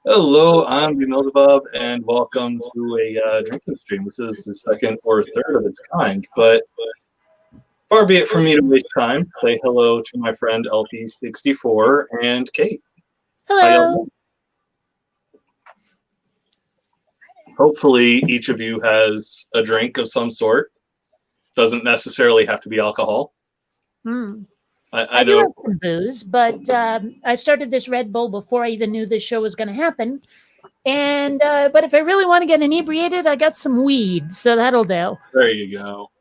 Hello, I'm Beelzebub, and welcome to a drinking stream. This is the second or third of its kind, but far be it from me to waste time. Say hello to my friend LP64 and Kate. How y'all Hello. doing? Hopefully, each of you has a drink of some sort. Doesn't necessarily have to be alcohol. I do have some booze, but I started this Red Bull before I even knew this show was going to happen. And but if I really want to get inebriated, I got some weed, so that'll do. There you go.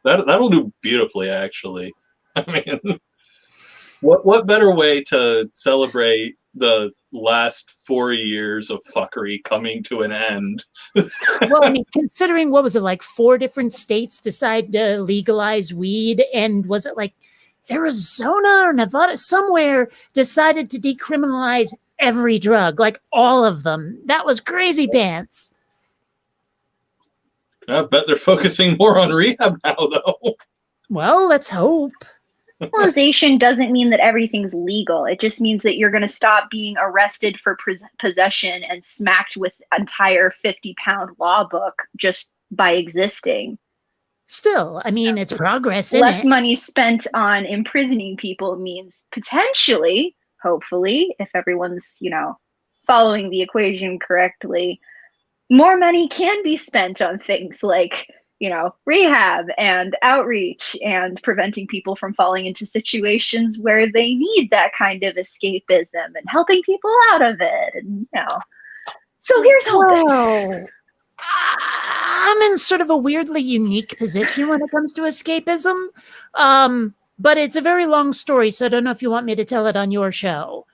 That'll do beautifully, actually. I mean, what better way to celebrate the last 4 years of fuckery coming to an end? Well, I mean, considering what was it, like 4 different states decide to legalize weed, and was it like Arizona or Nevada, somewhere decided to decriminalize every drug, like all of them. That was crazy pants. I bet they're focusing more on rehab now, though. Well, let's hope. Legalization doesn't mean that everything's legal. It just means that you're going to stop being arrested for possession and smacked with entire 50-pound law book just by existing. Still, I mean, it's progress. Less money spent on imprisoning people means potentially, hopefully, if everyone's, following the equation correctly, more money can be spent on things like, rehab and outreach and preventing people from falling into situations where they need that kind of escapism and helping people out of it. And, so here's hoping. Whoa. I'm in sort of a weirdly unique position when it comes to escapism. But it's a very long story, so I don't know if you want me to tell it on your show.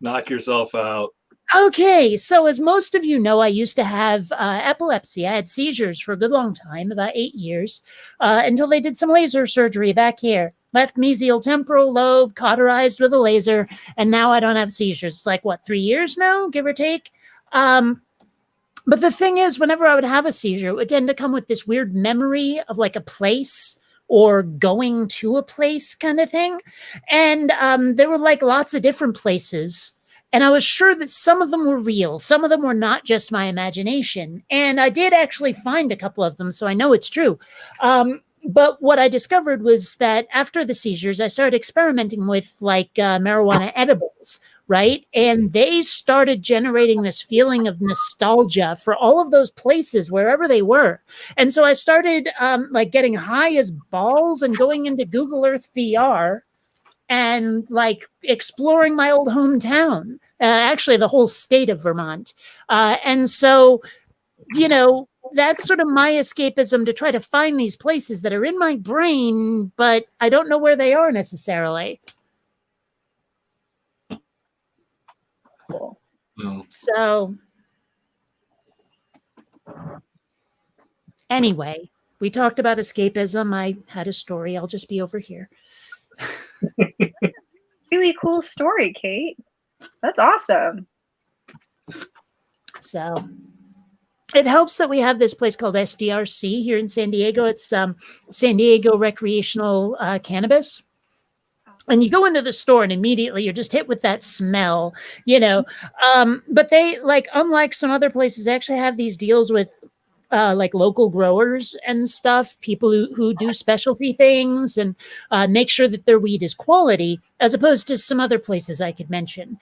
Knock yourself out. Okay, so as most of you know, I used to have epilepsy. I had seizures for a good long time, about 8 years, until they did some laser surgery back here. Left mesial temporal lobe, cauterized with a laser, and now I don't have seizures. It's like, 3 years now, give or take? But the thing is, whenever I would have a seizure, it would tend to come with this weird memory of like a place or going to a place kind of thing. And there were like lots of different places. And I was sure that some of them were real. Some of them were not just my imagination. And I did actually find a couple of them, so I know it's true. But what I discovered was that after the seizures, I started experimenting with like marijuana edibles, right? And they started generating this feeling of nostalgia for all of those places, wherever they were. And so I started like getting high as balls and going into Google Earth VR and like exploring my old hometown, actually the whole state of Vermont. And so, that's sort of my escapism, to try to find these places that are in my brain, but I don't know where they are necessarily. So anyway, we talked about escapism. I had a story. I'll just be over here. Really cool story, Kate. That's awesome. So it helps that we have this place called SDRC here in San Diego. It's San Diego Recreational Cannabis. And you go into the store and immediately you're just hit with that smell, But they, like, unlike some other places, they actually have these deals with like local growers and stuff, people who do specialty things and make sure that their weed is quality, as opposed to some other places I could mention.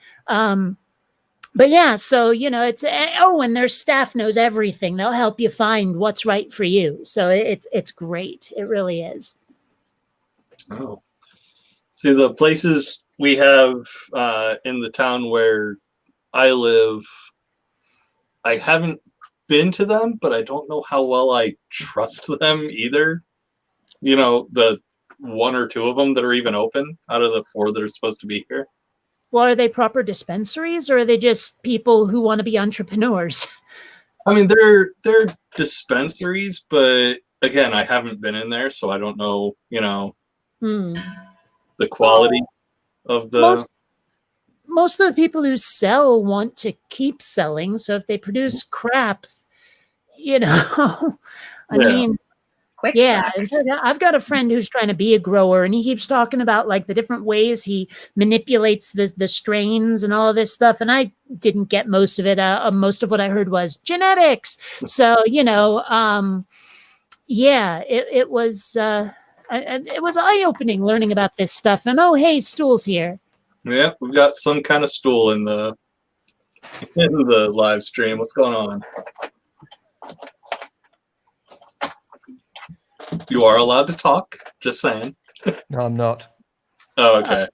But yeah, so, it's, and their staff knows everything. They'll help you find what's right for you. So it's great. It really is. Oh. See, the places we have in the town where I live, I haven't been to them, but I don't know how well I trust them either. The 1 or 2 of them that are even open out of the 4 that are supposed to be here. Well, are they proper dispensaries, or are they just people who want to be entrepreneurs? I mean, they're dispensaries, but again, I haven't been in there, so I don't know, the quality of the... Most of the people who sell want to keep selling, so if they produce crap, I mean, Quick Yeah, back. in fact, I've got a friend who's trying to be a grower, and he keeps talking about like the different ways he manipulates the strains and all of this stuff. And I didn't get most of it. Most of what I heard was genetics. So yeah, it was it was eye opening learning about this stuff. And oh, hey, Stool's here. Yeah, we've got some kind of stool in the live stream. What's going on? You are allowed to talk. Just saying. No, I'm not. Oh, okay.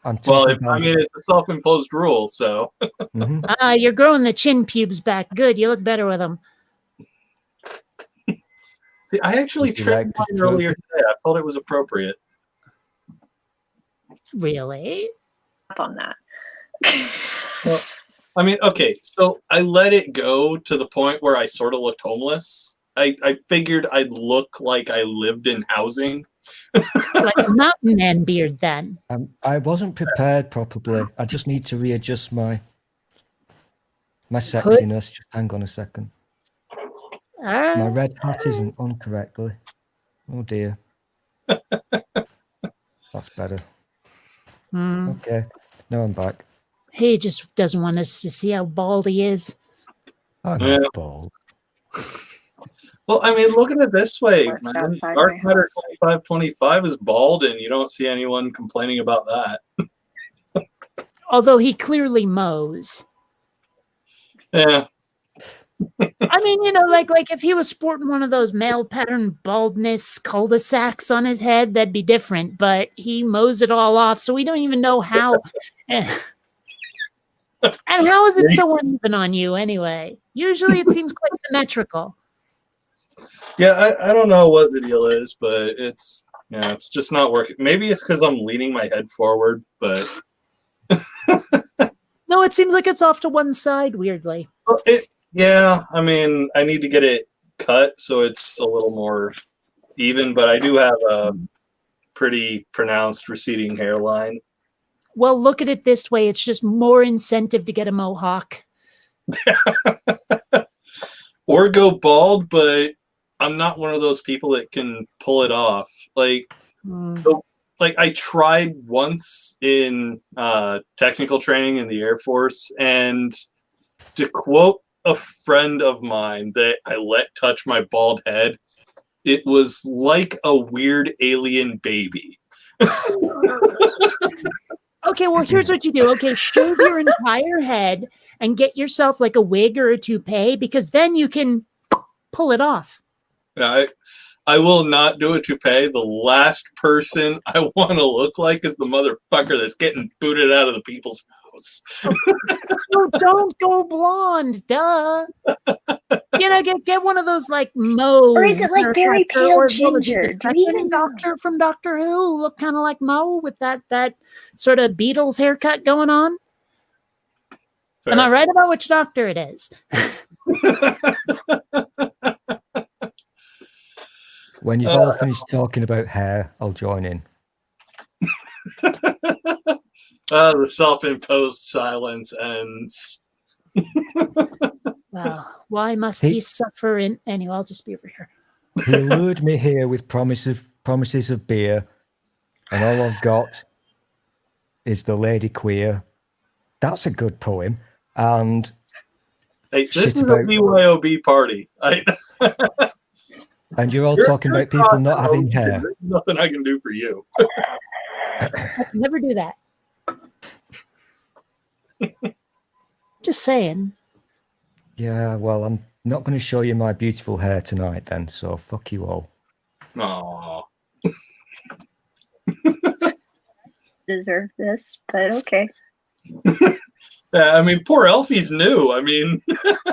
I'm Well, talking I mean, it's a self-imposed rule, so. Mhm. You're growing the chin pubes back. Good. You look better with them. See, I actually Would you trimmed like to mine try? earlier today. I felt it was appropriate. Really? On that. Well, I mean, okay, so I let it go to the point where I sort of looked homeless. I figured I'd look like I lived in housing. Like a mountain man beard then. I wasn't prepared properly. I just need to readjust my sexiness. Just hang on a second. My red hat isn't on correctly. Oh dear. That's better. Hmm. Okay. Now I'm back. He just doesn't want us to see how bald he is. I'm Yeah. not bald. Well, I mean, look at it this way, Works man. outside Dark my Matter house. 2525 is bald, and you don't see anyone complaining about that. Although he clearly mows. Yeah. I mean, like if he was sporting one of those male pattern baldness cul-de-sacs on his head, that'd be different. But he mows it all off, so we don't even know how. And how is it so uneven on you anyway? Usually it seems quite symmetrical. Yeah, I don't know what the deal is, but it's just not working. Maybe it's because I'm leaning my head forward, but No, it seems like it's off to one side, weirdly. yeah, I mean, I need to get it cut so it's a little more even, but I do have a pretty pronounced receding hairline. Well, look at it this way. It's just more incentive to get a mohawk. Or go bald, but I'm not one of those people that can pull it off. Like I tried once in technical training in the Air Force, and to quote a friend of mine that I let touch my bald head, it was like a weird alien baby. Okay, well, here's what you do. Okay, shave your entire head and get yourself like a wig or a toupee, because then you can pull it off. I will not do a toupee. The last person I want to look like is the motherfucker that's getting booted out of the people's house. No, don't go blonde, duh. Get one of those like Mo. Or is it like very haircuts, pale what was it, ginger? the Do we even second know? Doctor from Doctor Who look kind of like Mo with that sort of Beatles haircut going on? Fair. Am I right about which doctor it is? When you've all finished talking about hair, I'll join in. The self-imposed silence ends. Well, why must he suffer in anyway? I'll just be over here. He lured me here with promises of beer, and all I've got is the Lady Queer. That's a good poem. And Hey, this shit is a about- BYOB party. and you're all You're- talking you're about people not talking having about- hair. There's nothing I can do for you. I can never do that. Just saying. Yeah, well, I'm not going to show you my beautiful hair tonight then, so fuck you all. Aww. Deserve this, but okay. Yeah, I mean, poor Elfie's new. I mean,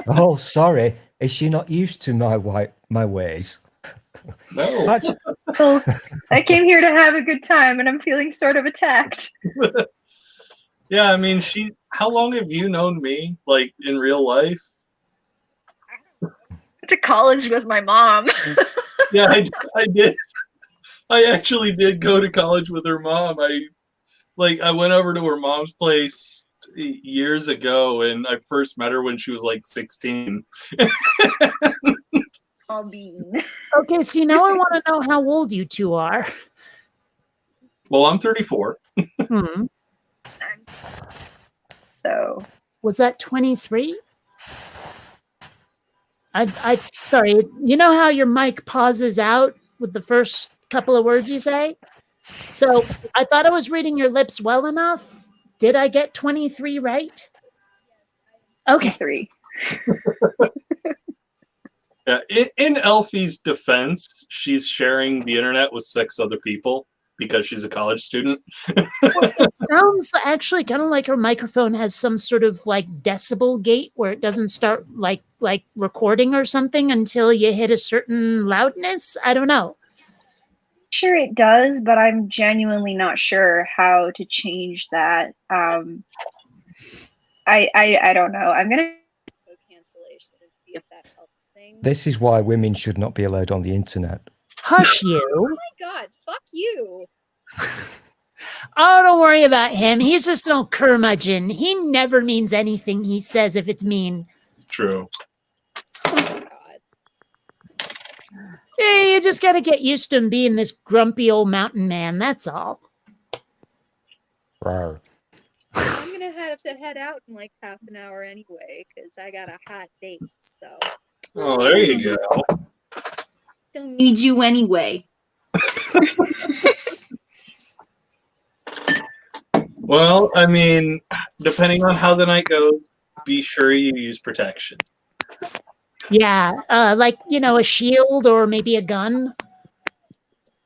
Oh, sorry. Is she not used to my ways? no. Actually, Well, I came here to have a good time, and I'm feeling sort of attacked. Yeah, I mean, how long have you known me, like, in real life? Went to college with my mom. Yeah, I did. I actually did go to college with her mom. I went over to her mom's place years ago, and I first met her when she was like 16. Small bean. Okay, see, now I want to know how old you two are. Well, I'm 34. Hmm. So Was that 23? Sorry, you know how your mic pauses out with the first couple of words you say? So I thought I was reading your lips well enough. Did I get 23 right? Okay. 3. Yeah, in Elfie's defense, she's sharing the internet with 6 other people because she's a college student. It sounds actually kind of like her microphone has some sort of like decibel gate where it doesn't start like recording or something until you hit a certain loudness. I don't know. Sure it does, but I'm genuinely not sure how to change that. I don't know. I'm gonna go cancellation and see if that helps things. This is why women should not be allowed on the internet. Hush you. Oh my god, fuck you. Oh, don't worry about him. He's just no curmudgeon. He never means anything he says if it's mean. It's true. Oh god. Yeah, you just got to get used to him being this grumpy old mountain man. That's all. Rawr. I'm gonna have to head out in like half an hour anyway, because I got a hot date, so Oh, there you go. don't need you anyway. Well, I mean, depending on how the night goes, be sure you use protection. Yeah, like, you know, a shield or maybe a gun.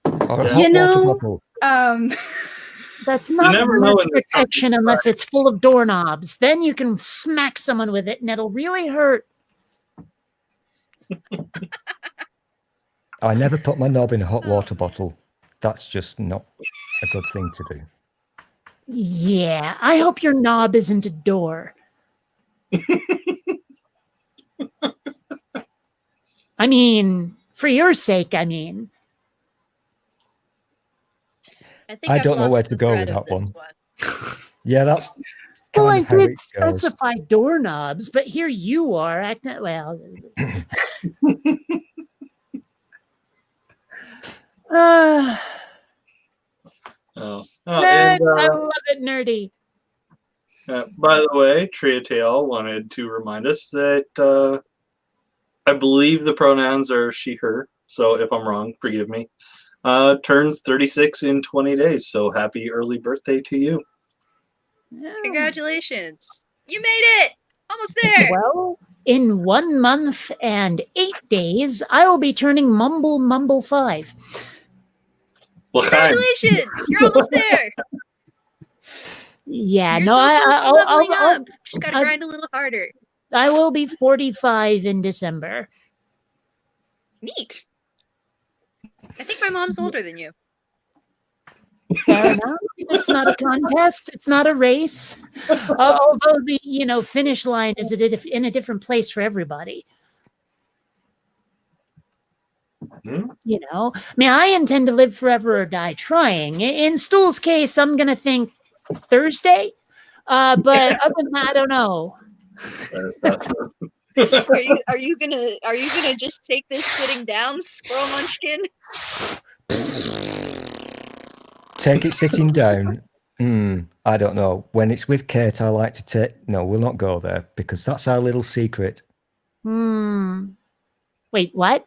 Or a You hot water know- bottle. That's not never know much when there's protection something unless it's full of doorknobs. Then you can smack someone with it and it'll really hurt. I never put my knob in a hot water bottle. That's just not a good thing to do. Yeah, I hope your knob isn't a door. I mean, for your sake, I mean. think I I've don't know lost where to the go thread with of that this one. Yeah, that's Well, I kind of how did it goes. specify doorknobs, but here you are acting well. uh, Oh, I love it, nerdy. by the way, Triatail wanted to remind us that I believe the pronouns are she, her. So if I'm wrong, forgive me. Turns 36 in 20 days. So happy early birthday to you. Congratulations. You made it! Almost there! Well, in 1 month and 8 days, I will be turning Mumble 5. L'chaim. Congratulations! You're almost there! Yeah, You're no, so close to leveling I'll- up. Just gotta I- grind a little harder. I will be 45 in December. Neat. I think my mom's older than you. Fair enough. It's not a contest. It's not a race. Although the finish line is in a different place for everybody. Mhm. I mean, I intend to live forever or die trying. In Stool's case, I'm gonna think Thursday. But other than that, I don't know. That's Are you gonna just take this sitting down, Squirrel Munchkin? Take it sitting down. I don't know. When it's with Kate, I like to take. No, we'll not go there because that's our little secret. Wait, what?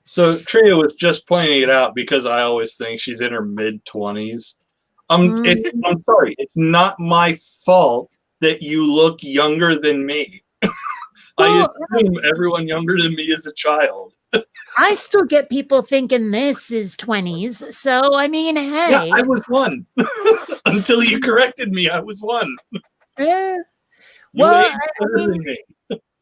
So Tria was just pointing it out because I always think she's in her mid-20s. I'm sorry, it's not my fault that you look younger than me. I assume everyone younger than me is a child. I still get people thinking this is 20s. So, I mean, hey. Yeah, I was one. Until you corrected me, I was one. Eh, You Well, age better than me.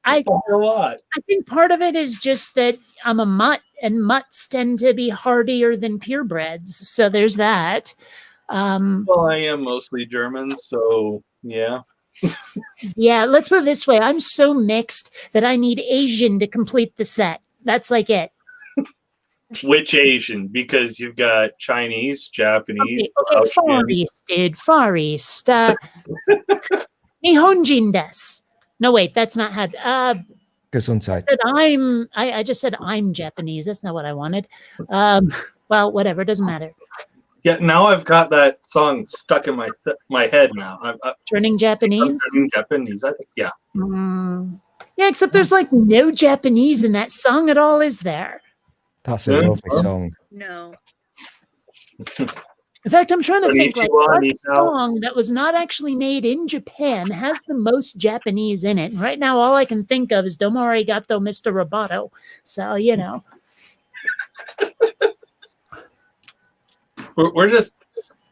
I By a lot. I think part of it is just that I'm a mutt, and mutts tend to be hardier than purebreds. So there's that. Well, I am mostly German, so yeah. Yeah, let's put it this way. I'm so mixed that I need Asian to complete the set. That's like it. which Asian? Because you've got Chinese, Japanese, Okay, Far Laotian. East, dude. Far East. Nihonjin desu. No, wait, that's not how. I Gesundheit. said I just said I'm Japanese. That's not what I wanted. Well, whatever. It doesn't matter. Yeah, now I've got that song stuck in my head now. I'm Turning Japanese. turning Japanese. I think, yeah. Yeah, except there's like no Japanese in that song at all, is there? That's a Yeah. lovely song. No. In fact, I'm trying to think like Konnichiwa, what ni hao. song that was not actually made in Japan has the most Japanese in it. And right now, all I can think of is Domo Arigato, Mr. Roboto. So, you know. We're just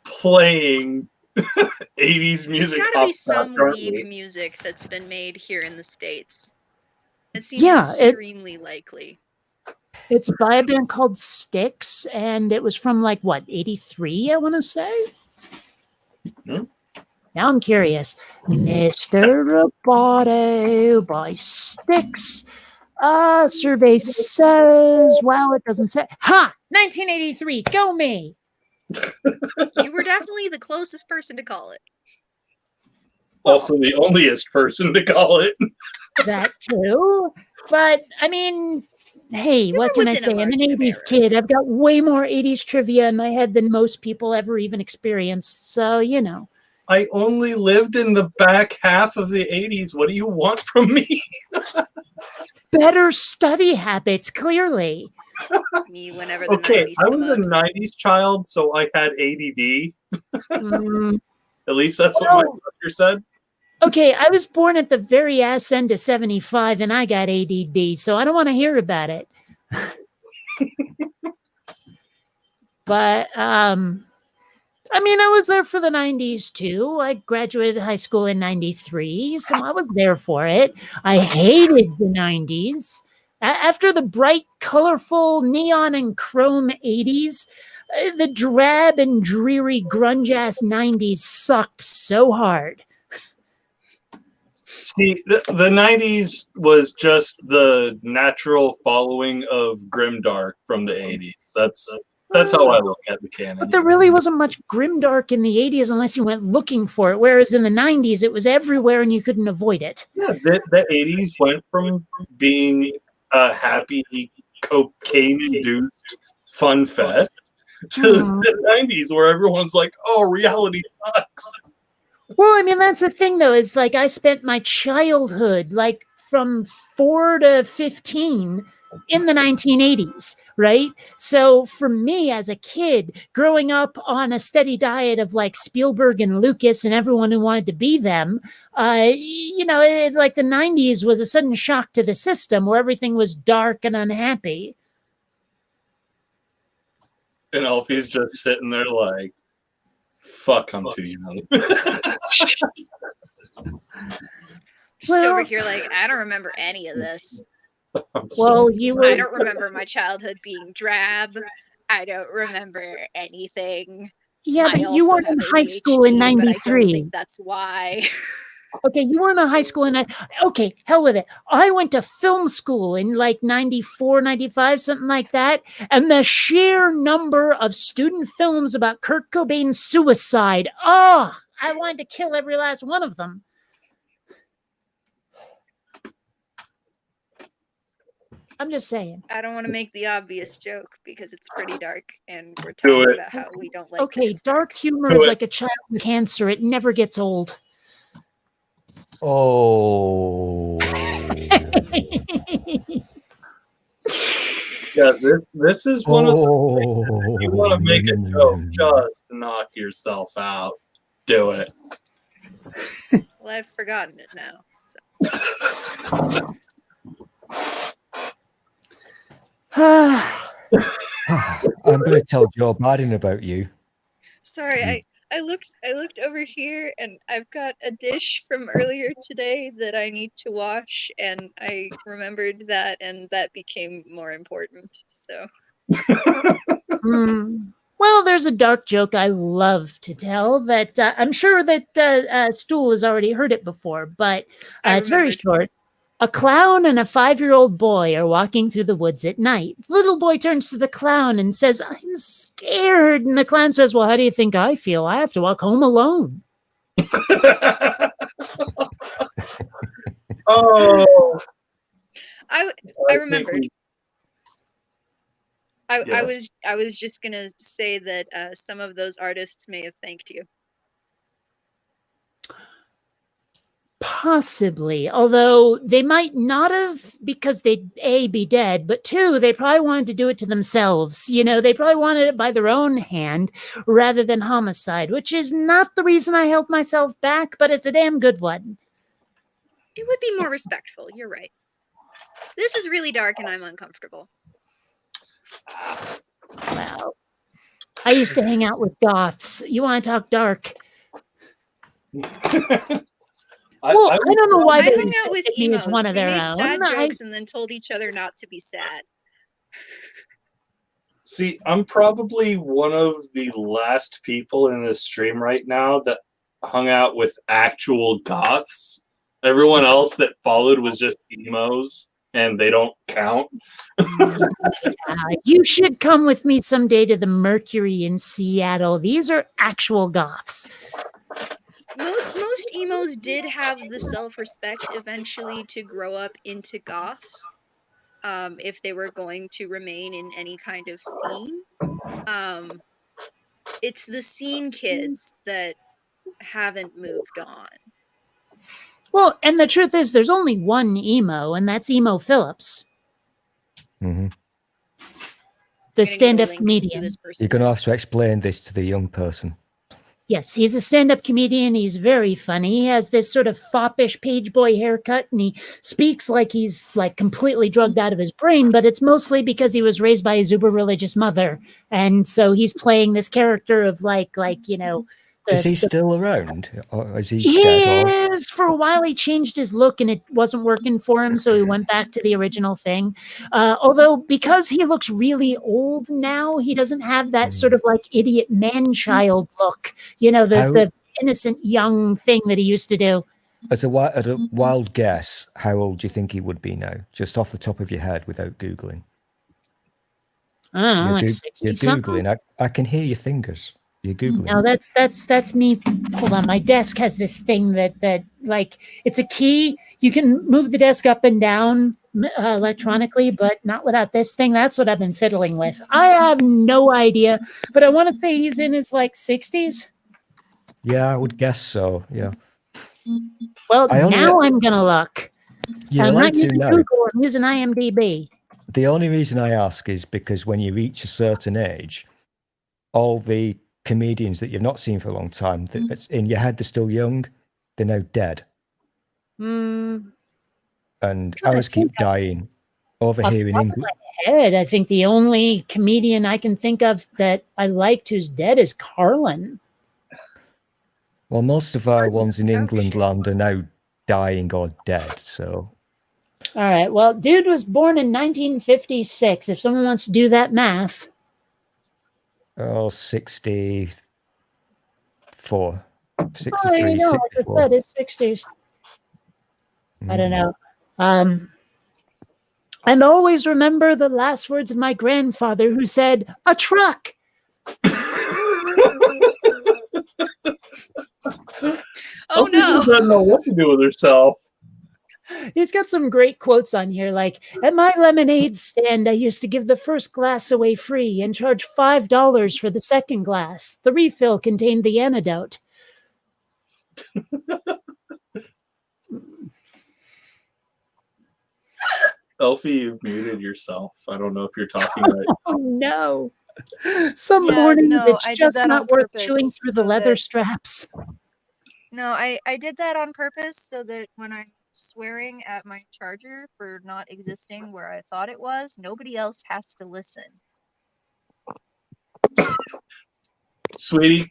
playing 80s There's music. got to off be some that, aren't we? weeb music that's been made here in the States. It seems Yeah, extremely likely. It's by a band called Styx, and it was from like what, 83, I want to say? Hmm? Now I'm curious. Mr. Roboto by Styx. Survey says, wow, it doesn't say. Ha! 1983, go me! You were definitely the closest person to call it. Also, the onlyest person to call it. That too. But, I mean, hey, what can I within a say? I'm an margin of 80s error. kid. I've got way more 80s trivia in my head than most people ever even experienced. So, you know. I only lived in the back half of the 80s. What do you want from me? Better study habits, clearly. Me, whenever the Okay, 90s I come was a up. 90s child, so I had ADD. Mm, At least that's what my Well- doctor said. okay, I was born at the very ass end of 75 and I got ADD, so I don't want to hear about it. But I mean, I was there for the 90s too. I graduated high school in 93, so I was there for it. I hated the 90s. After the bright, colorful, neon and chrome 80s, the drab and dreary grunge ass 90s sucked so hard. See, the 90s was just the natural following of Grimdark from the 80s. That's how I look at the canon. But there really wasn't much grimdark in the 80s unless you went looking for it, whereas in the 90s it was everywhere and you couldn't avoid it. Yeah, the 80s went from being a happy, cocaine-induced fun fest to the 90s where everyone's like, oh, reality sucks. Well, I mean, that's the thing, though, is like I spent my childhood, like from 4 to 15, in the 1980s, right? So for me as a kid, growing up on a steady diet of like Spielberg and Lucas and everyone who wanted to be them, like the 90s was a sudden shock to the system where everything was dark and unhappy. And Alfie's just sitting there like, fuck, I'm too young. Just over Well- here, like, I don't remember any of this. I'm Well, sorry. you I were don't remember my childhood being drab. I don't remember anything. yeah, I but you also weren't in have high school in ADHD, but I don't '93. think that's why. Okay, you weren't in high school in okay, hell with it. I went to film school in like 94, 95, something like that. And the sheer number of student films about Kurt Cobain's suicide, I wanted to kill every last one of them. I'm just saying. I don't want to make the obvious joke because it's pretty dark and we're Do talking it. about how we don't like that Okay, it's dark humor Do is it. like a child with cancer. It never gets old. Oh. Yeah, this is one of the Oh. you want to make a joke, just knock yourself out. Do it. Well, I've forgotten it now. So. I'm going to tell Joe Biden about you. Sorry, I looked over here and I've got a dish from earlier today that I need to wash, and I remembered that, and that became more important. So Well, there's a dark joke I love to tell that I'm sure that Stool has already heard it before, but I it's very remembered. short. A clown and a 5-year-old boy are walking through the woods at night. The little boy turns to the clown and says, "I'm scared." And the clown says, "Well, how do you think I feel? I have to walk home alone." Oh, I think remembered. we- Yes. I was just gonna say that some of those artists may have thanked you. Possibly, although they might not have, because they'd A, be dead, but 2, they probably wanted to do it to themselves. You know, they probably wanted it by their own hand rather than homicide, which is not the reason I held myself back, but it's a damn good one. It would be more respectful. You're right. This is really dark and I'm uncomfortable. Wow. I used to hang out with goths. You want to talk dark? Well, I don't know why I they hung out with accepted me as emos. one of We their made own. sad jokes and then told each other not to be sad. See, I'm probably one of the last people in this stream right now that hung out with actual goths. Everyone else that followed was just emos, and they don't count. You should come with me someday to the Mercury in Seattle. These are actual goths. Most emos did have the self-respect eventually to grow up into goths, if they were going to remain in any kind of scene. It's the scene kids that haven't moved on. Well, and the truth is, there's only one emo, and that's Emo Phillips, Mm-hmm. the I'm gonna get a stand-up link to who comedian. this person You're going to is. have to explain this to the young person. Yes, he's a stand-up comedian. He's very funny. He has this sort of foppish page boy haircut, and he speaks like he's like completely drugged out of his brain, but it's mostly because he was raised by his uber religious mother. And so he's playing this character of like, you know, Is he still around? Or is he he dead? Or... is. For a while, he changed his look and it wasn't working for him, so he went back to the original thing. Although, because he looks really old now, he doesn't have that sort of like idiot man-child look. You know, the innocent young thing that he used to do. As a wild guess, how old do you think he would be now? Just off the top of your head, without Googling. I don't know, You're, like you're 60 something. Googling. I can hear your fingers. You're Googling. No, that's me. Hold on, my desk has this thing that like it's a key. You can move the desk up and down electronically, but not without this thing. That's what I've been fiddling with. I have no idea, but I want to say he's in his like 60s. Yeah, I would guess so. Yeah. Well, I only- now I'm gonna look. You're I'm allowed not to using now. Google. I'm using IMDb. The only reason I ask is because when you reach a certain age, all the comedians that you've not seen for a long time, that's in your head, they're still young, they're now dead. Hmm. And Trying to ours keep think. dying over Off here the in top of England. my head, I think the only comedian I can think of that I liked who's dead is Carlin. Well, most of our ones in Oh, England shit. land are now dying or dead. So All right. Well, dude was born in 1956. If someone wants to do that math. 64. Oh, 63, you know, like I 64. said, it's 60s. I don't know. And always remember the last words of my grandfather who said, "A truck." Oh no! Doesn't know what to do with herself. He's got some great quotes on here, like, "At my lemonade stand, I used to give the first glass away free and charge $5 for the second glass. The refill contained the antidote." Elfie, you've muted yourself. I don't know if you're talking right. Oh, no. Some Yeah, mornings no, it's I did just that not on worth purpose chewing through the so leather that- straps. No, I did that on purpose so that when I'm swearing at my charger for not existing where I thought it was, nobody else has to listen. Sweetie,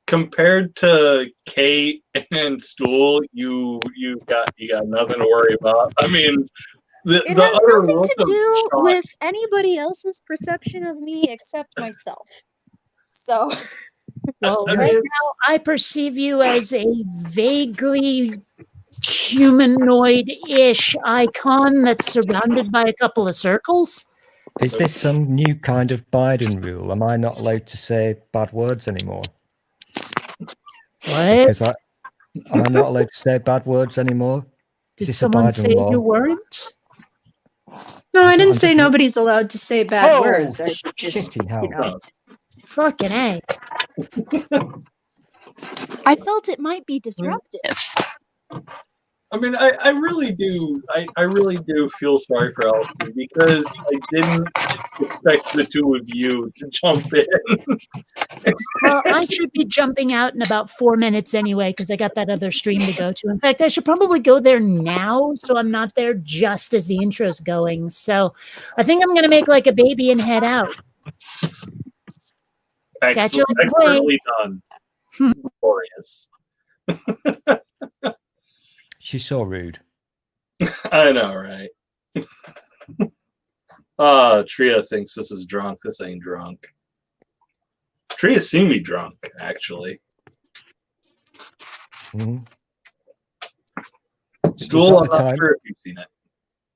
compared to Kate and Stool, you got nothing to worry about. I mean, It the has other nothing look to of do shock- with anybody else's perception of me except myself. So Well, I right mean- now I perceive you as a vaguely humanoid-ish icon that's surrounded by a couple of circles. Is this some new kind of Biden rule? Am I not allowed to say bad words anymore? What? Because am I not allowed to say bad words anymore? Is Did this a someone Biden say law? you weren't? No, I I'm didn't say just- nobody's allowed to say bad Oh, words. I just, shitty hell. you know, Fucking A. I felt it might be disruptive. I mean, I really do. I really do feel sorry for Elsie because I didn't expect the two of you to jump in. Well, I should be jumping out in about 4 minutes anyway because I got that other stream to go to. In fact, I should probably go there now so I'm not there just as the intro's going. So I think I'm going to make like a baby and head out. Catch you Excellent, on the way. excellently done. Glorious. She's so rude. I know, right? Tria thinks this is drunk. This ain't drunk. Tria's seen me drunk, actually. Mhm. Stool, I'm Was that the not time? sure if you've seen it.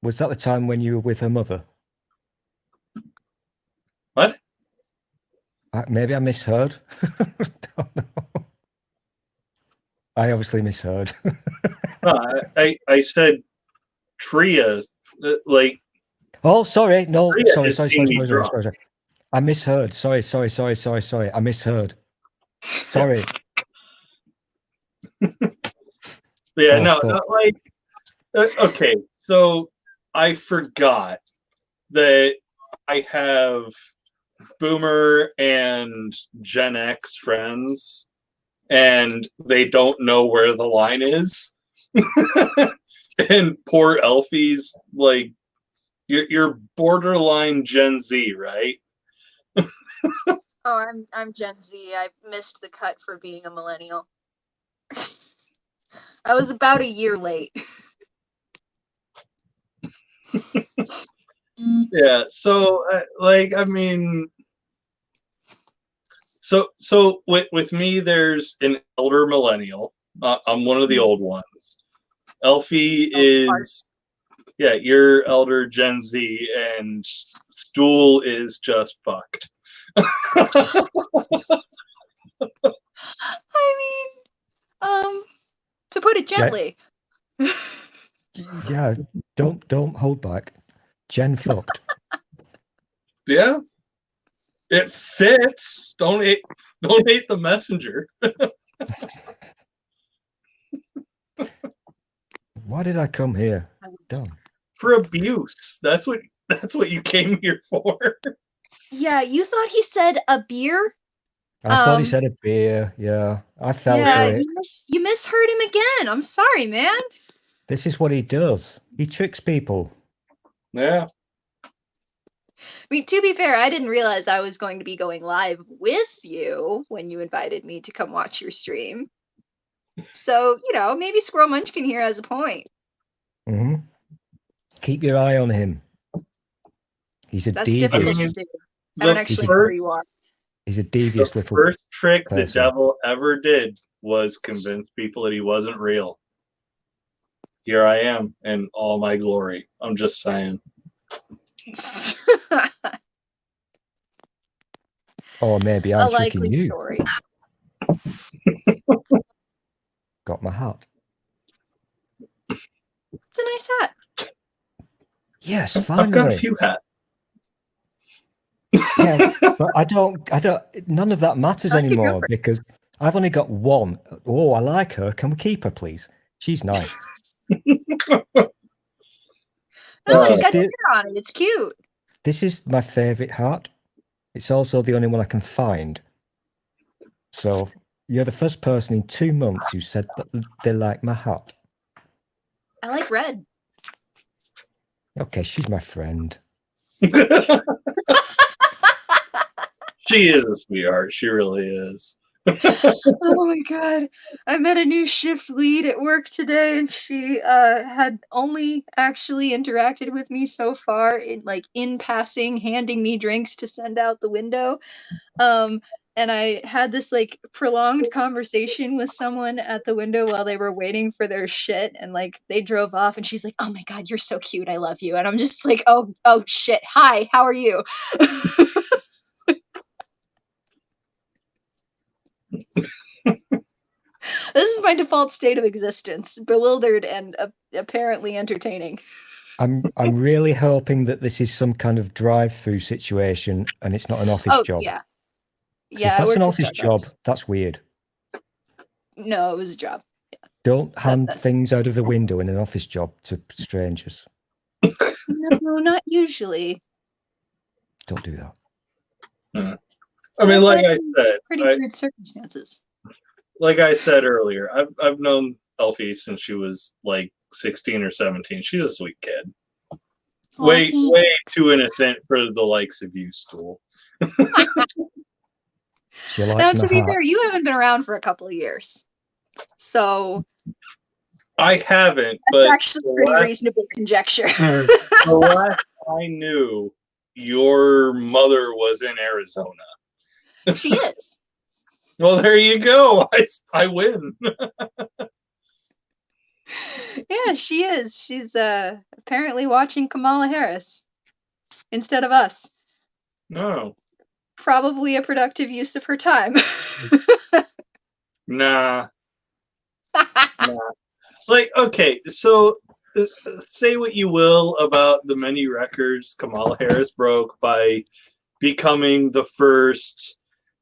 Was that the time when you were with her mother? What? Maybe I misheard. Don't know. I obviously misheard. I said Tria, like, Oh, sorry. No, Tria sorry, is sorry, seeing sorry, me sorry, drunk. sorry, sorry. I misheard. Sorry. I misheard. Sorry. Yeah, Oh, no, fuck. not like. Okay, so I forgot that I have Boomer and Gen X friends, and they don't know where the line is. And poor Elfie's like, you're borderline Gen Z, right? Oh, I'm Gen Z. I missed the cut for being a millennial. I was about a year late. Yeah. So, I mean, so with me, there's an elder millennial. I'm one of the old ones. Elfie is, yeah, you're elder Gen Z, and Stool is just fucked. I mean, to put it gently. Yeah, don't hold back. Jen fucked. Yeah, it fits. Don't hate the messenger. Why did I come here? Dumb. For abuse. That's what you came here for. Yeah, you thought he said a beer? I thought he said a beer. Yeah, I fell Yeah, for it. you misheard him again. I'm sorry, man. This is what he does. He tricks people. Yeah. I mean, to be fair, I didn't realize I was going to be going live with you when you invited me to come watch your stream. So, maybe Squirrel Munchkin here has a point. Hmm. Keep your eye on him. He's a That's difficult devious. to do. I don't actually know where you are. He's a devious The little. first trick the person. devil ever did was convince people that he wasn't real. Here I am in all my glory. I'm just saying. Or maybe A I'm tricking likely you. story. Got my hat. It's a nice hat. Yes, I've got a finally. few hats. Yeah, but I don't. None of that matters I'll keep you anymore over. because I've only got one. Oh, I like her. Can we keep her, please? She's nice. No, This it's is got the- hair on it. It's cute. This is my favorite hat. It's also the only one I can find. So you're the first person in 2 months who said that they like my hat. I like red. Okay, she's my friend. She is a sweetheart. She really is. Oh my god. I met a new shift lead at work today and she had only actually interacted with me so far in passing, handing me drinks to send out the window. and I had this like prolonged conversation with someone at the window while they were waiting for their shit, and like they drove off, and she's like, "Oh my god, you're so cute, I love you," and I'm just like, "Oh shit, hi, how are you?" This is my default state of existence, bewildered and apparently entertaining. I'm really hoping that this is some kind of drive-through situation and it's not an office Oh job. yeah, 'Cause yeah. if I that's work an for office job, Starbucks. that's weird. No, it was a job. Don't hand that's- things out of the window in an office job to strangers. No, not usually. Don't do that. I mean, like I Been said, pretty weird circumstances. like I said earlier, I've known Elfie since she was like 16 or 17. She's a sweet kid. Aw, Way thanks. too innocent for the likes of you, Stool. She Now, likes to my be heart. fair, you haven't been around for a couple of years, so I haven't, that's but actually pretty reasonable conjecture. the last I knew, your mother was in Arizona. She is. Well, there you go. I win. Yeah, she is. She's apparently watching Kamala Harris instead of us. No, Probably a productive use of her time. nah. Like, okay, so say what you will about the many records Kamala Harris broke by becoming the first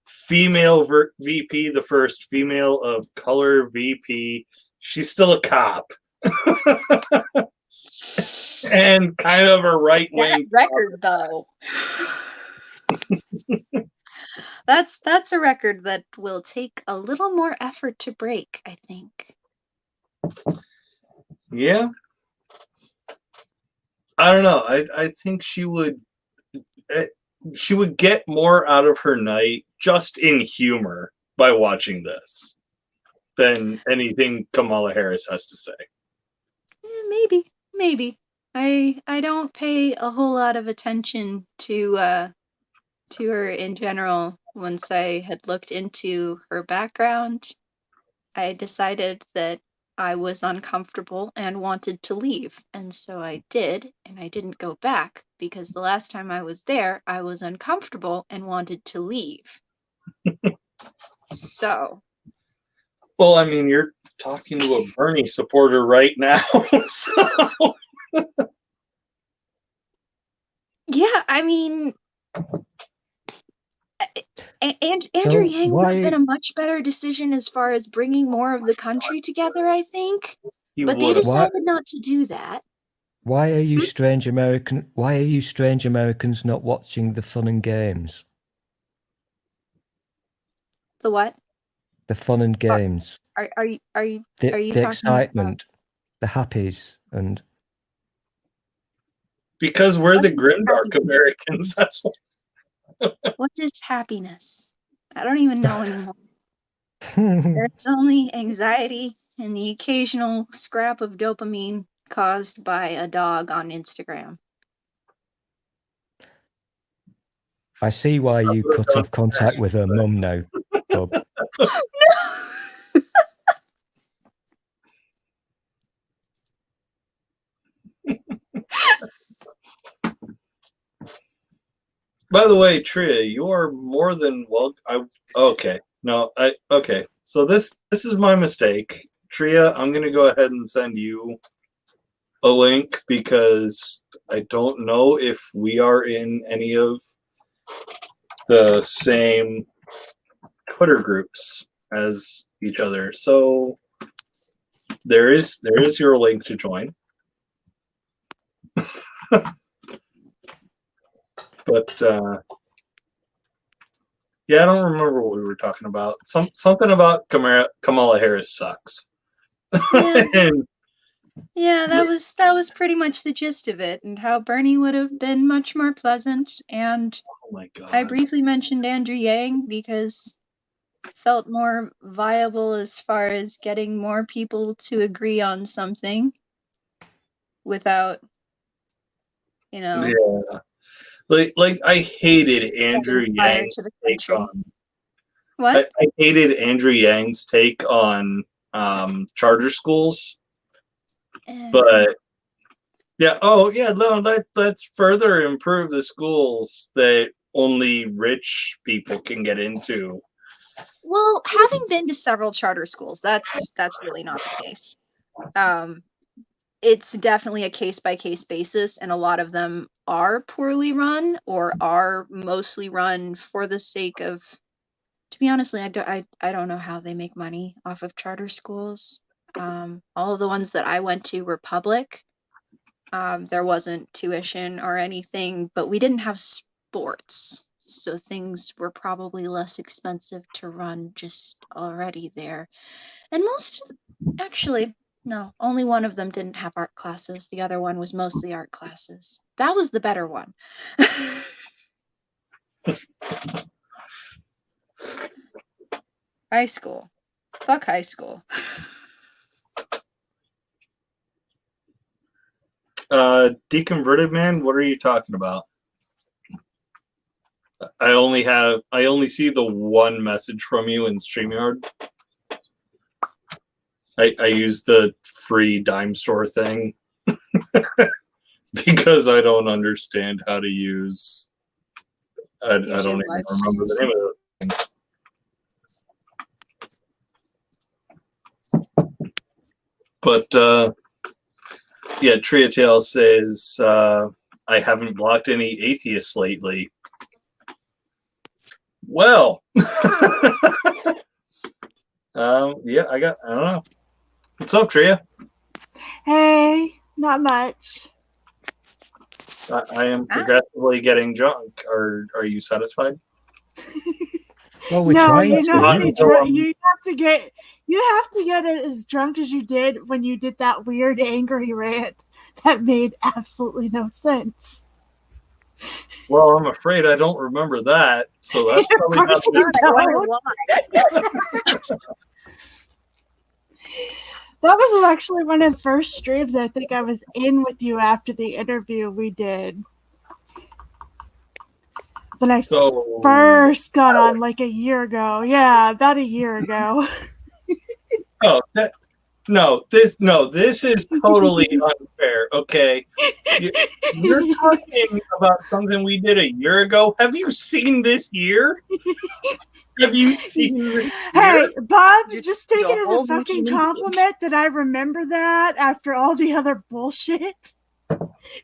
female VP, the first female of color VP. She's still a cop. And kind of a right That wing record, though. That's a record that will take a little more effort to break, I think. Yeah. I don't know. I think she would get more out of her night just in humor by watching this than anything Kamala Harris has to say. Maybe. I don't pay a whole lot of attention to her in general. Once I had looked into her background, I decided that I was uncomfortable and wanted to leave. And so I did, and I didn't go back because the last time I was there, I was uncomfortable and wanted to leave. So. Well, I mean, you're talking to a Bernie supporter right now. So. Yeah, I mean, and Andrew Yang would have been a much better decision as far as bringing more of the country together, I think. But they decided not to do that. Why are you strange American? Why are you strange Americans not watching the fun and games? The what? The fun and games. Are you the talking excitement, the happies, and because we're the grimdark Americans. That's why. What is happiness? I don't even know anymore. There's only anxiety and the occasional scrap of dopamine caused by a dog on Instagram. I see why you cut off contact with her mum now, Bob. By the way, Tria, you are more than welcome. Okay. So this is my mistake. Tria, I'm gonna go ahead and send you a link because I don't know if we are in any of the same Twitter groups as each other. So there is your link to join. But yeah, I don't remember what we were talking about. Something about Kamala Harris sucks. Yeah. And, yeah, that was pretty much the gist of it, and how Bernie would have been much more pleasant. And oh my God. I briefly mentioned Andrew Yang because it felt more viable as far as getting more people to agree on something without, Yeah. Like I hated Andrew fire Yang to the take country. on What? I hated Andrew Yang's take on charter schools, but yeah, no, let's further improve the schools that only rich people can get into. Well, having been to several charter schools, that's really not the case. It's definitely a case-by-case basis, and a lot of them are poorly run or are mostly run for the sake of, to be honest, I don't know how they make money off of charter schools. All of the ones that I went to were public. There wasn't tuition or anything, but we didn't have sports, so things were probably less expensive to run just already there. And actually, no, only one of them didn't have art classes. The other one was mostly art classes. That was the better one. High school. Fuck high school. Deconverted Man, what are you talking about? I only see the one message from you in StreamYard. I use the free dime store thing because I don't understand how to use. I don't even remember the name of it. But yeah, Triatail says I haven't blocked any atheists lately. Well, yeah, I don't know. What's up, Tria? Hey, not much. I am progressively getting drunk. Are you satisfied? Well, we're No, trying you to. know, to. you have to get as drunk as you did when you did that weird angry rant that made absolutely no sense. Well, I'm afraid I don't remember that. So that's probably Of course not you don't. That was actually one of the first streams I think I was in with you after the interview we did. When I so. first got on like a year ago. Yeah, about a year ago. Oh, this is totally unfair. Okay, you're talking about something we did a year ago. Have you seen this year? Have you seen this Hey, year? Bob, You're just take it as whole a fucking human being. compliment that I remember that after all the other bullshit.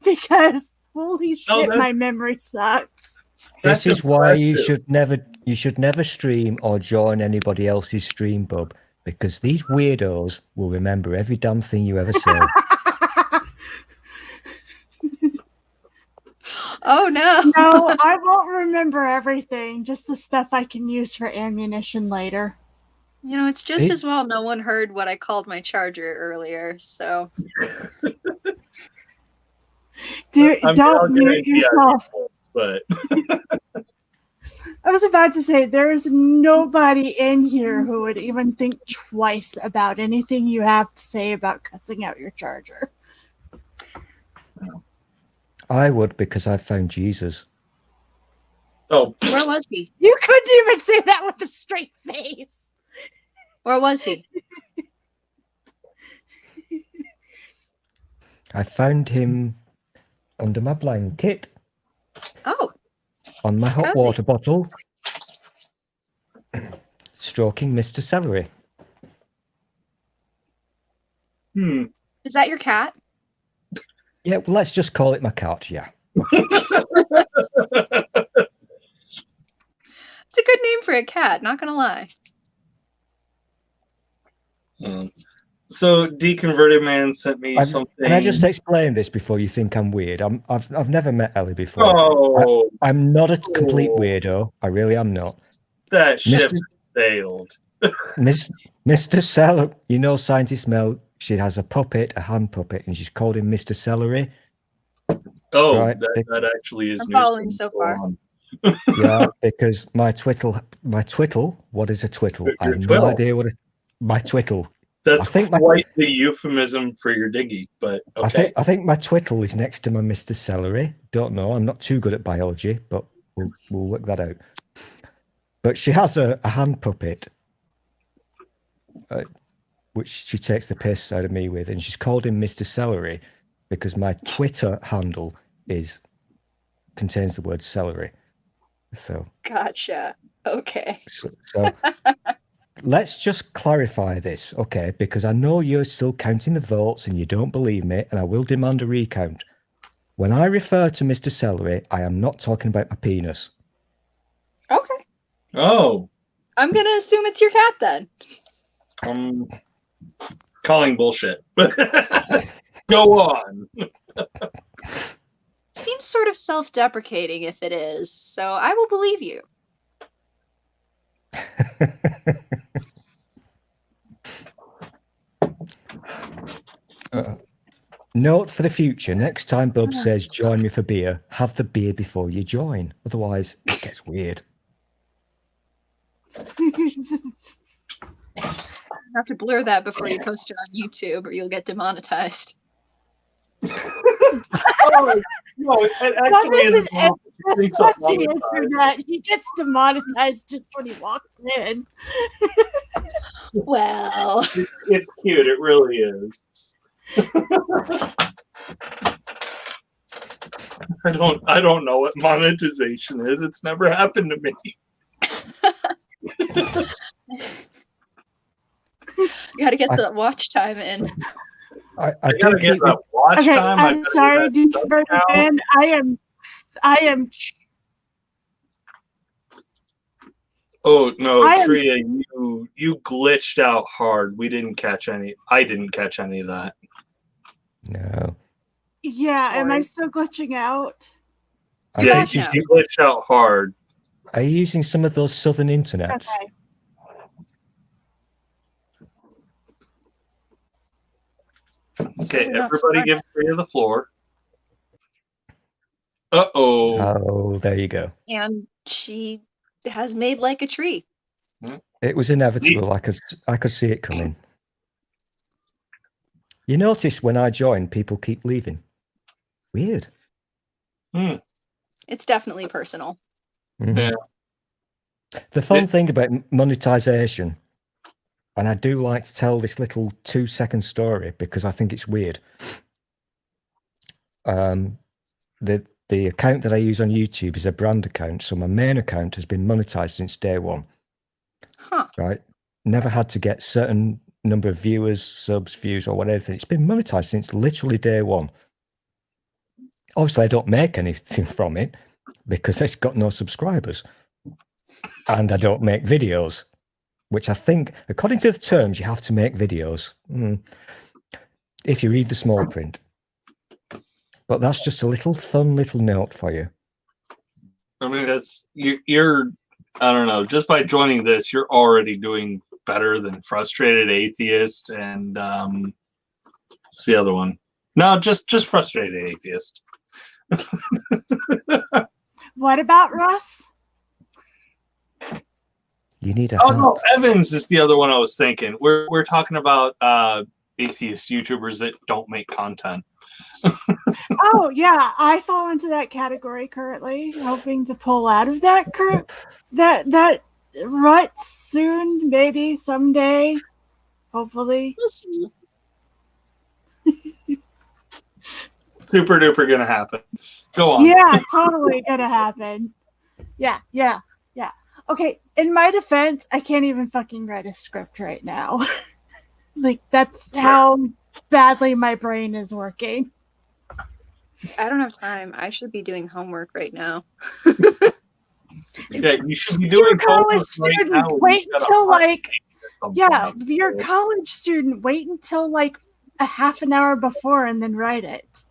Because holy shit, my memory sucks. That's This is why you impressive. should never stream or join anybody else's stream, bub, because these weirdos will remember every damn thing you ever say. Oh no. No, I won't remember everything, just the stuff I can use for ammunition later. You know, it's just Hey. as well no one heard what I called my charger earlier, so. Dude, I'm don't now mute getting yourself. But I was about to say, there is nobody in here who would even think twice about anything you have to say about cussing out your charger. I would, because I found Jesus. oh, Where was he? You couldn't even say that with a straight face. Where was he? I found him under my blanket, Oh, on my hot Cozy. water bottle, stroking Mr. Celery. is that your cat? Yeah, well, let's just call it my cat, yeah. It's a good name for a cat, not gonna lie. So Deconverted Man sent me something. Can I just explain this before you think I'm weird? I've never met Ellie before. Oh, I'm not a complete weirdo. I really am not. that ship Mr. sailed. Mr. Celery, you know, Scientist Mel, she has a puppet, a hand puppet, and she's called him Mr. Celery. Oh, Right. that actually is I'm news. following so far. Yeah, because my twittle, what is a twittle? I Your have twiddle. no idea what my twittle. That's I think my- quite the euphemism for your diggy, but okay. I think my twittle is next to my Mr. Celery. Don't know. I'm not too good at biology, but we'll work that out. But she has a hand puppet, which she takes the piss out of me with, and she's called him Mr. Celery because my Twitter handle contains the word celery. So Gotcha. Okay. so let's just clarify this, okay? Because I know you're still counting the votes and you don't believe me, and I will demand a recount. When I refer to Mr. Celery, I am not talking about my penis. Okay. Oh, I'm gonna assume it's your cat then. I'm calling bullshit. Go on. Seems sort of self-deprecating if it is, so I will believe you. Note for the future, next time Bub says join me for beer, have the beer before you join. Otherwise, it gets weird. You have to blur that before you post it on YouTube or you'll get demonetized. Oh, no, it That actually isn't isn't. It's That's a the long time. internet. He gets demonetized just when he walks in. Well, It's cute. It really is. I don't know what monetization is. It's never happened to me. you gotta get the watch time in. I I do gotta get keep that watch Okay, time. I I'm gotta sorry, get that Deeper stuff now. fan. I am. Oh no, I am- Tria, you glitched out hard. We didn't catch any. I didn't catch any of that. No. Yeah, am I Sorry. still glitching out? I You're Yeah, back think now. you glitched out hard. Are you using some of those southern internets? Okay. Okay, So not everybody smart. give Tria the floor. Uh-oh. Oh, there you go. And she has made like a tree. It was inevitable. I could see it coming. You notice when I join, people keep leaving. Weird. It's definitely personal. Mhm. Yeah. The fun It- thing about monetization, and I do like to tell this little 2-second story because I think it's weird. The account that I use on YouTube is a brand account, so my main account has been monetized since day one. Huh. Right? Never had to get certain number of viewers, subs, views, or whatever. It's been monetized since literally day one. Obviously, I don't make anything from it because it's got no subscribers. And I don't make videos, which I think, according to the terms, you have to make videos. If you read the small print. But that's just a little fun little note for you. I mean, you're. I don't know. Just by joining this, you're already doing better than Frustrated Atheist and what's the other one? No, just Frustrated Atheist. What about Russ? You need a Oh hat. no, Evans is the other one I was thinking. We're talking about atheist YouTubers that don't make content. Oh yeah, I fall into that category currently, hoping to pull out of that that rut soon, maybe someday, hopefully. We'll see. Super duper gonna happen. Go on. Yeah, totally gonna happen. Yeah. Okay, in my defense, I can't even fucking write a script right now. Like that's how badly my brain is working. I don't have time. I should be doing homework right now. Yeah, you should be You're a doing college homework right student. now. Wait You gotta until find like something. yeah, you're a college student. Wait until like a half an hour before and then write it.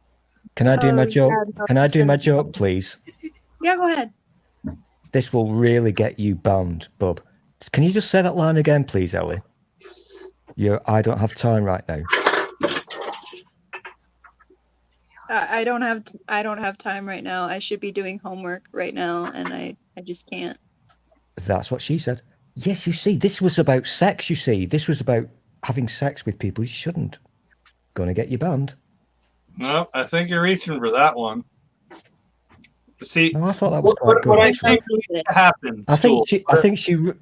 Can I do my Oh, joke? yeah, no, Can I that's do my gonna- joke, please? Yeah, go ahead. This will really get you banned, bub. Can you just say that line again, please, Ellie? I don't have time right now. I don't have time right now. I should be doing homework right now, and I just can't. That's what she said. Yes, you see, this was about sex, you see. This was about having sex with people you shouldn't. Gonna get you banned. No, I think you're reaching for that one. See, No, I thought that was what, quite good. what I actually. think needs to happen, Stool.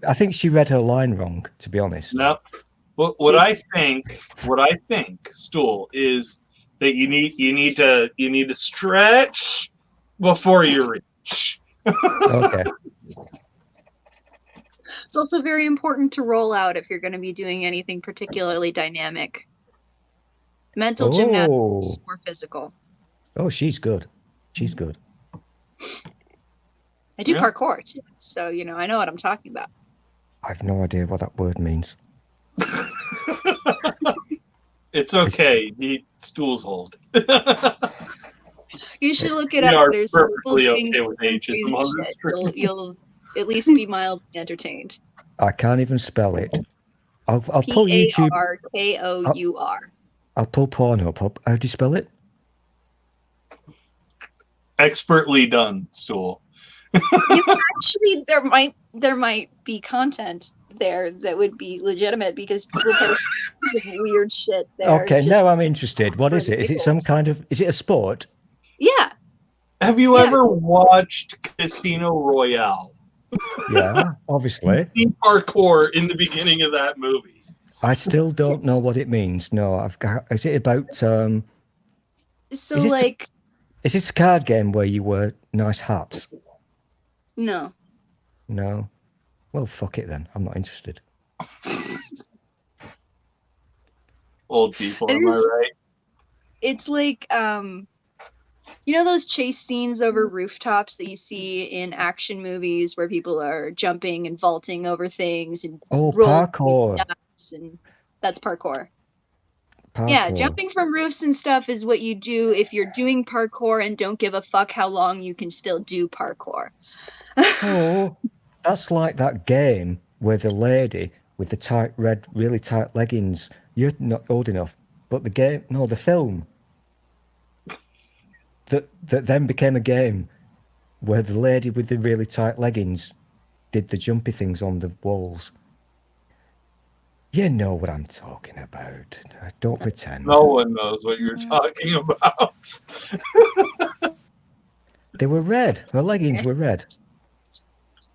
I think she read her line wrong. To be honest. No. What I think, Stool, is that you need to stretch before you reach. Okay. It's also very important to roll out if you're going to be doing anything particularly dynamic. Mental gymnastics or physical. Oh, she's good. She's good. I do Yeah. parkour too, so I know what I'm talking about. I have no idea what that word means. It's okay. Stool's hold. You should look it We up. are There's perfectly some okay with crazy ageism on this shit. stream. You'll at least be mildly entertained. I can't even spell it. I'll pull YouTube. Parkour. I'll pull Pornhub up. How do you spell it? Expertly done, Stool. Actually, there might be content there that would be legitimate because people post weird shit there. Okay, just now I'm interested. What is it? Is it some ridiculous. kind of? Is it a sport? Yeah. Have you Yeah. ever watched Casino Royale? Yeah, obviously. See parkour in the beginning of that movie. I still don't know what it means. No, I've got. Is it about? So Is this like Is this a card game where you wear nice hats? no. No. Well, fuck it then. I'm not interested. Old people, It am I is- right? It's like those chase scenes over rooftops that you see in action movies where people are jumping and vaulting over things and Oh, rolling parkour. knives, and that's parkour. Yeah, Parkour. jumping from roofs and stuff is what you do if you're doing parkour and don't give a fuck how long you can still do parkour. Oh, that's like that game where the lady with the tight red, really tight leggings. You're not old enough, but the film that then became a game where the lady with the really tight leggings did the jumpy things on the walls. You know what I'm talking about. Don't pretend. No one knows what you're talking about. They were red. Her leggings were red.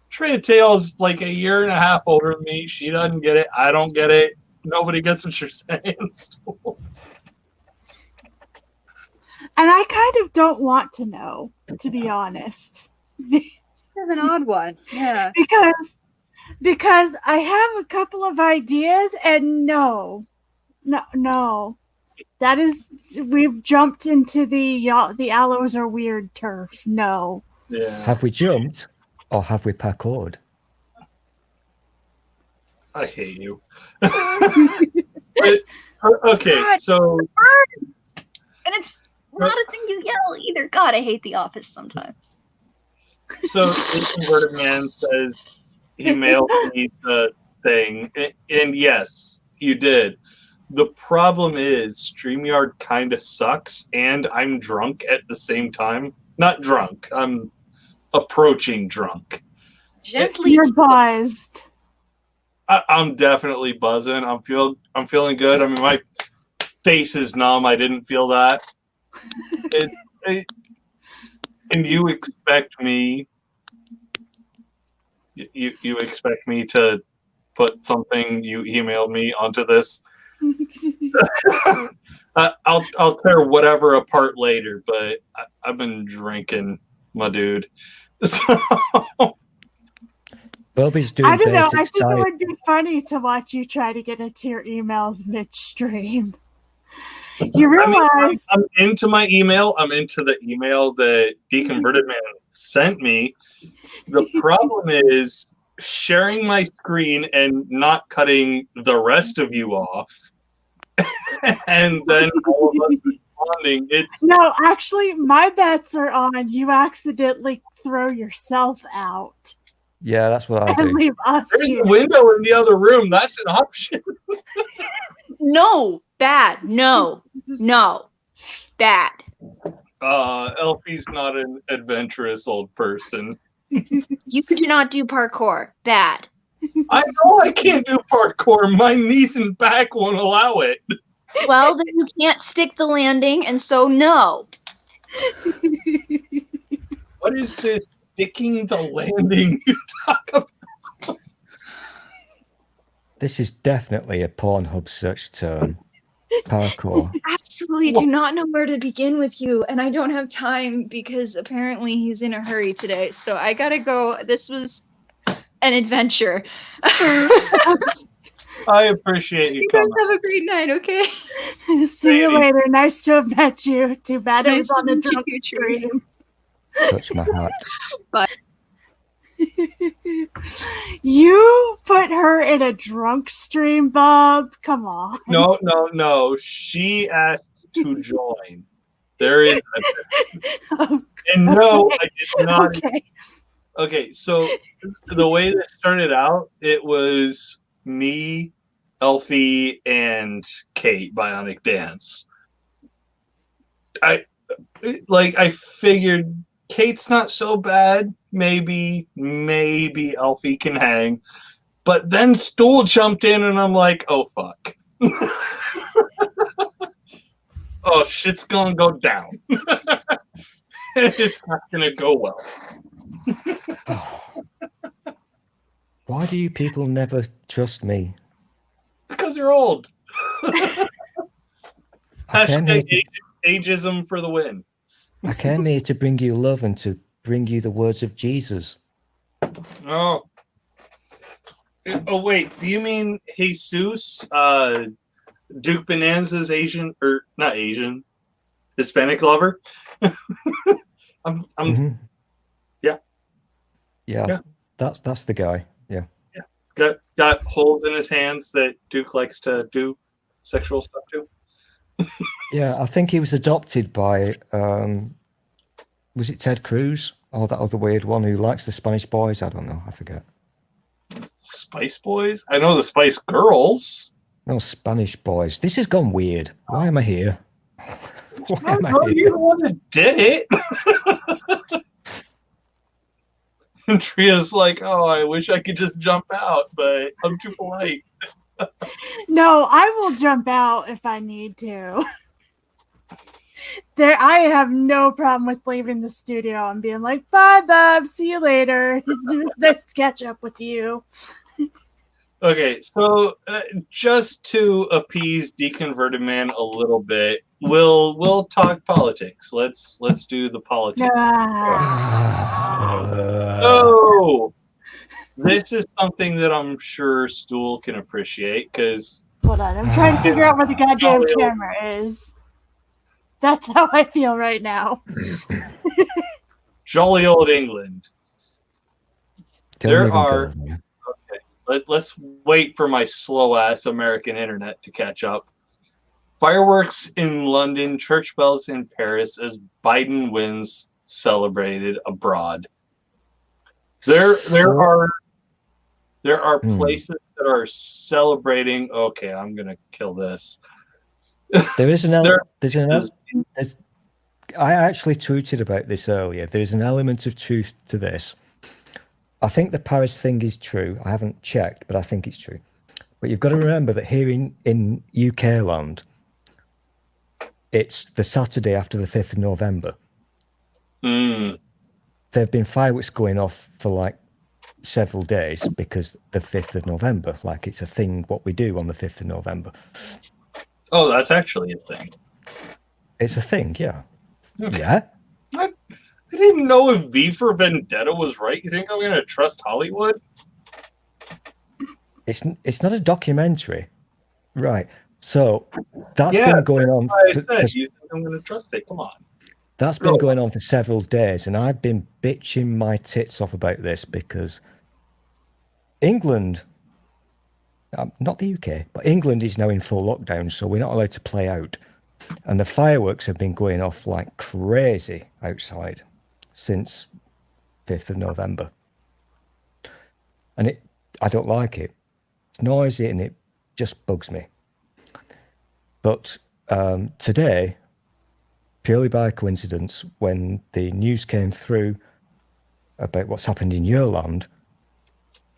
Trina Tail's like a year and a half older than me. She doesn't get it. I don't get it. Nobody gets what you're saying. And I kind of don't want to know, to be honest. It's an odd one. Yeah. because I have a couple of ideas and no. That is, we've jumped into the aloes are weird turf. No. Yeah. Have we jumped or have we parkoured? I hate you. But, okay, God. so And it's not a thing you yell either. God, I hate The Office sometimes. the converted man says he mailed me the thing, and yes, you did. The problem is StreamYard kind of sucks, and I'm drunk at the same time. Not drunk. I'm approaching drunk. Gently. You're buzzed. I'm definitely buzzing. I'm feeling good. I mean, my face is numb. I didn't feel that. And you expect me? You expect me to put something you emailed me onto this? I'll tear whatever apart later. But I've been drinking, my dude. So, Bobby's doing I don't know. I basic think it science. would be funny to watch you try to get into your emails midstream. You realize I'm into my email. I'm into the email that Deconverted Man sent me. The problem is sharing my screen and not cutting the rest of you off. And then all of us responding. It's no, actually, my bets are on you accidentally throw yourself out Yeah, that's what I and do. leave us there's here. a window in the other room. That's an option. No. Bad. No. Bad. Elfie's not an adventurous old person. You do not do parkour. Bad. I know I can't do parkour. My knees and back won't allow it. Well, then you can't stick the landing, and so no. What What is this sticking the landing you talk about? This is definitely a Pornhub search term. Parkour. Absolutely do not know where to begin with you, and I don't have time because apparently he's in a hurry today. So I gotta go. This was an adventure. I appreciate you You guys coming. have a great night, okay? See you Maybe. later. Nice to have met you. Too bad it Nice was to on a meet you drunk too, Tree. stream. Touch my heart. You put her in a drunk stream, Bob. Come on. No. She asked to join. There is and no, I did not. Okay. Okay, so the way this started out, it was me, Elfie, and Kate, Bionic Dance. I figured Kate's not so bad. Maybe Elfie can hang. But then Stool jumped in and I'm like, oh fuck. Oh, shit's gonna go down. It's not gonna go well. Why do you people never trust me? Because you're old. I came, here Hashtag to, ageism for the win. I came here to bring you love and to bring you the words of Jesus. Oh. Oh wait, do you mean Jesus? Duke Bonanza's Asian or not Asian? Hispanic lover? I'm Mhm. Yeah. Yeah. That's the guy. Yeah. got holes in his hands that Duke likes to do sexual stuff to. Yeah, I think he was adopted by was it Ted Cruz or that other weird one who likes the Spanish boys? I don't know. I forget. Spice Boys? I know the Spice Girls. No, Spanish boys. This has gone weird. Why am I here? Why am I Oh, here? you're the one that did it. And Tria's like, oh, I wish I could just jump out, but I'm too polite. No, I will jump out if I need to. I have no problem with leaving the studio and being like, bye, Bob, see you later. It was nice to catch up with you. Okay, so just to appease Deconverted Man a little bit, we'll talk politics. Let's do the politics. Oh, this is something that I'm sure Stool can appreciate because Hold on, I'm trying to figure out where the goddamn camera is. That's how I feel right now. jolly old England. Don't There even go are- there. Let's wait for my slow ass American internet to catch up. Fireworks in London, church bells in Paris as Biden wins celebrated abroad. There are places that are celebrating. Okay, I'm gonna kill this. There is an There there's an is- I actually tweeted about this earlier. There's an element of truth to this. I think the Paris thing is true. I haven't checked, but I think it's true. But you've got to remember that here in UK land, it's the Saturday after the 5th of November. Mm, There have been fireworks going off for like several days because the 5th of November, like it's a thing what we do on the 5th of November. oh, that's actually a thing. It's a thing, yeah. Okay. Yeah. I didn't know if V for Vendetta was right. You think I'm gonna trust Hollywood? It's not a documentary. Right. So that's Yeah, been going on I for, said you think I'm gonna trust it. Come on. that's been Go going on for several days, and I've been bitching my tits off about this because England, not the UK, but England is now in full lockdown, so we're not allowed to play out. And the fireworks have been going off like crazy outside since 5th of November. And I don't like it. It's noisy and it just bugs me. But today, purely by coincidence, when the news came through about what's happened in your land,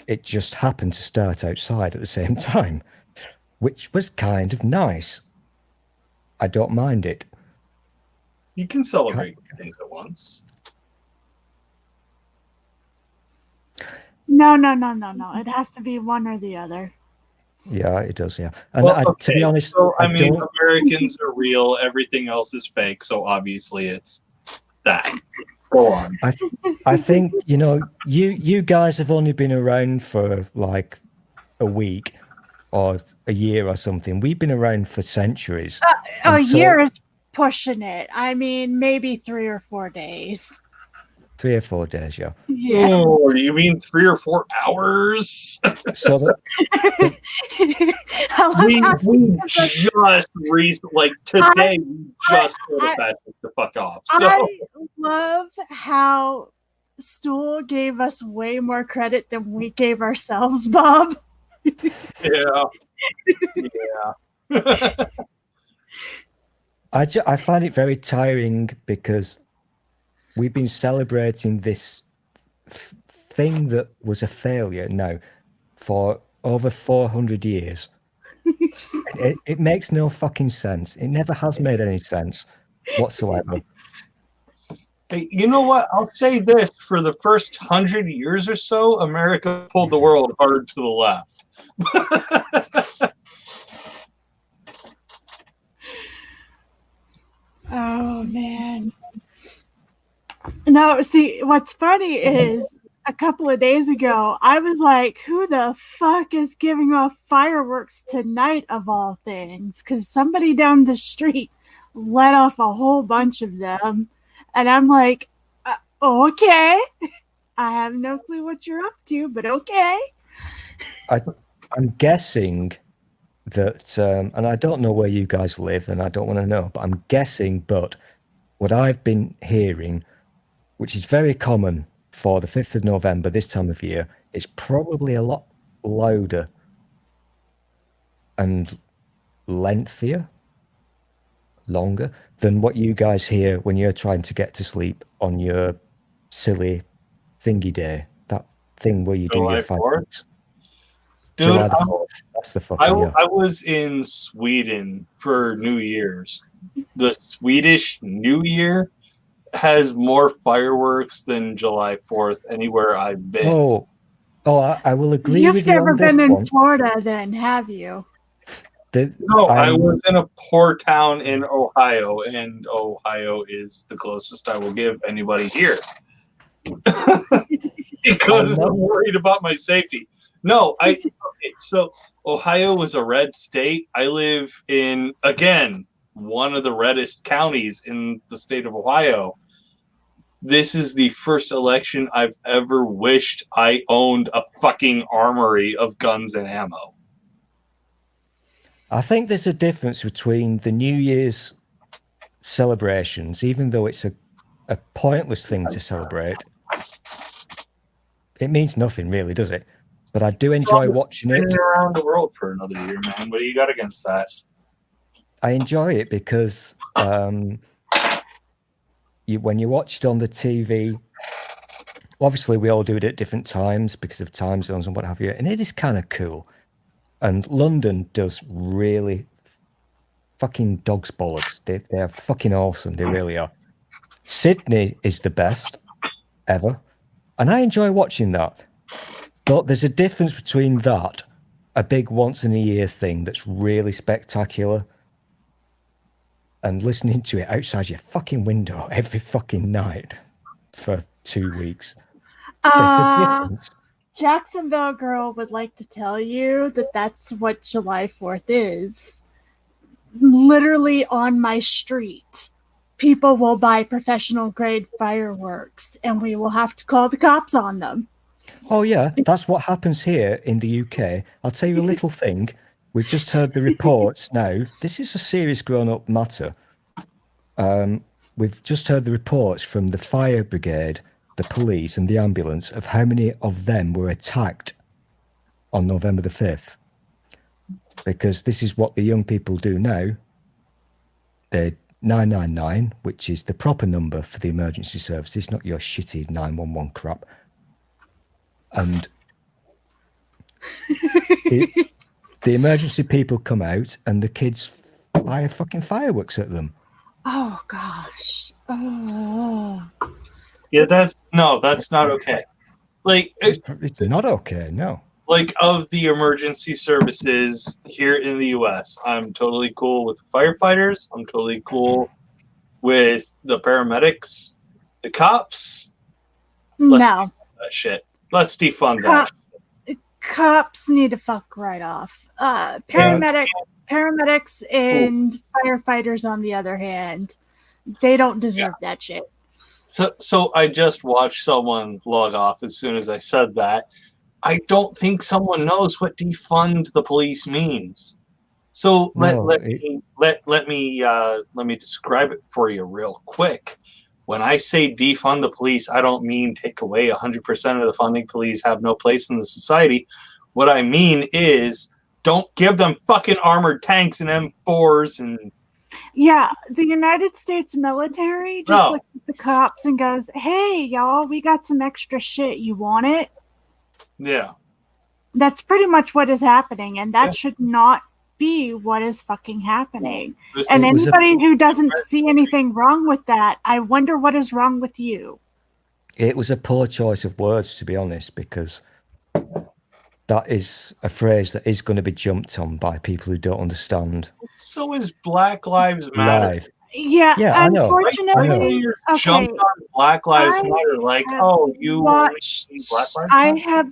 it just happened to start outside at the same time, which was kind of nice. I don't mind it. You can celebrate things at once. No. It has to be one or the other. Yeah, it does. Yeah, and Well, to be honest, so, I I mean, don't. Americans are real. Everything else is fake. So obviously, it's that. Go on. I think you guys have only been around for like a week or a year or something. We've been around for centuries. A And so- year is pushing it. I mean, maybe 3 or 4 days. 3 or 4 days, yeah. Yeah. Oh, you mean 3 or 4 hours? So that, I love we how- just like today, we just told Patrick to fuck off. So I love how Stool gave us way more credit than we gave ourselves, Bob. yeah, yeah. I find it very tiring because we've been celebrating this thing that was a failure now for over 400 years. It makes no fucking sense. It never has made any sense whatsoever. Hey, you know what? I'll say this: for the first 100 years or so, America pulled the world hard to the left. Oh man. No, see, what's funny is a couple of days ago, I was like, who the fuck is giving off fireworks tonight of all things? Because somebody down the street let off a whole bunch of them. And I'm like, okay. I have no clue what you're up to, but okay. I'm guessing that, and I don't know where you guys live, and I don't want to know, but I'm guessing, but what I've been hearing, which is very common for the 5th of November this time of year, is probably a lot louder and lengthier, longer than what you guys hear when you're trying to get to sleep on your silly thingy day, that thing where you do July your 4th? fireworks. Dude, July the 4th. That's the fucking year. I was in Sweden for New Year's. The Swedish New Year has more fireworks than July 4th anywhere I've been. Oh, I will agree You've with you never on this been in one. Florida, then, have you? No, I I'm- was in a poor town in Ohio, and Ohio is the closest I will give anybody here. Because I'm worried about my safety. No, okay, so Ohio was a red state. I live in, again, one of the reddest counties in the state of Ohio. This is the first election I've ever wished I owned a fucking armory of guns and ammo. I think there's a difference between the New Year's celebrations, even though it's a pointless thing to celebrate. It means nothing really, does it? But I do enjoy watching it. Been around the world for another year, man. What do you got against that? I enjoy it because when you watch it on the TV, obviously we all do it at different times because of time zones and what have you, and it is kind of cool. And London does really fucking dog's bollocks. They're fucking awesome. They really are. Sydney is the best ever. And I enjoy watching that. But there's a difference between that, a big once in a year thing that's really spectacular, and listening to it outside your fucking window every fucking night for 2 weeks. There's a difference. Jacksonville girl would like to tell you that that's what July 4th is. Literally on my street, people will buy professional grade fireworks and we will have to call the cops on them. Oh, yeah, that's what happens here in the UK. I'll tell you a little thing. We've just heard the reports now. This is a serious grown-up matter. We've just heard the reports from the fire brigade, the police and the ambulance of how many of them were attacked on November the 5th. Because this is what the young people do now. They're 999, which is the proper number for the emergency services, not your shitty 911 crap. And the emergency people come out and the kids fire fucking fireworks at them. Oh gosh. Oh. Yeah, that's not okay. like It's not okay. No. like of the emergency services here in the US, I'm totally cool with the firefighters. I'm totally cool with the paramedics, the cops. No, Shit. Let's defund that. cops need to fuck right off. Paramedics and firefighters, on the other hand, they don't deserve that shit. So I just watched someone log off as soon as I said that. I don't think someone knows what defund the police means. So let me describe it for you real quick. When I say defund the police, I don't mean take away 100% of the funding. Police have no place in the society. What I mean is don't give them fucking armored tanks and M4s and Yeah, the United States military just looks at the cops and goes, "Hey, y'all, we got some extra shit. You want it?" yeah. That's pretty much what is happening, and that should not be what is fucking happening. And anybody who doesn't see anything wrong with that, I wonder what is wrong with you. It was a poor choice of words, to be honest, because that is a phrase that is going to be jumped on by people who don't understand. So is Black Lives Matter. Live. Yeah, I know. unfortunately, Jumped on Black Lives Matter like, oh, you watched, Black Lives Matter?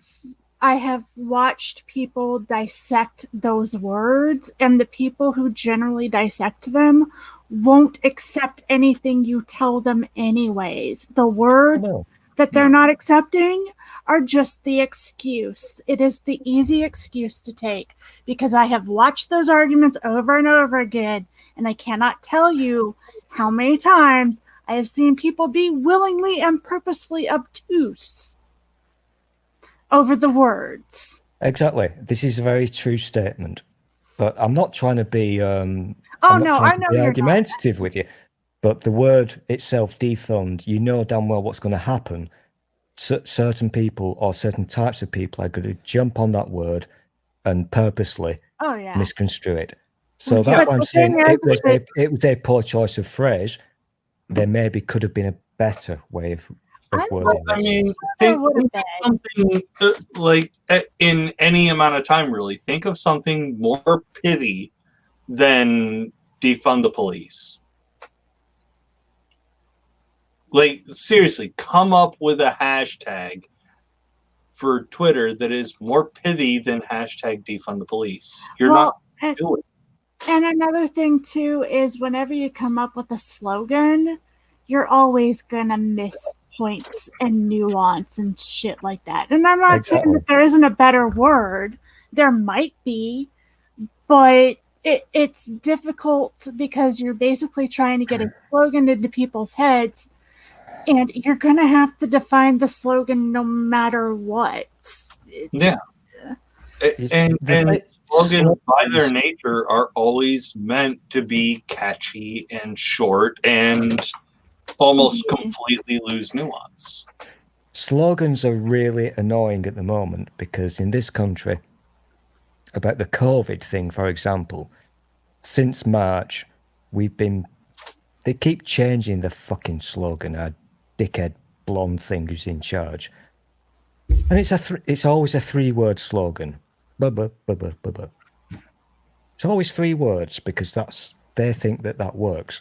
I have watched people dissect those words, and the people who generally dissect them won't accept anything you tell them anyways. The words that they're not accepting are just the excuse. It is the easy excuse to take, because I have watched those arguments over and over again, and I cannot tell you how many times I have seen people be willingly and purposefully obtuse over the words. Exactly. This is a very true statement. But I'm not trying to be I know you're argumentative with you. But the word itself, defund, you know damn well what's going to happen. Certain people or certain types of people are going to jump on that word and purposely misconstrue it. So that's why I'm saying it was a poor choice of phrase. There maybe could have been a better way of wording I this. mean, think of something like in any amount of time, really. Think of something more pithy than defund the police. Like, seriously, come up with a hashtag for Twitter that is more pithy than hashtag defund the police. You're not doing it. And another thing, too, is whenever you come up with a slogan, you're always going to miss points and nuance and shit like that. And I'm not saying that there isn't a better word. There might be, but it's difficult because you're basically trying to get a slogan into people's heads, and you're going to have to define the slogan no matter what. And slogans by their nature are always meant to be catchy and short and almost completely lose nuance. Slogans are really annoying at the moment because in this country, about the COVID thing, for example, since March, they keep changing the fucking slogan, our dickhead blonde thing who's in charge. And it's always a 3-word slogan. It's always 3 words because they think that works.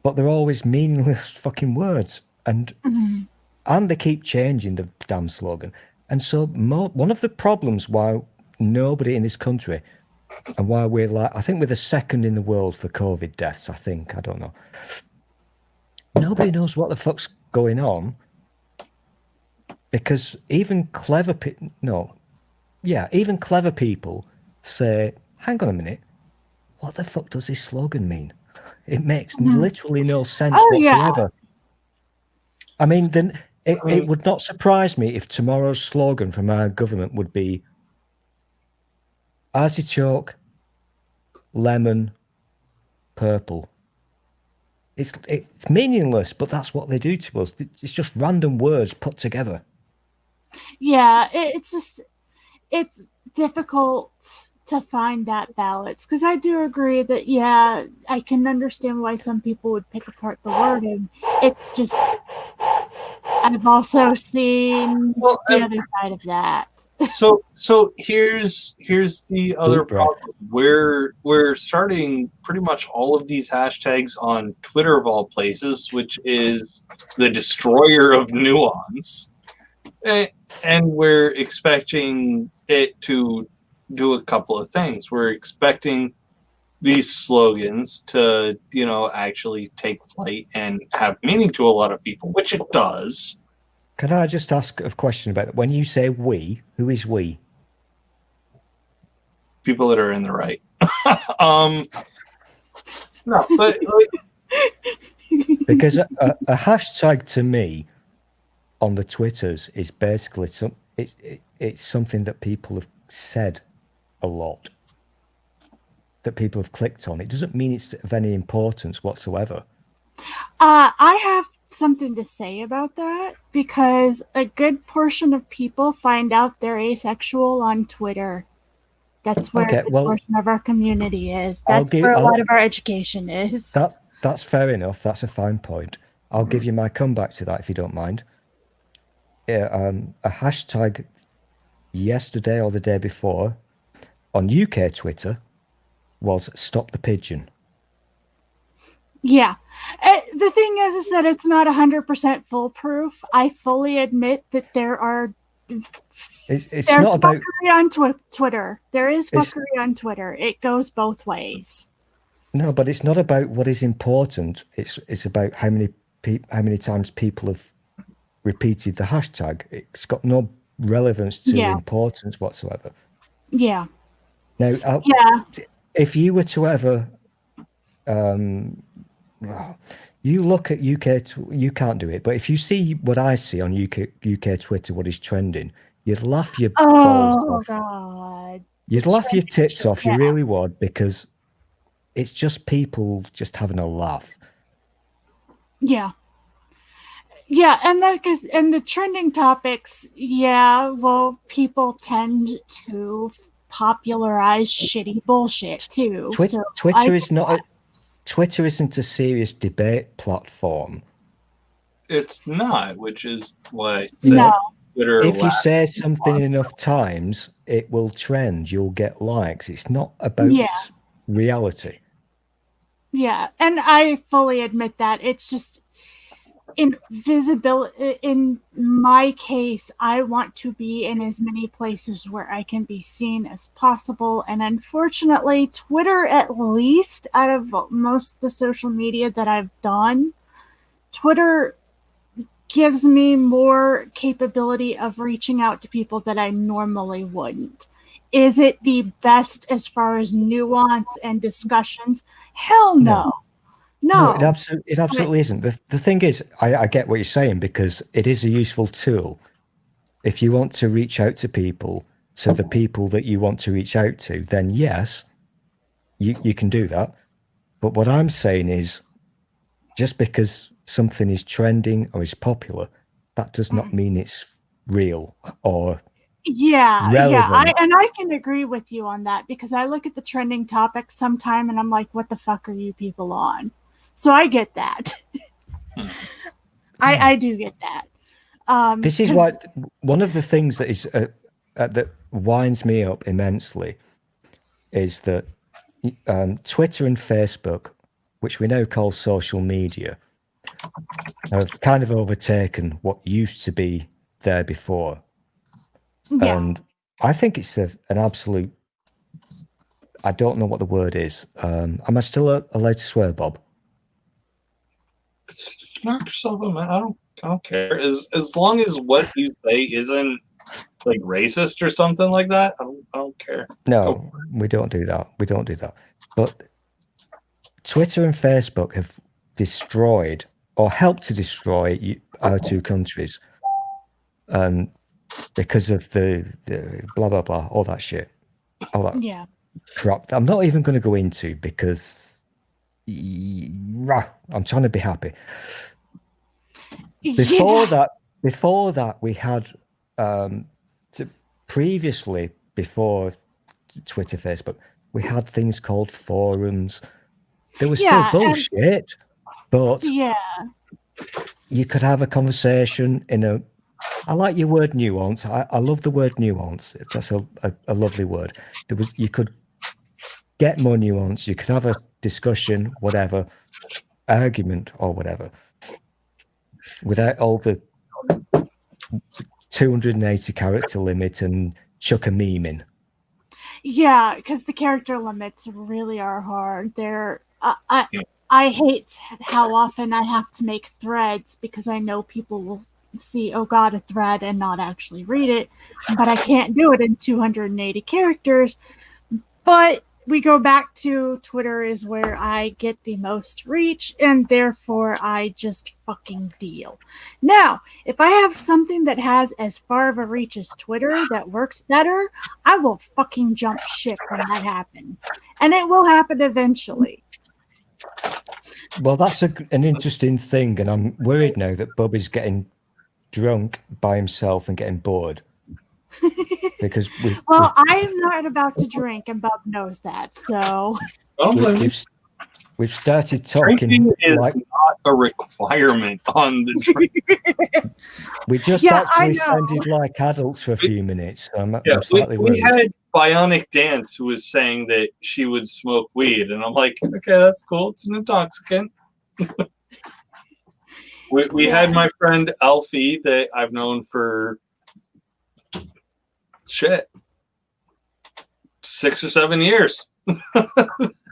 But they're always meaningless fucking words. And they keep changing the damn slogan. And so one of the problems why nobody in this country, and why I think we're the second in the world for COVID deaths, I don't know. Nobody knows what the fuck's going on. Because even clever people say, hang on a minute, what the fuck does this slogan mean? It makes literally no sense whatsoever. I mean, then it would not surprise me if tomorrow's slogan from our government would be artichoke, lemon, purple. It's meaningless, but that's what they do to us. It's just random words put together. Yeah, it's difficult to find that balance, because I do agree that I can understand why some people would pick apart the wording. It's just I've also seen Well, the other side of that. so here's the other Deep breath. problem. We're starting pretty much all of these hashtags on Twitter of all places, which is the destroyer of nuance, and we're expecting it to do a couple of things. We're expecting these slogans to, actually take flight and have meaning to a lot of people, which it does. Can I just ask a question about that? When you say we, who is we? People that are in the right. No, but Because a hashtag to me on the Twitters is basically it's something that people have said a lot, that people have clicked on. It doesn't mean it's of any importance whatsoever. I have something to say about that because a good portion of people find out they're asexual on Twitter. That's where Okay, a good well, portion of our community is. I'll That's give- where a lot I'll- of our education is. That's fair enough. That's a fine point. I'll give you my comeback to that if you don't mind. A hashtag yesterday or the day before on UK Twitter was "Stop the Pigeon." Yeah. The thing is that it's not 100% foolproof. I fully admit that there are. It's There's not about. fuckery on Twitter. There is It's- fuckery on Twitter. It goes both ways. No, but it's not about what is important. It's about how many times people have repeated the hashtag. It's got no relevance to Yeah. importance whatsoever. Yeah. Now, Yeah. if you were to ever, you look at UK, you can't do it. But if you see what I see on UK Twitter, what is trending, you'd laugh your balls Oh off. God. You'd laugh your tits shit, off. You yeah. really would, because it's just people just having a laugh. Yeah. Yeah, and the trending topics, yeah, well, people tend to popularize shitty bullshit too. So Twitter I is not. Twitter isn't a serious debate platform. it's not, which is why I said No. Twitter. If you last- say something enough times, it will trend. You'll get likes. It's not about Yeah. reality. Yeah, and I fully admit that. It's just in visibility. In my case, I want to be in as many places where I can be seen as possible. And unfortunately, Twitter, at least out of most of the social media that I've done, Twitter gives me more capability of reaching out to people that I normally wouldn't. Is it the best as far as nuance and discussions? Hell no. No. it absolutely isn't. The thing is, I get what you're saying, because it is a useful tool. If you want to reach out to people, to the people that you want to reach out to, then yes, you can do that. But what I'm saying is, just because something is trending or is popular, that does not mean it's real or Yeah, relevant. I can agree with you on that, because I look at the trending topics sometime and I'm like, what the fuck are you people on? So I get that. I do get that. This is 'cause- why one of the things that is that winds me up immensely is that Twitter and Facebook, which we now call social media, have kind of overtaken what used to be there before. yeah. And I think it's an absolute. I don't know what the word is. Am I still allowed to swear, Bob? knock yourself out, man. I don't care. As long as what you say isn't like racist or something like that, I don't care. No, we don't do that. We don't do that. But Twitter and Facebook have destroyed or helped to destroy our two countries, because of the blah blah blah, all that shit, all that Yeah. crap that I'm not even going to go into, because I'm trying to be happy. Before that, we had previously, before Twitter, Facebook, we had things called forums. They were still Yeah, and- bullshit, but Yeah. you could have a conversation in a. I like your word nuance. I love the word nuance. That's a lovely word. You could get more nuance. You could have a discussion, whatever, argument or whatever, without all the 280 character limit and chuck a meme in. Yeah, because the character limits really are hard. I hate how often I have to make threads because I know people will see, oh god, a thread and not actually read it, but I can't do it in 280 characters. But we go back to Twitter is where I get the most reach, and therefore I just fucking deal. Now, if I have something that has as far of a reach as Twitter that works better, I will fucking jump ship when that happens. And it will happen eventually. Well, that's an interesting thing, and I'm worried now that Bob is getting drunk by himself and getting bored. Because I'm not about to drink, and Bob knows that. So we've started talking. Drinking is not a requirement on the drink. We just actually sounded like adults for a few minutes. So I'm slightly worried. We had Bionic Dance who was saying that she would smoke weed, and I'm like, okay, that's cool. It's an intoxicant. we had my friend Alfie that I've known for 6 or 7 years.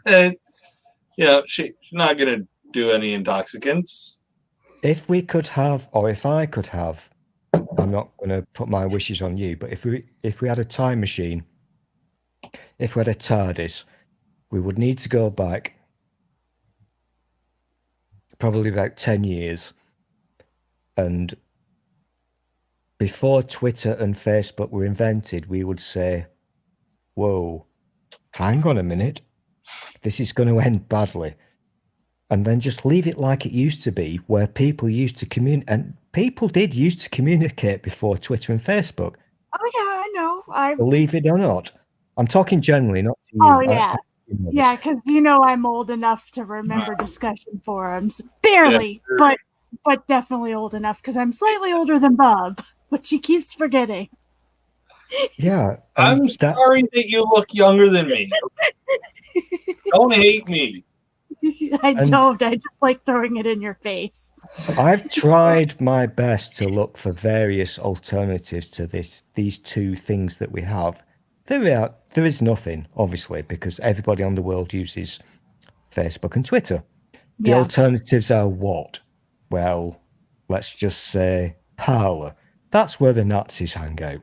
And she's not gonna do any intoxicants. If we could have, or if I could have, I'm not gonna put my wishes on you, but if we had a time machine, if we had a TARDIS, we would need to go back probably about 10 years, and before Twitter and Facebook were invented, we would say, whoa, hang on a minute, this is going to end badly. And then just leave it like it used to be, where people used to communicate, and people did used to communicate before Twitter and Facebook. Oh yeah, I know. Believe it or not. I'm talking generally, not to you. Oh yeah. Yeah, because I'm old enough to remember discussion forums. Barely, but definitely old enough because I'm slightly older than Bob, which he keeps forgetting. Yeah. I'm sorry that you look younger than me. Don't hate me. I don't. I just like throwing it in your face. I've tried my best to look for various alternatives to these two things that we have. There is nothing, obviously, because everybody on the world uses Facebook and Twitter. The alternatives are what? Well, let's just say Parler. That's where the Nazis hang out.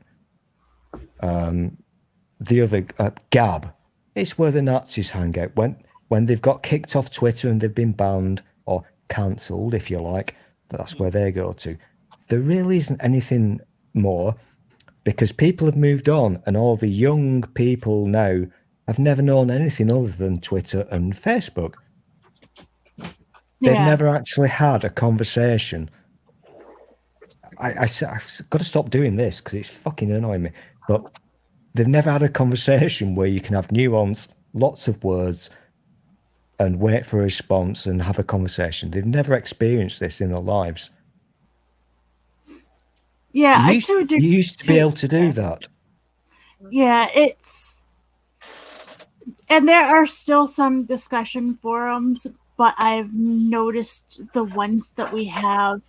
The other, Gab, it's where the Nazis hang out. When they've got kicked off Twitter and they've been banned or cancelled, if you like, that's where they go to. There really isn't anything more, because people have moved on, and all the young people now have never known anything other than Twitter and Facebook. They've never actually had a conversation. I've got to stop doing this because it's fucking annoying me. But they've never had a conversation where you can have nuance, lots of words, and wait for a response and have a conversation. They've never experienced this in their lives. Yeah, you used to be able to do that. Yeah, and there are still some discussion forums, but I've noticed the ones that we have,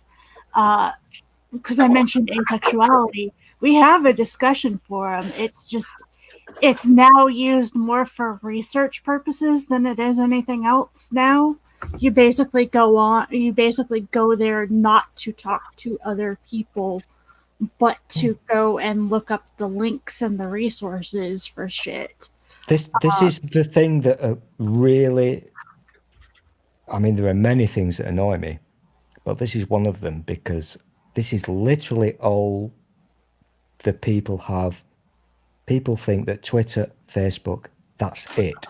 because I mentioned asexuality, we have a discussion forum. It's now used more for research purposes than it is anything else now. You basically go there not to talk to other people, but to go and look up the links and the resources for shit. This is the thing that really, I mean, there are many things that annoy me, but this is one of them, because this is literally all the people have. People think that Twitter, Facebook, that's it.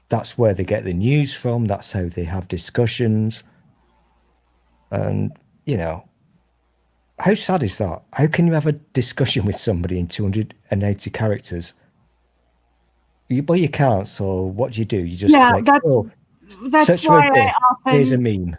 That's where they get the news from. That's how they have discussions. And, how sad is that? How can you have a discussion with somebody in 280 characters? Well, you can't. So what do? You just click. That's why I often. Here's a meme.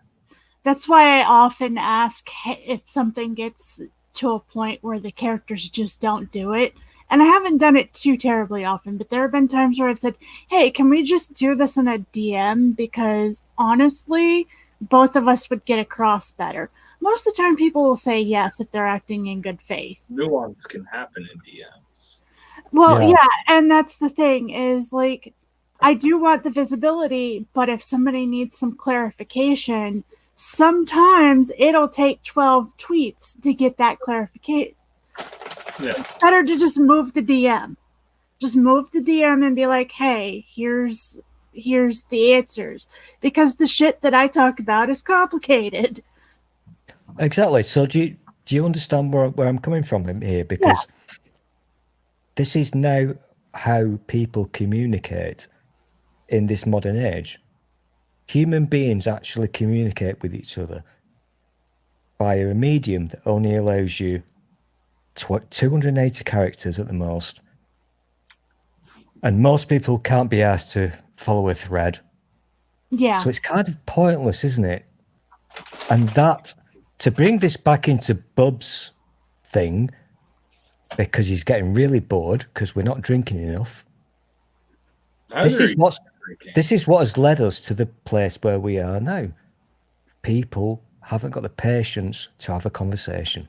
That's why I often ask if something gets to a point where the characters just don't do it. And I haven't done it too terribly often, but there have been times where I've said, hey, can we just do this in a DM? Because honestly, both of us would get across better. Most of the time, people will say yes if they're acting in good faith. Nuance can happen in DMs. Well, Yeah. yeah, and that's the thing is like, I do want the visibility, but if somebody needs some clarification, sometimes it'll take 12 tweets to get that clarification. Yeah. It's better to just move the DM. Just move the DM and be like, hey, here's the answers. Because the shit that I talk about is complicated. Exactly. So do you understand where I'm coming from here? Because this is now how people communicate in this modern age. Human beings actually communicate with each other via a medium that only allows you 280 characters at the most. And most people can't be asked to follow a thread. Yeah. So it's kind of pointless, isn't it? And that, to bring this back into Bub's thing, because he's getting really bored because we're not drinking enough. This is what has led us to the place where we are now. People haven't got the patience to have a conversation.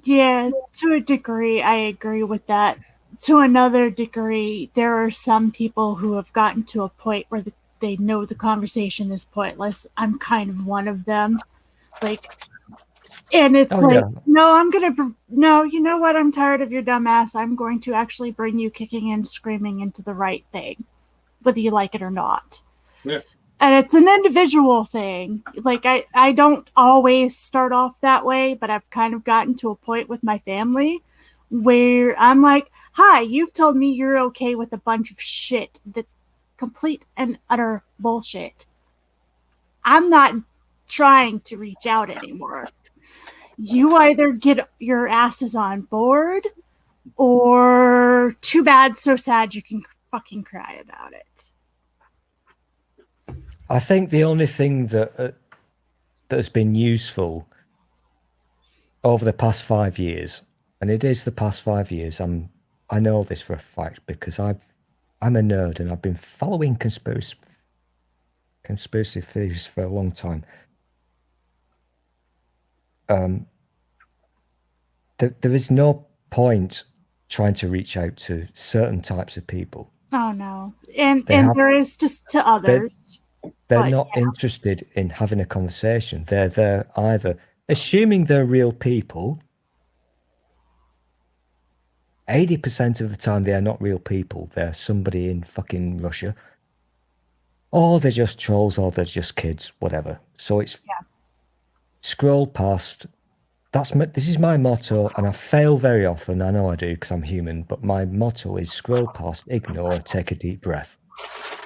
Yeah, to a degree, I agree with that. To another degree, there are some people who have gotten to a point where they know the conversation is pointless. I'm kind of one of them. Like, and it's no, you know what? I'm tired of your dumb ass. I'm going to actually bring you kicking and screaming into the right thing, whether you like it or not. Yeah. And it's an individual thing. Like, I don't always start off that way, but I've kind of gotten to a point with my family where I'm like, hi, you've told me you're okay with a bunch of shit that's complete and utter bullshit. I'm not trying to reach out anymore. You either get your asses on board, or too bad, so sad you can fucking cry about it. I think the only thing that has been useful over the past 5 years, and it is the past 5 years, I know this for a fact because I'm a nerd and I've been following conspiracy theories for a long time. There is no point trying to reach out to certain types of people. Oh no, and there is just to others. They're not interested in having a conversation. They're either assuming they're real people. 80% of the time they are not real people. They're somebody in fucking Russia. Or they're just trolls, or they're just kids, whatever. So it's scroll past. This is my motto, and I fail very often. I know I do because I'm human, but my motto is scroll past, ignore, take a deep breath.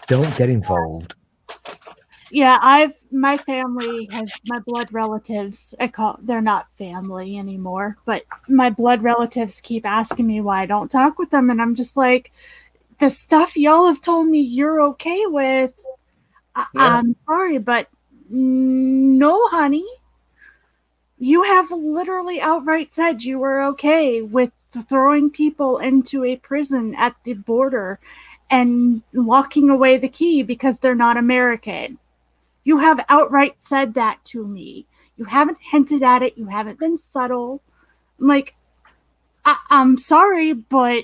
Don't get involved. Yeah, my family has my blood relatives. They're not family anymore, but my blood relatives keep asking me why I don't talk with them, and I'm just like, the stuff y'all have told me you're okay with. I'm sorry, but no, honey. You have literally outright said you were okay with throwing people into a prison at the border and locking away the key because they're not American. You have outright said that to me. You haven't hinted at it. You haven't been subtle. I'm like, I'm sorry, but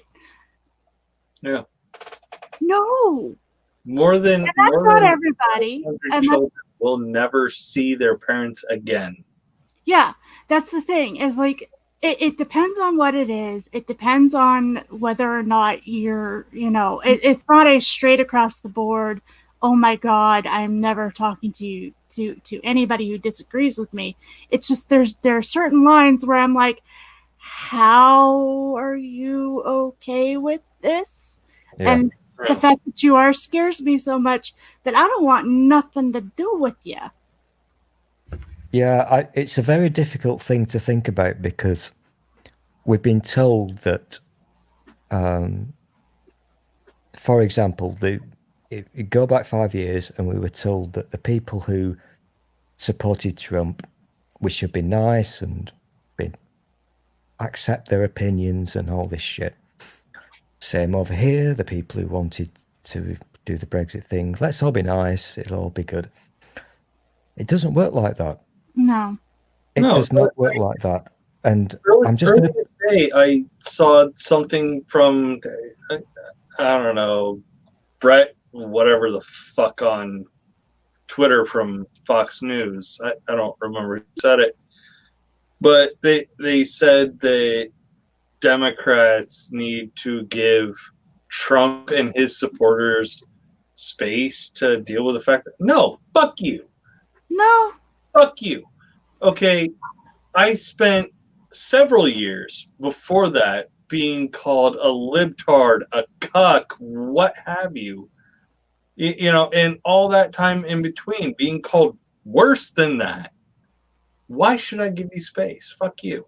no. More than And that's not everybody. 100 And children will never see their parents again. Yeah, that's the thing. Is like it depends on what it is. It depends on whether or not you're, it's not a straight across the board. Oh my God, I'm never talking to anybody who disagrees with me. It's just there are certain lines where I'm like, how are you okay with this? Yeah. And the fact that you are scares me so much that I don't want nothing to do with you. Yeah, it's a very difficult thing to think about because we've been told that, for example, you go back 5 years, and we were told that the people who supported Trump, we should be nice and accept their opinions and all this shit. Same over here, the people who wanted to do the Brexit thing, let's all be nice, it'll all be good. It doesn't work like that. No. It No, does not work like that. And I'm just earlier going to... today, I saw something from, I don't know, Brett, whatever the fuck, on Twitter from Fox News. I don't remember who said it. But they said that Democrats need to give Trump and his supporters space to deal with the fact that, no, fuck you. No. Fuck you. Okay, I spent several years before that being called a libtard, a cuck, what have you. You know, and all that time in between being called worse than that. Why should I give you space? Fuck you.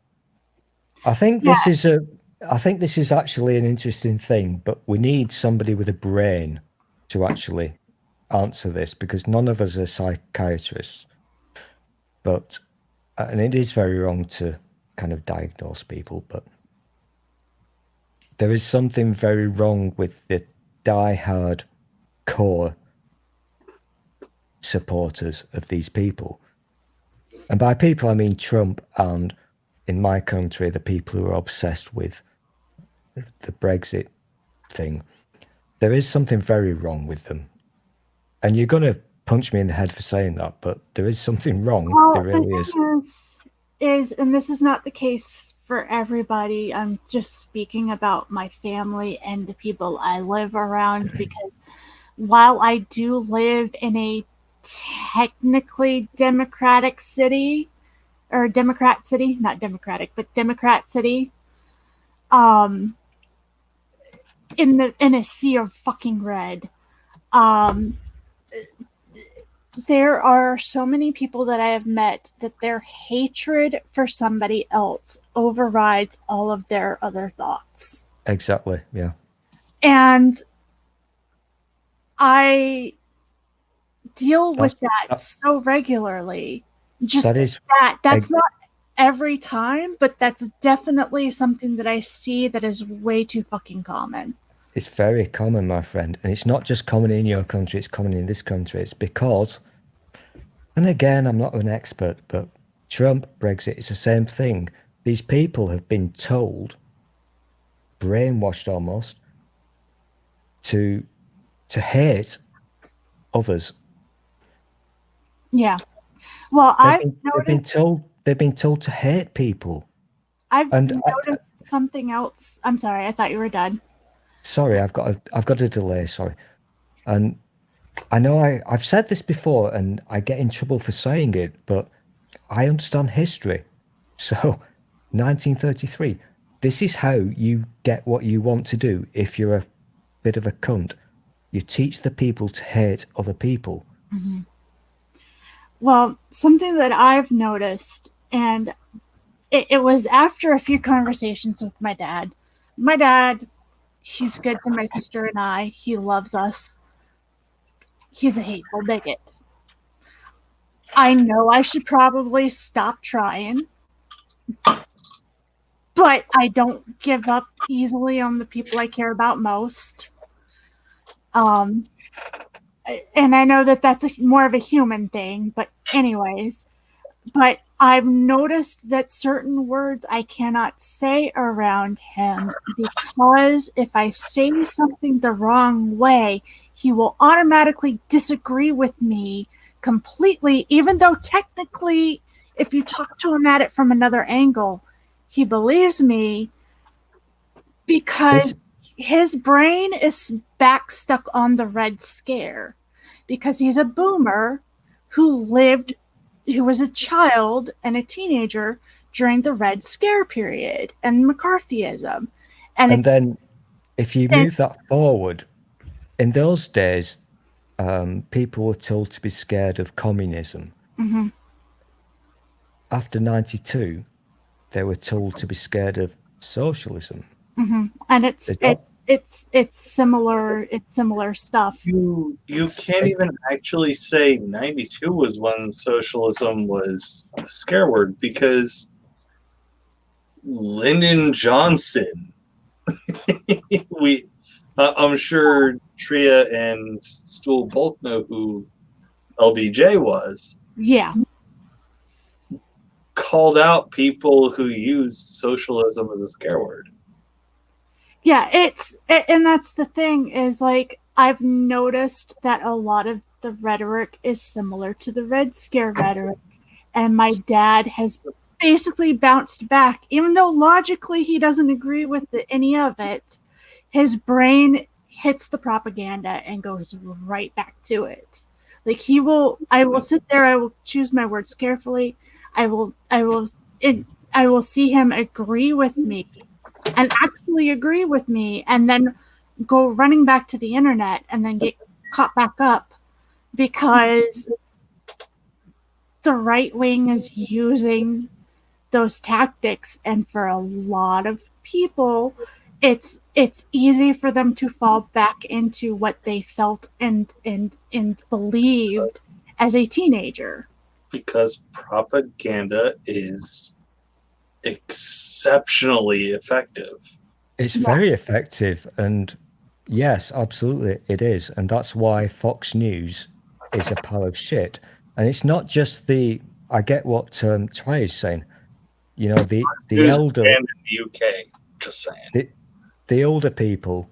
I think this is actually an interesting thing, but we need somebody with a brain to actually answer this, because none of us are psychiatrists. But, and it is very wrong to kind of diagnose people, but there is something very wrong with the die-hard core supporters of these people. And by people, I mean Trump, and in my country, the people who are obsessed with the Brexit thing. There is something very wrong with them. And you're going to punch me in the head for saying that, but there is something wrong. Well, there really the is. thing is, and this is not the case for everybody. I'm just speaking about my family and the people I live around, because while I do live in a technically Democratic city, or Democrat city, not Democratic, but Democrat city, in a sea of fucking red, there are so many people that I have met that their hatred for somebody else overrides all of their other thoughts. Exactly, yeah. And I deal with that so regularly. Just that's not every time, but that's definitely something that I see that is way too fucking common. It's very common, my friend. And it's not just common in your country, it's common in this country. It's because, and again, I'm not an expert, but Trump, Brexit, it's the same thing. These people have been told, brainwashed almost, to hate others. Yeah. Well, they've been told to hate people. I've noticed something else. I'm sorry, I thought you were done. Sorry, I've got a delay. Sorry, and I know I've said this before, and I get in trouble for saying it, but I understand history. So, 1933. This is how you get what you want to do. If you're a bit of a cunt, you teach the people to hate other people. Mm-hmm. Well, something that I've noticed, and it was after a few conversations with my dad. My dad, he's good to my sister and I. He loves us. He's a hateful bigot. I know I should probably stop trying, but I don't give up easily on the people I care about most. And I know that that's more of a human thing, but anyways. But I've noticed that certain words I cannot say around him, because if I say something the wrong way, he will automatically disagree with me completely, even though technically, if you talk to him at it from another angle, he believes me, because his brain is back stuck on the Red Scare, because he's a boomer who was a child and a teenager during the Red Scare period and McCarthyism. And then if you move that forward, in those days, people were told to be scared of communism. Mm-hmm. After 92, they were told to be scared of socialism. And it's They don't. it's similar stuff. You can't even actually say 92 was when socialism was the scare word, because Lyndon Johnson, I'm sure Tria and Stool both know who LBJ was, Yeah. called out people who used socialism as a scare word. Yeah, and that's the thing is like I've noticed that a lot of the rhetoric is similar to the Red Scare rhetoric, and my dad has basically bounced back, even though logically he doesn't agree with any of it. His brain hits the propaganda and goes right back to it. Like I will sit there, I will choose my words carefully. I will see him agree with me and actually agree with me, and then go running back to the internet and then get caught back up because the right wing is using those tactics, and for a lot of people it's easy for them to fall back into what they felt and believed as a teenager. Because propaganda is exceptionally effective. It's very effective, and yes, absolutely it is, and that's why Fox News is a pile of shit. And it's not just I get what Try is saying. You know, the News is elder banned in the UK. Just saying. the older people,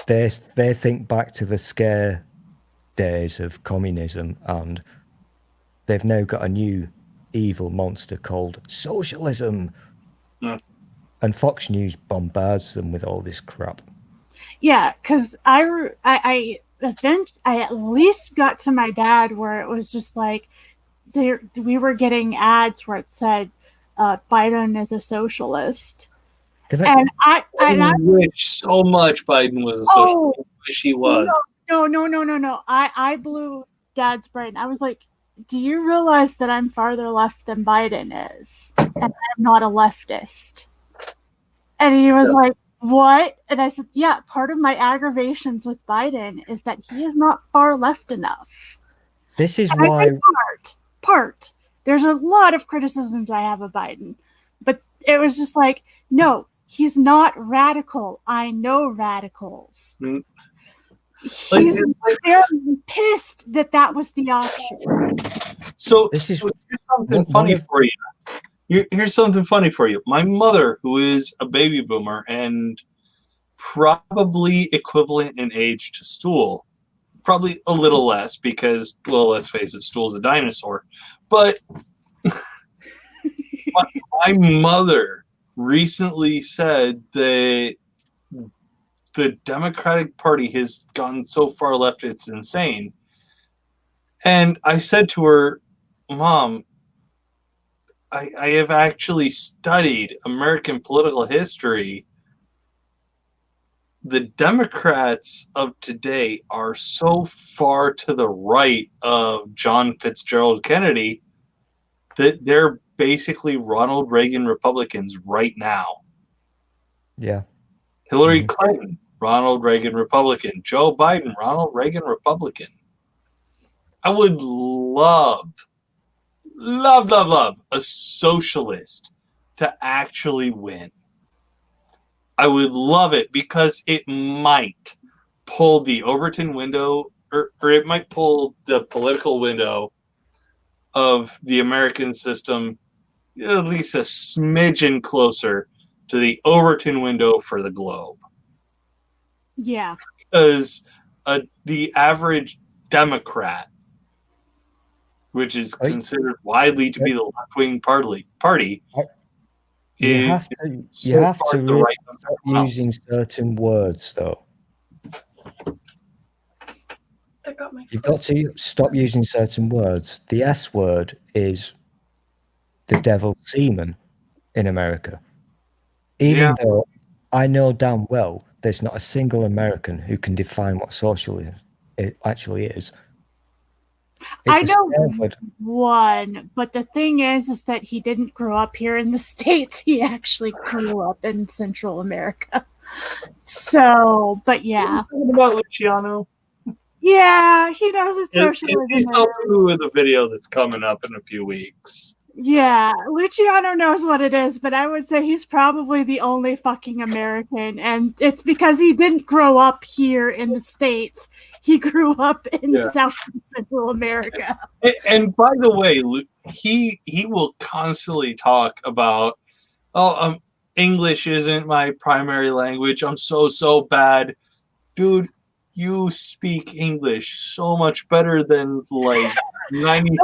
they think back to the scare days of communism, and they've now got a new evil monster called socialism. Mm. And Fox News bombards them with all this crap. Yeah, because I at least got to my dad where it was just like we were getting ads where it said Biden is a socialist. And I wish so much Biden was a socialist. I wish he was. No. I blew Dad's brain. I was like, do you realize that I'm farther left than Biden is? And I'm not a leftist. And he was like, what? And I said, yeah, part of my aggravations with Biden is that he is not far left enough. This is and why part. There's a lot of criticisms I have of Biden, but it was just like, no, he's not radical. I know radicals. Mm. They're pissed that was the option. So this is here's something funny for you. Here's something funny for you. My mother, who is a baby boomer and probably equivalent in age to Stool, probably a little less because, well, let's face it, Stool's a dinosaur. But my mother recently said that the Democratic Party has gone so far left it's insane. And I said to her, Mom, I have actually studied American political history. The Democrats of today are so far to the right of John Fitzgerald Kennedy that they're basically Ronald Reagan Republicans right now. Yeah. Hillary Clinton, Ronald Reagan Republican. Joe Biden, Ronald Reagan Republican. I would love a socialist to actually win. I would love it because it might pull the Overton window, or it might pull the political window of the American system at least a smidgen closer to the Overton window for the globe. Yeah. Because the average Democrat, which is considered widely to be the left-wing party, you have to stop using certain words, though. You've got to stop using certain words. The S word is the devil's semen in America. Even though I know damn well there's not a single American who can define what socialism it actually is. I It's a know scare word. one, but the thing is that he didn't grow up here in the States. He actually grew up in Central America. So, but yeah. What about Luciano? Yeah, he knows what He's socialism is. helping me with a video that's coming up in a few weeks. Yeah, Luciano knows what it is, but I would say he's probably the only fucking American, and it's because he didn't grow up here in the States. He grew up in Yeah. South and Central America. And by the way, he will constantly talk about, English isn't my primary language. I'm so bad, dude. You speak English so much better than like 97%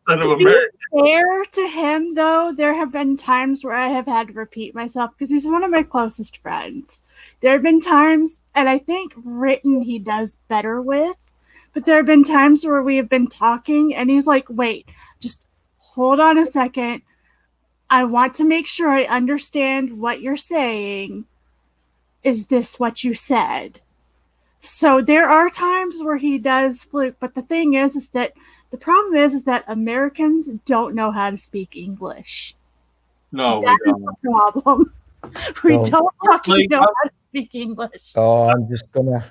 of To be Americans. fair to him, though, there have been times where I have had to repeat myself because he's one of my closest friends. There have been times, and I think written he does better with, but there have been times where we have been talking and he's like, wait, just hold on a second. I want to make sure I understand what you're saying. Is this what you said? So there are times where he does fluke, but the thing is that the problem is that Americans don't know how to speak English. No, we That is don't. the problem. We Well, don't fucking like, know how to speak English. Oh, I'm just gonna.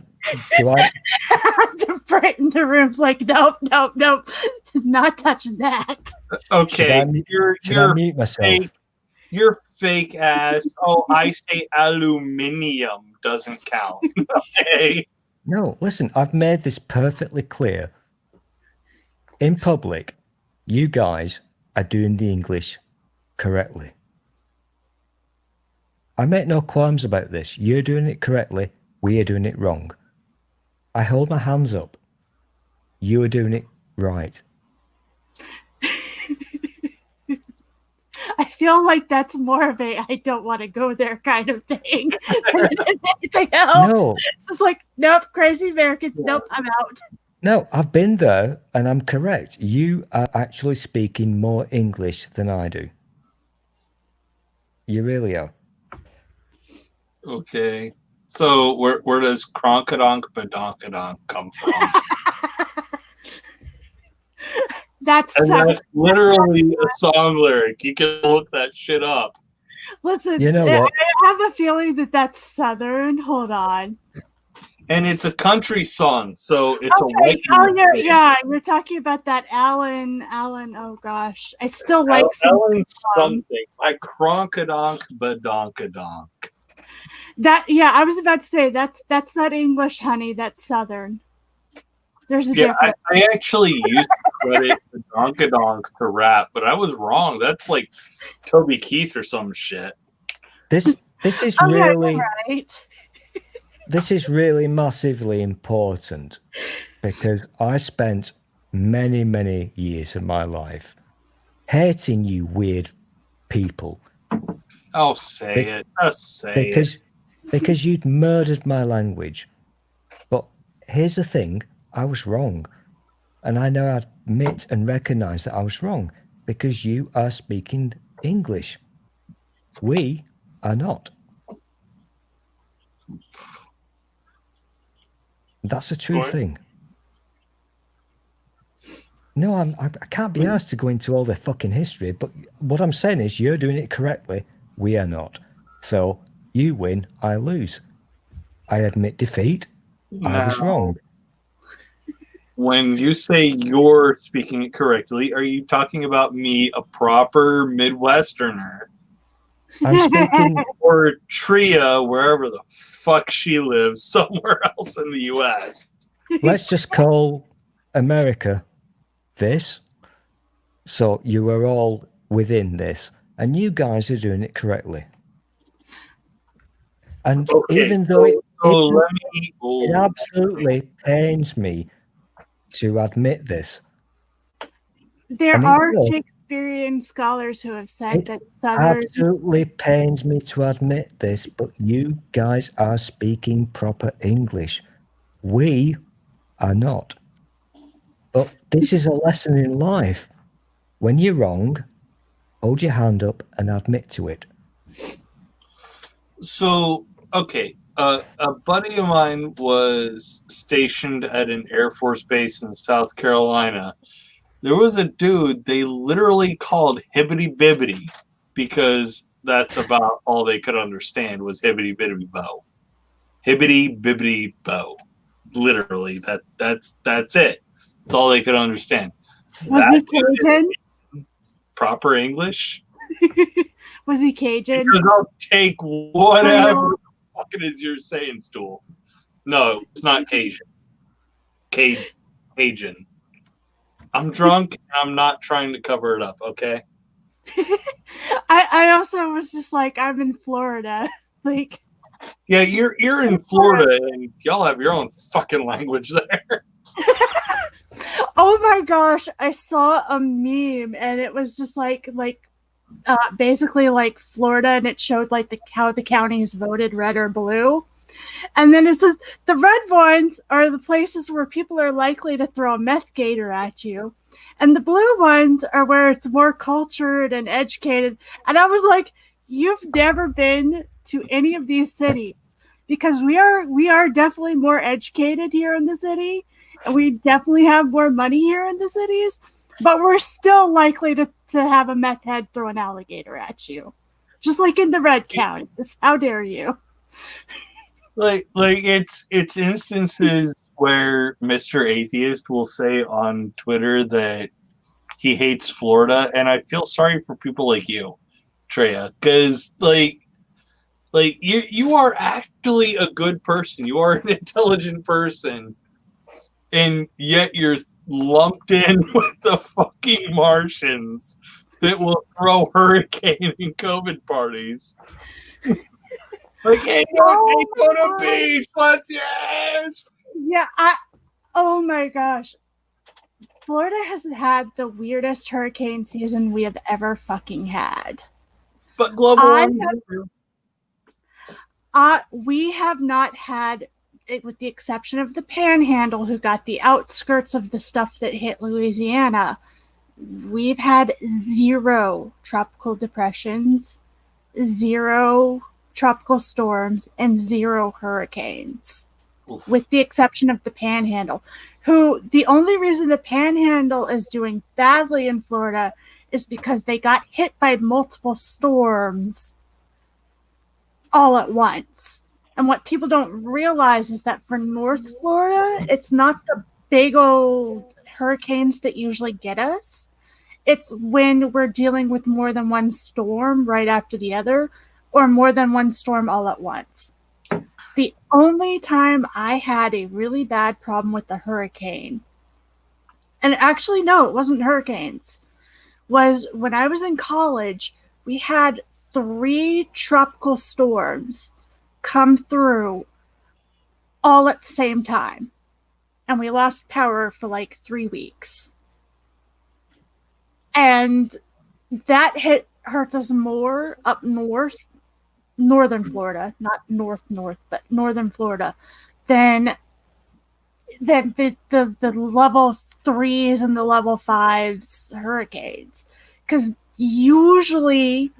Do I? The Brit in the room's like, nope, not touching that. Okay, Should I mute myself? fake. You're fake ass. Oh, I say aluminium doesn't count. Okay. No, listen, I've made this perfectly clear. In public, you guys are doing the English correctly. I make no qualms about this. You're doing it correctly. We are doing it wrong. I hold my hands up. You are doing it right. I feel like that's more of a I don't want to go there kind of thing than it is anything else. No, It's just like, nope, crazy Americans, nope, I'm out. no, I've been there and I'm correct. You are actually speaking more English than I do. You really are. Okay. So where does Kronkadonk Badonkadonk come from? That's And that's literally a song lyric. You can look that shit up. listen. You know what? I have a feeling that that's Southern. Hold on. And it's a country song, so it's a Okay. white. Oh, man thing. yeah. You're talking about that Alan. Oh gosh, I still like Ellen song. something like Kronkadonk Badonkadonk. That. Yeah, I was about to say that's not English, honey. That's Southern. There's a Yeah, difference. I actually used to credit Badonkadonk to rap, but I was wrong. That's like Toby Keith or some shit. This is Oh, yeah, really you're right. this is really massively important because I spent many years of my life hating you weird people I'll say Be- it. Just say it. because you'd murdered my language. But here's the thing, I was wrong. And I now admit and recognize that I was wrong because you are speaking English. We are not. That's a true What? thing. No, I can't be asked to go into all the fucking history, but what I'm saying is you're doing it correctly. We are not. So you win, I lose. I admit defeat. I was Now, wrong. when you say you're speaking it correctly, are you talking about me, a proper Midwesterner, I'm speaking. or Tria, wherever the fuck she lives, somewhere else in the U.S.? Let's just call America this. So you are all within this, and you guys are doing it correctly. And Okay, even though it let me. absolutely pains me to admit this, There And it are will. Shakespearean scholars who have said It that Southern. absolutely pains me to admit this, but you guys are speaking proper English. We are not. But this is a lesson in life. When you're wrong, hold your hand up and admit to it. So, okay, A buddy of mine was stationed at an Air Force base in South Carolina. There was a dude they literally called Hibbity Bibbity because that's about all they could understand was Hibbity Bibbity Bow. Hibbity Bibbity Bow. Literally, that's it. That's all they could understand. Was he Cajun? Proper English. Was he Cajun? Because I'll take whatever fucking is you're saying, Stool. No, it's not Cajun. Cajun. I'm drunk and I'm not trying to cover it up, okay? I also was just like, I'm in Florida. Like, yeah, you're in Florida and y'all have your own fucking language there. oh my gosh, I saw a meme and it was just like basically like Florida, and it showed like how the counties voted, red or blue. And then it says the red ones are the places where people are likely to throw a meth gator at you. And the blue ones are where it's more cultured and educated. And I was like, you've never been to any of these cities, because we are definitely more educated here in the city, and we definitely have more money here in the cities, but we're still likely to have a meth head throw an alligator at you. Just like in the red counties. How dare you? Like it's instances where Mr. Atheist will say on Twitter that he hates Florida, and I feel sorry for people like you, Treya, because like you are actually a good person. You are an intelligent person, and yet you're lumped in with the fucking Martians that will throw hurricane and COVID parties. Like, hey, go to beach, let's yes. Yeah, oh my gosh. Florida has had the weirdest hurricane season we have ever fucking had. But global we have not had it, with the exception of the Panhandle, who got the outskirts of the stuff that hit Louisiana. We've had 0 tropical depressions, 0 tropical storms, and 0 hurricanes. Oof. With the exception of the Panhandle, who the only reason the Panhandle is doing badly in Florida is because they got hit by multiple storms all at once. And what people don't realize is that for North Florida, it's not the big old hurricanes that usually get us. It's when we're dealing with more than one storm right after the other, or more than one storm all at once. The only time I had a really bad problem with the hurricane, and actually, no, it wasn't hurricanes, was when I was in college. We had 3 tropical storms come through all at the same time, and we lost power for like 3 weeks. And that hurt us more up north, northern Florida, not north, but northern Florida, than the level 3s and the level 5s hurricanes. Because usually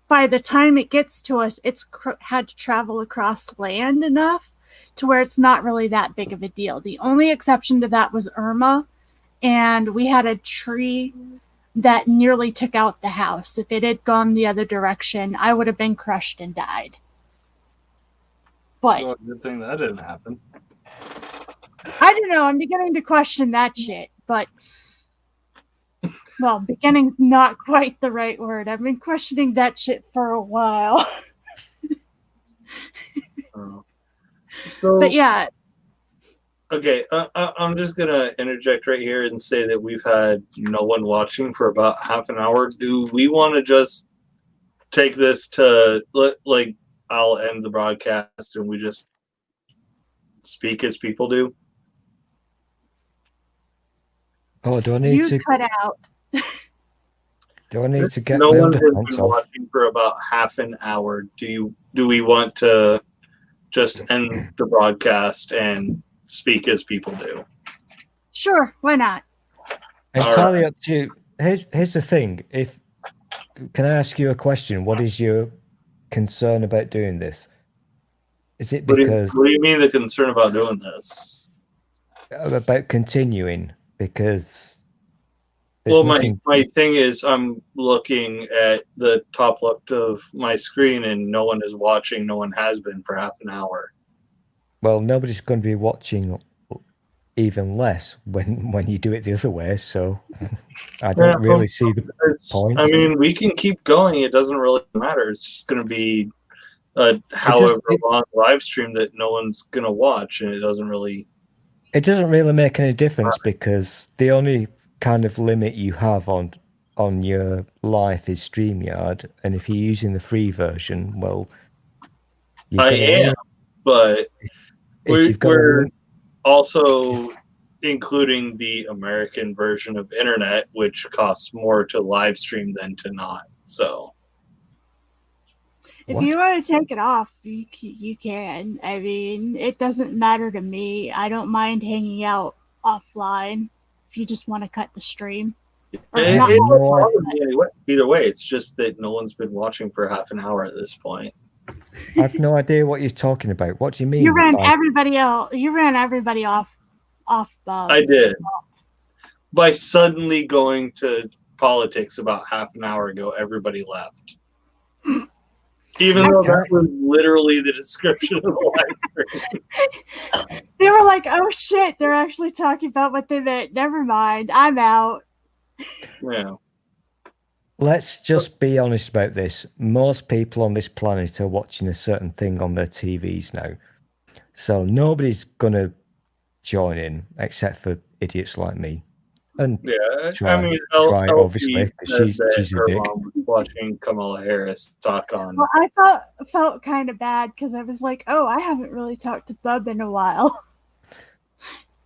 by the time it gets to us, it's had to travel across land enough to where it's not really that big of a deal. The only exception to that was Irma, and we had a tree that nearly took out the house. If it had gone the other direction, I would have been crushed and died. But well, good thing that didn't happen. I don't know. I'm beginning to question that shit. But, well, beginning's not quite the right word. I've been questioning that shit for a while. But yeah. Okay, I'm just going to interject right here and say that we've had no one watching for about half an hour. Do we want to just take this to, like, I'll end the broadcast and we just speak as people do? Oh, do I need to cut out? Do I need to get no my one has underpants been off? watching for about half an hour. Do we want to just end the broadcast and speak as people do? Sure, why not? Entirely up to you. Here's the thing. Can I ask you a question? What is your concern about doing this? Is it What do, you, because what do you mean the concern about doing this? about continuing? Because there's Well, nothing. my thing is, I'm looking at the top left of my screen, and no one is watching. No one has been for half an hour. Well, nobody's going to be watching even less when you do it the other way. So I don't really see the point. I mean, we can keep going. It doesn't really matter. It's just going to be a however long live stream that no one's going to watch, and it doesn't really make any difference because the only kind of limit you have on your life is StreamYard, and if you're using the free version, well, I am, but we're also including the American version of internet, which costs more to live stream than to not. So if you want to take it off, you can. I mean, it doesn't matter to me. I don't mind hanging out offline if you just want to cut the stream. Either way, it's just that no one's been watching for half an hour at this point. I have no idea what you're talking about. What do you mean? You ran everybody else. You ran everybody off. I did. By suddenly going to politics about half an hour ago, everybody left. Even though that was literally the description of the live stream. They were like, "Oh shit, they're actually talking about what they meant. Never mind, I'm out." Yeah. Let's just be honest about this. Most people on this planet are watching a certain thing on their TVs now. So nobody's going to join in except for idiots like me. And yeah, try, I mean, obviously, she's a dick. Watching Kamala Harris talk on. Well, I felt kind of bad because I was like, "Oh, I haven't really talked to Bub in a while."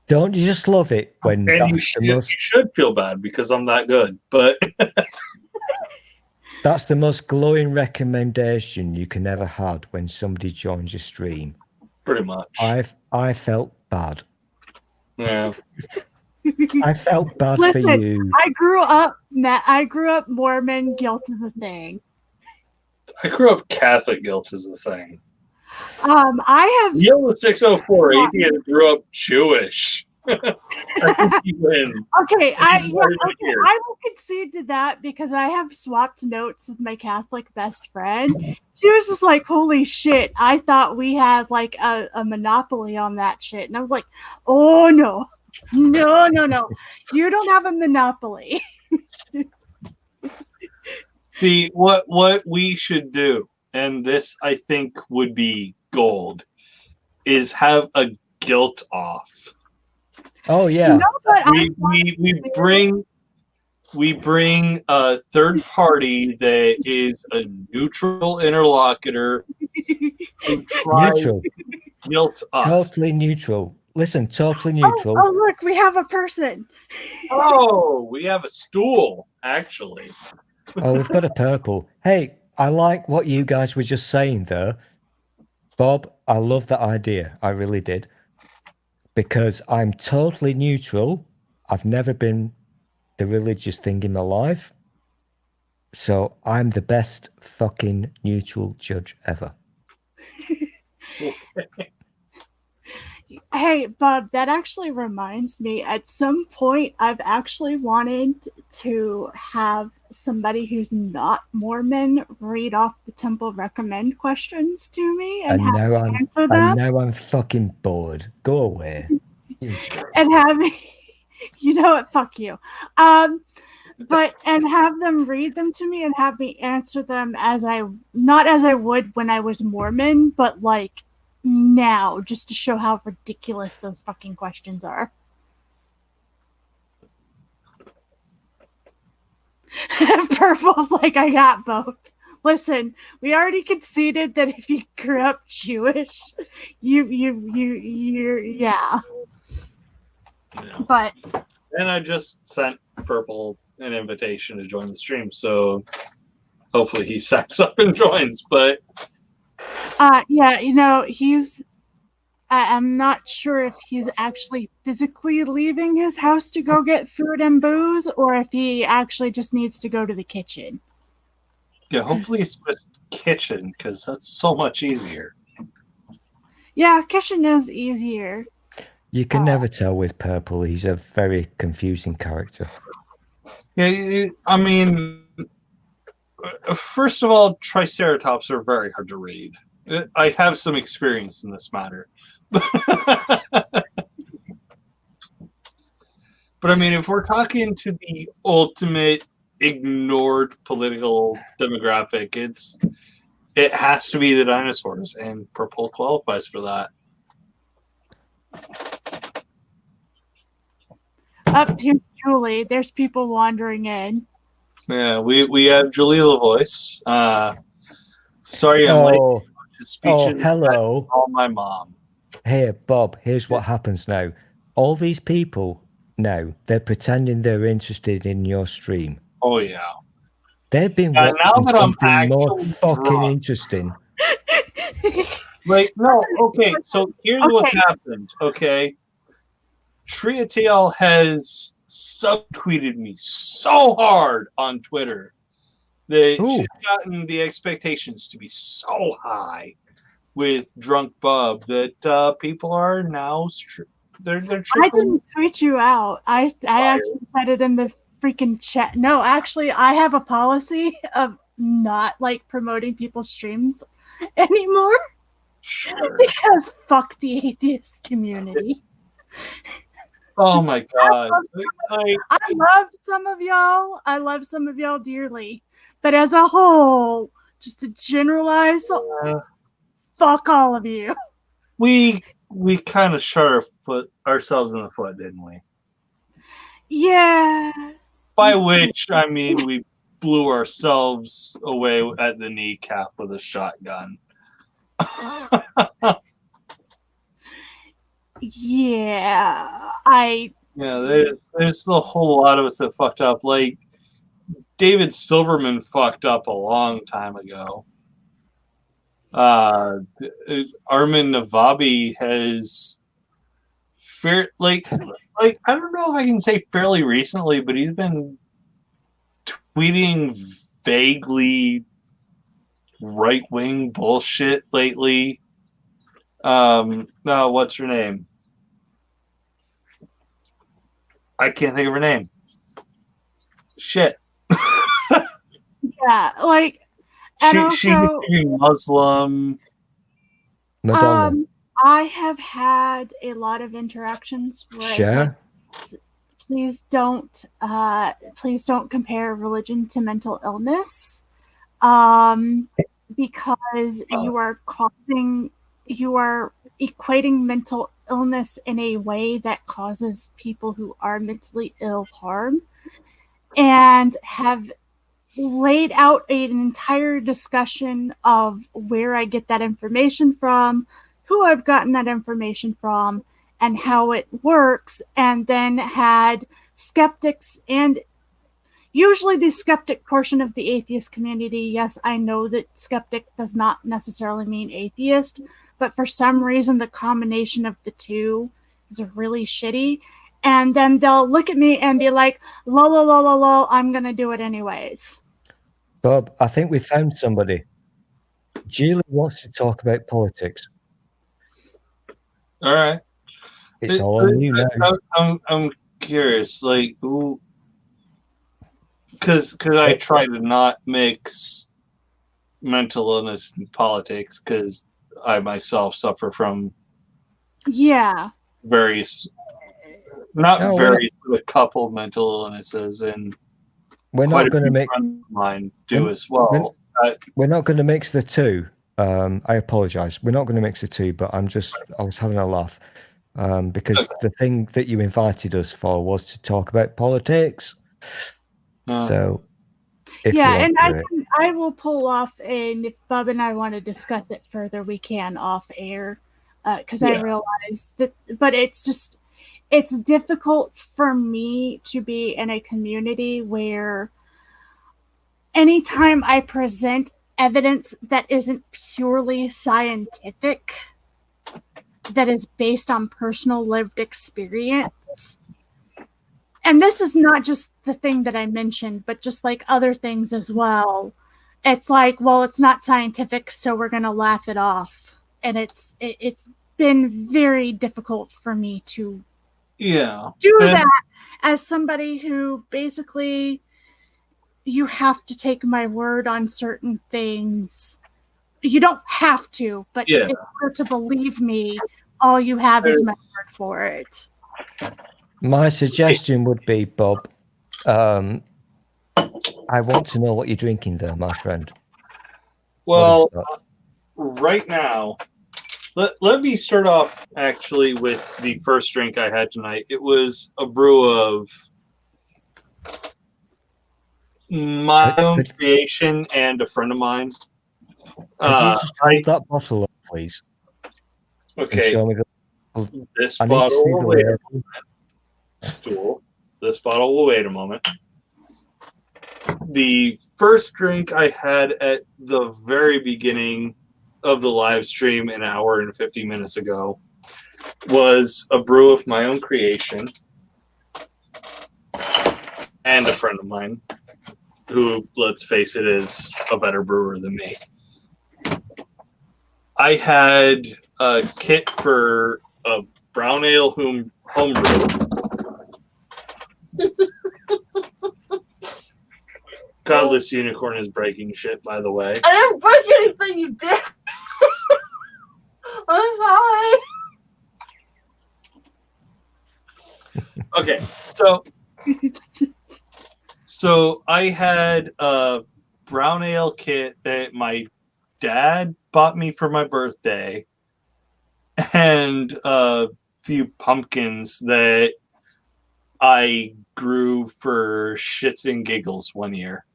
Don't you just love it when? And you should feel bad because I'm that good, but. That's the most glowing recommendation you can ever had when somebody joins your stream. Pretty much. I felt bad. Yeah. I felt bad for you. I grew up Mormon. Guilt is a thing. I grew up Catholic. Guilt is a thing. I have Yellow 604 atheist grew up Jewish. I think he wins. Okay, I will concede to that because I have swapped notes with my Catholic best friend. She was just like, "Holy shit, I thought we had like a monopoly on that shit." And I was like, "Oh no. No. You don't have a monopoly." What we should do, and this I think would be gold, is have a guilt off. Oh yeah. We bring a third party that is a neutral interlocutor and try neutral. Guilt us. Totally neutral. Listen, totally neutral. Oh look, we have a person. Oh, we have a stool, actually. Oh, we've got a purple. Hey, I like what you guys were just saying there. Bob, I love that idea. I really did. Because I'm totally neutral. I've never been the religious thing in my life. So I'm the best fucking neutral judge ever. Hey, Bob, that actually reminds me. At some point, I've actually wanted to have somebody who's not Mormon read off the temple recommend questions to me and answer them. And now I'm fucking bored. Go away. And have me, you know what? Fuck you. And have them read them to me and have me answer them not as I would when I was Mormon, but like now, just to show how ridiculous those fucking questions are. Purple's like, I got both. Listen, we already conceded that if you grew up Jewish, you're yeah. But and I just sent Purple an invitation to join the stream, so hopefully he sacks up and joins. But yeah, you know, I'm not sure if he's actually physically leaving his house to go get food and booze, or if he actually just needs to go to the kitchen. Yeah, hopefully it's just kitchen, because that's so much easier. Yeah, Kishin is easier. You can never tell with Purple. He's a very confusing character. Yeah, I mean, first of all, Triceratops are very hard to read. I have some experience in this matter. But I mean, if we're talking to the ultimate ignored political demographic, it has to be the dinosaurs, and Purple qualifies for that. Up here's Julie. There's people wandering in. Yeah, we have Jalila voice. Sorry, I'm late. Oh, Speech hello. Call my mom. Hey, Bob, here's what happens now. All these people now, they're pretending they're interested in your stream. Oh, yeah. They've been Yeah, watching now that I'm something more actually fucking drunk. interesting. Like, no, okay, so here's what's happened, okay? Triatel has subtweeted me so hard on Twitter that Ooh. she's gotten the expectations to be so high with Drunk Bub that people are now they're I tripping. didn't tweet you out. I actually said it in the freaking chat. No, actually, I have a policy of not like promoting people's streams anymore Sure. because fuck the atheist community. Oh my god. Like, I love some of y'all. I love some of y'all dearly, but as a whole, just to generalize, fuck all of you. we kind of shot ourselves in the foot, didn't we? Yeah. By which I mean we blew ourselves away at the kneecap with a shotgun. Yeah. Yeah, there's a whole lot of us that fucked up. Like David Silverman fucked up a long time ago. Armin Navabi has like I don't know if I can say fairly recently, but he's been tweeting vaguely right-wing bullshit lately. No, what's her name? I can't think of her name. Shit. Yeah, like, and She also, used to be Muslim. Madonna. I have had a lot of interactions where I Sure. said, please don't compare religion to mental illness, because you are equating mental illness in a way that causes people who are mentally ill harm, and have laid out an entire discussion of where I get that information from, who I've gotten that information from, and how it works, and then had skeptics, and usually the skeptic portion of the atheist community. Yes, I know that skeptic does not necessarily mean atheist, but for some reason the combination of the two is really shitty. And then they'll look at me and be like, lol, I'm going to do it anyways. Bob, I think we found somebody. Julie wants to talk about politics. All right. It's all on you now. I'm curious, like, because I try to not mix mental illness and politics, because I myself suffer from various, a couple mental illnesses, and we're not going to make mine do as well. We're not going to mix the two. I apologize. We're not going to mix the two, but I was having a laugh because the thing that you invited us for was to talk about politics. So, and I will pull off, and if Bob and I want to discuss it further, we can off air, because I realize that. But it's difficult for me to be in a community where anytime I present evidence that isn't purely scientific, that is based on personal lived experience. And this is not just the thing that I mentioned, but just like other things as well. It's like, well, it's not scientific, so we're going to laugh it off. And it's been very difficult for me to Yeah. do And- that as somebody who basically you have to take my word on certain things. You don't have to, but Yeah. in order to believe me, all you have is my word for it. My suggestion would be, Bob, I want to know what you're drinking there, my friend. Well, What is that? right now, let me start off actually with the first drink I had tonight. It was a brew of my own creation and a friend of mine. Could you just hold that bottle up, please? And Okay, show me the. this I need to bottle see will the wait label. a stool. This bottle will wait a moment. The first drink I had at the very beginning of the live stream an hour and 50 minutes ago was a brew of my own creation and a friend of mine who, let's face it, is a better brewer than me. I had a kit for a brown ale homebrew. Godless Unicorn is breaking shit, by the way. I didn't break anything, you did. I'm high. Okay, so I had a brown ale kit that my dad bought me for my birthday, and a few pumpkins that I grew for shits and giggles one year.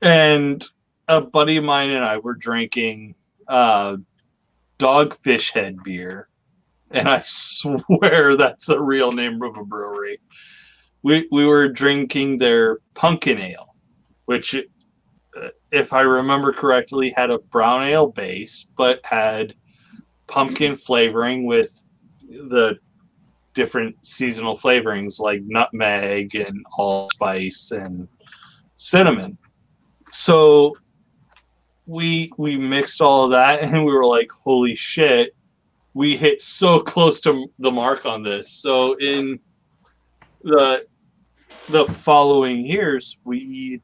And a buddy of mine and I were drinking Dogfish Head beer. And I swear that's a real name of a brewery. We were drinking their pumpkin ale, which, if I remember correctly, had a brown ale base, but had pumpkin flavoring with the different seasonal flavorings like nutmeg and allspice and cinnamon. So we mixed all of that, and we were like, holy shit, we hit so close to the mark on this. So in the following years, we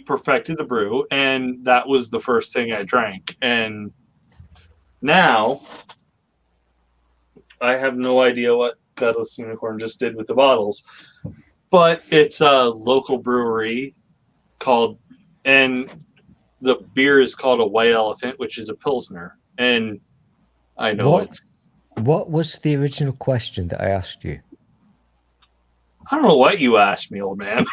perfected the brew, and that was the first thing I drank. And now I have no idea what Godless Unicorn just did with the bottles, but it's a local brewery called, and the beer is called a White Elephant, which is a Pilsner. And I know What was the original question that I asked you? I don't know what you asked me, old man.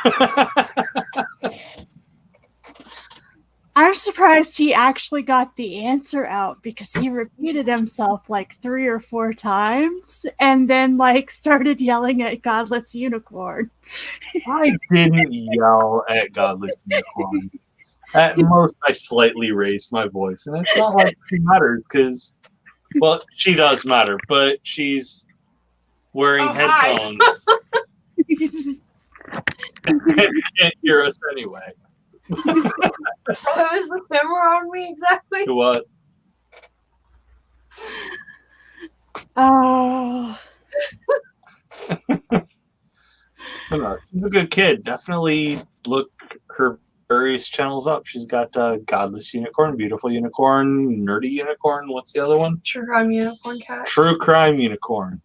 I'm surprised he actually got the answer out because he repeated himself like 3 or 4 times and then like started yelling at Godless Unicorn. I didn't yell at Godless Unicorn. At most, I slightly raised my voice, and it's not like she matters because, well, she does matter, but she's wearing headphones and can't hear us anyway. Who's the camera on me exactly? What? Oh, She's a good kid. Definitely look her various channels up. She's got Godless Unicorn, Beautiful Unicorn, Nerdy Unicorn. What's the other one? True Crime Unicorn Cat. True Crime Unicorn.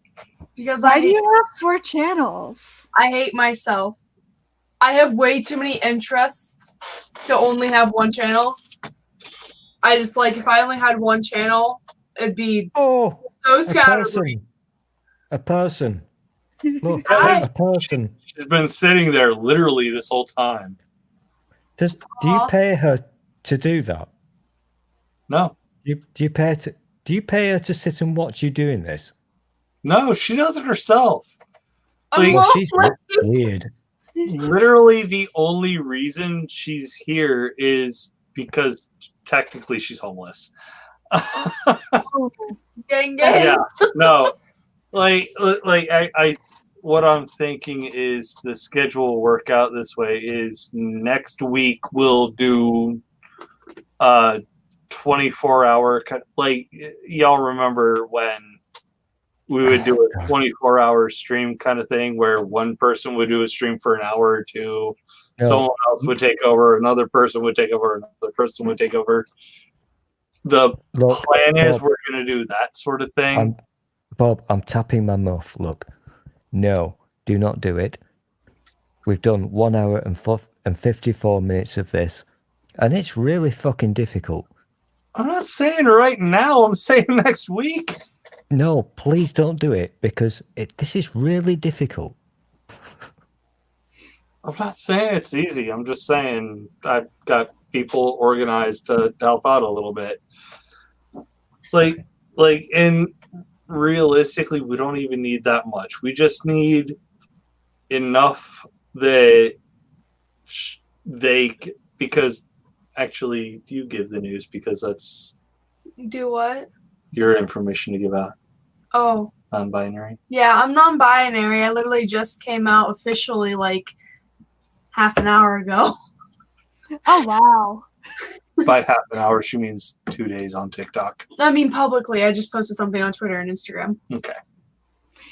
Because why do you have 4 channels? I hate myself. I have way too many interests to only have one channel. I just like if I only had one channel, it'd be Oh, so a scatterbrained. person. Look, Hi. a person. She's been sitting there literally this whole time. Do you pay her to do that? No. Do you pay her to sit and watch you doing this? No, she does it herself. I'm Like, Well, she's like- weird. literally the only reason she's here is because technically she's homeless. Gang, gang. Yeah, no, like I what I'm thinking is the schedule will work out this way is next week we'll do 24-hour, like y'all remember when we would do a 24-hour stream kind of thing where one person would do a stream for an hour or two, No. someone else would take over, another person would take over, another person would take over. The Look, plan is Bob, we're going to do that sort of thing. Bob, I'm tapping my muff. Look, no, do not do it. We've done 1 hour and 54 minutes of this, and it's really fucking difficult. I'm not saying right now. I'm saying next week. No, please don't do it because this is really difficult. I'm not saying it's easy. I'm just saying I've got people organized to help out a little bit. And realistically, we don't even need that much. We just need enough that because actually, you give the news because that's Do what? your information to give out. Oh, Non-binary. yeah, I'm non-binary. I literally just came out officially like half an hour ago. Oh wow. By half an hour, she means 2 days on TikTok. I mean, publicly. I just posted something on Twitter and Instagram. Okay.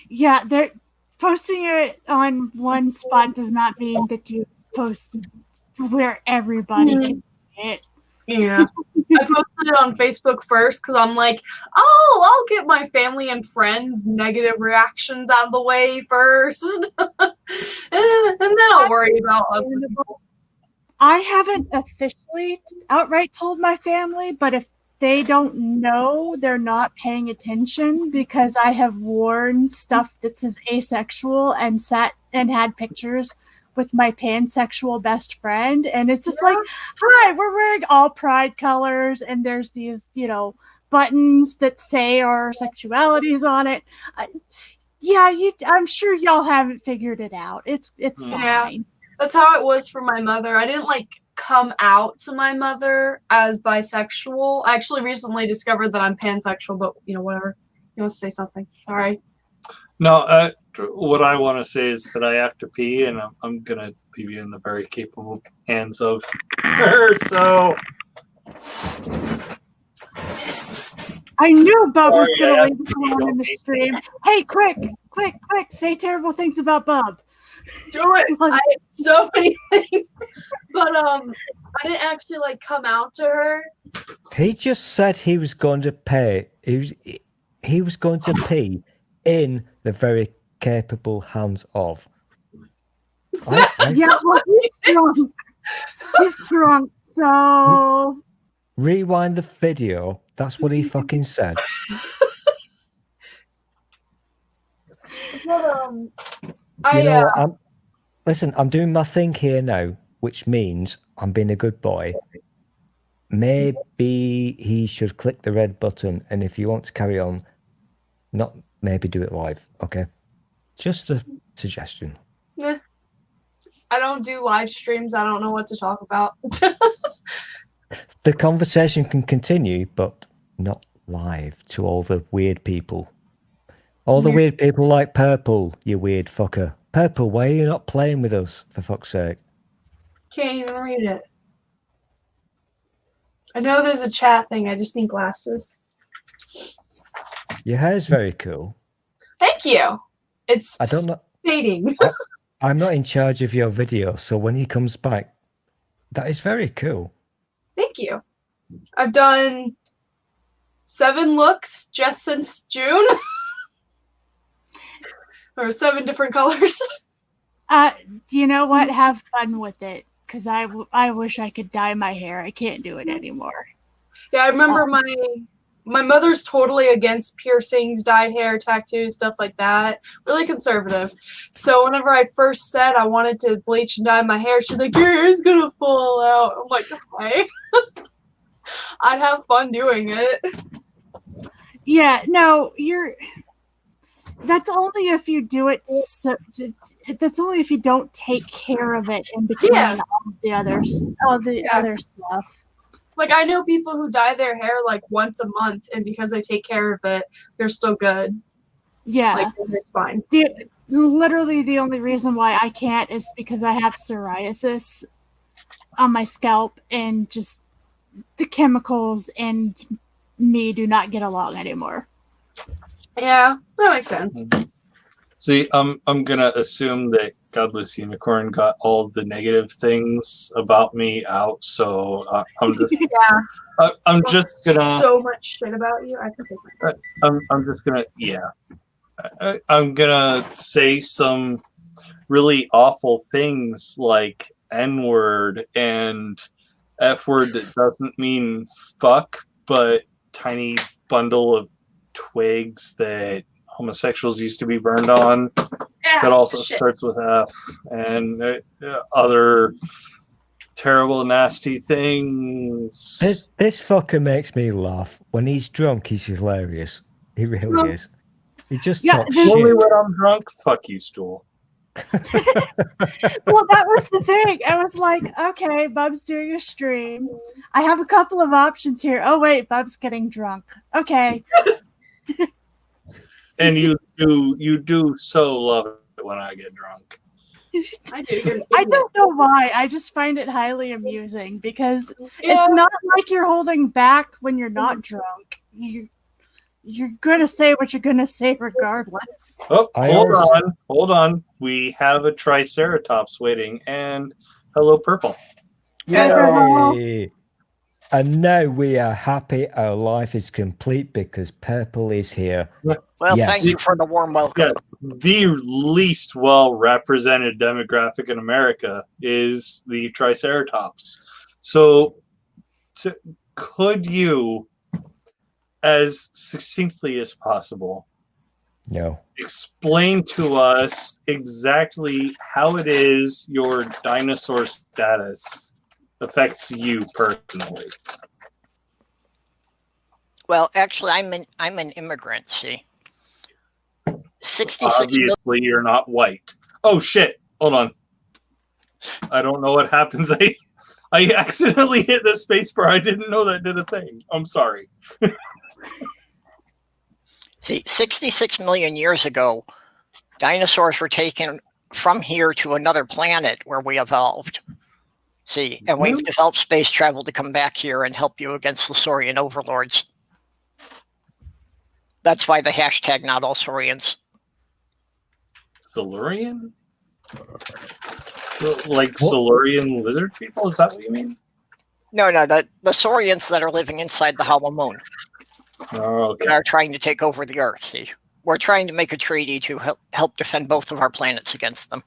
Yeah, they're posting it on one spot does not mean that you post where everybody can see it. Yeah. I posted it on Facebook first because I'm like, oh, I'll get my family and friends' negative reactions out of the way first. and then I'll worry about other people. I haven't officially outright told my family, but if they don't know, they're not paying attention because I have worn stuff that says asexual and sat and had pictures with my pansexual best friend. And it's just like, hi, we're wearing all pride colors. And there's these, buttons that say our sexualities on it. I'm sure y'all haven't figured it out. It's Yeah. fine. That's how it was for my mother. I didn't come out to my mother as bisexual. I actually recently discovered that I'm pansexual, but whatever. You want to say something? Sorry. No, what I want to say is that I have to pee, and I'm going to leave you in the very capable hands of her. So I knew Bub was Sorry, going I to leave us alone in the stream. Hey, quick, say terrible things about Bub. do it. I have so many things, but I didn't actually come out to her. He just said he was going to pay. He was going to pee in the very capable hands of. Yeah, well, he's drunk. He's drunk, so... Rewind the video. That's what he fucking said. But, Listen, I'm doing my thing here now, which means I'm being a good boy. Maybe he should click the red button, and if you want to carry on, not maybe do it live, okay? Just a suggestion. I don't do live streams. I don't know what to talk about. The conversation can continue, but not live to all the weird people. All the weird people like Purple, you weird fucker. Purple, why are you not playing with us, for fuck's sake? Can't even read it. I know there's a chat thing. I just need glasses. Your hair's very cool. Thank you. It's I don't know. fading. I'm not in charge of your video, so when he comes back, that is very cool. Thank you. I've done 7 looks just since June. Or 7 different colors. You know what? Have fun with it, because I wish I could dye my hair. I can't do it anymore. Yeah, I remember my mother's totally against piercings, dyed hair, tattoos, stuff like that. Really conservative. So whenever I first said I wanted to bleach and dye my hair, she's like, your hair's gonna fall out. I'm like, okay. I'd have fun doing it. Yeah, no, that's only if you do it. That's only if you don't take care of it in between all the other stuff. Like, I know people who dye their hair once a month, and because they take care of it, they're still good. Yeah, it's fine. Literally, the only reason why I can't is because I have psoriasis on my scalp, and just the chemicals and me do not get along anymore. Yeah, that makes sense. See, I'm gonna assume that Godless Unicorn got all the negative things about me out, so I'm just Yeah. I'm just gonna So much shit about you. I can take my. I'm just gonna I'm gonna say some really awful things like N-word and F-word that doesn't mean fuck, but tiny bundle of twigs that homosexuals used to be burned on that also starts with F, and other terrible, nasty things. This fucker makes me laugh. When he's drunk, he's hilarious. He really is. He just talks Only shit. when I'm drunk. Fuck you, Stool. Well, that was the thing. I was like, okay, Bub's doing a stream. I have a couple of options here. Oh wait, Bub's getting drunk. Okay. And you do so love it when I get drunk. I do. You're an I idiot. don't know why. I just find it highly amusing because Yeah. it's not like you're holding back when you're not drunk. You're gonna say what you're gonna say regardless. Oh, I hold on. We have a Triceratops waiting, and hello, Purple. Yay! And now we are happy. Our life is complete because Purple is here. Well, Yes. thank you for the warm welcome. Yeah, the least well represented demographic in America is the Triceratops. So, could you, as succinctly as possible, No. explain to us exactly how it is your dinosaur status affects you personally? Well, actually, I'm an immigrant. See, 66 million. Obviously, you're not white. Oh shit! Hold on. I don't know what happens. I accidentally hit the space bar. I didn't know that did a thing. I'm sorry. See, 66 million years ago, dinosaurs were taken from here to another planet where we evolved. See, and we've developed space travel to come back here and help you against the Saurian overlords. That's why the hashtag not all Saurians. Silurian? Like Silurian lizard people? Is that what you mean? No, the Saurians that are living inside the Hollow Moon Oh, okay. that are trying to take over the Earth. See, we're trying to make a treaty to help defend both of our planets against them.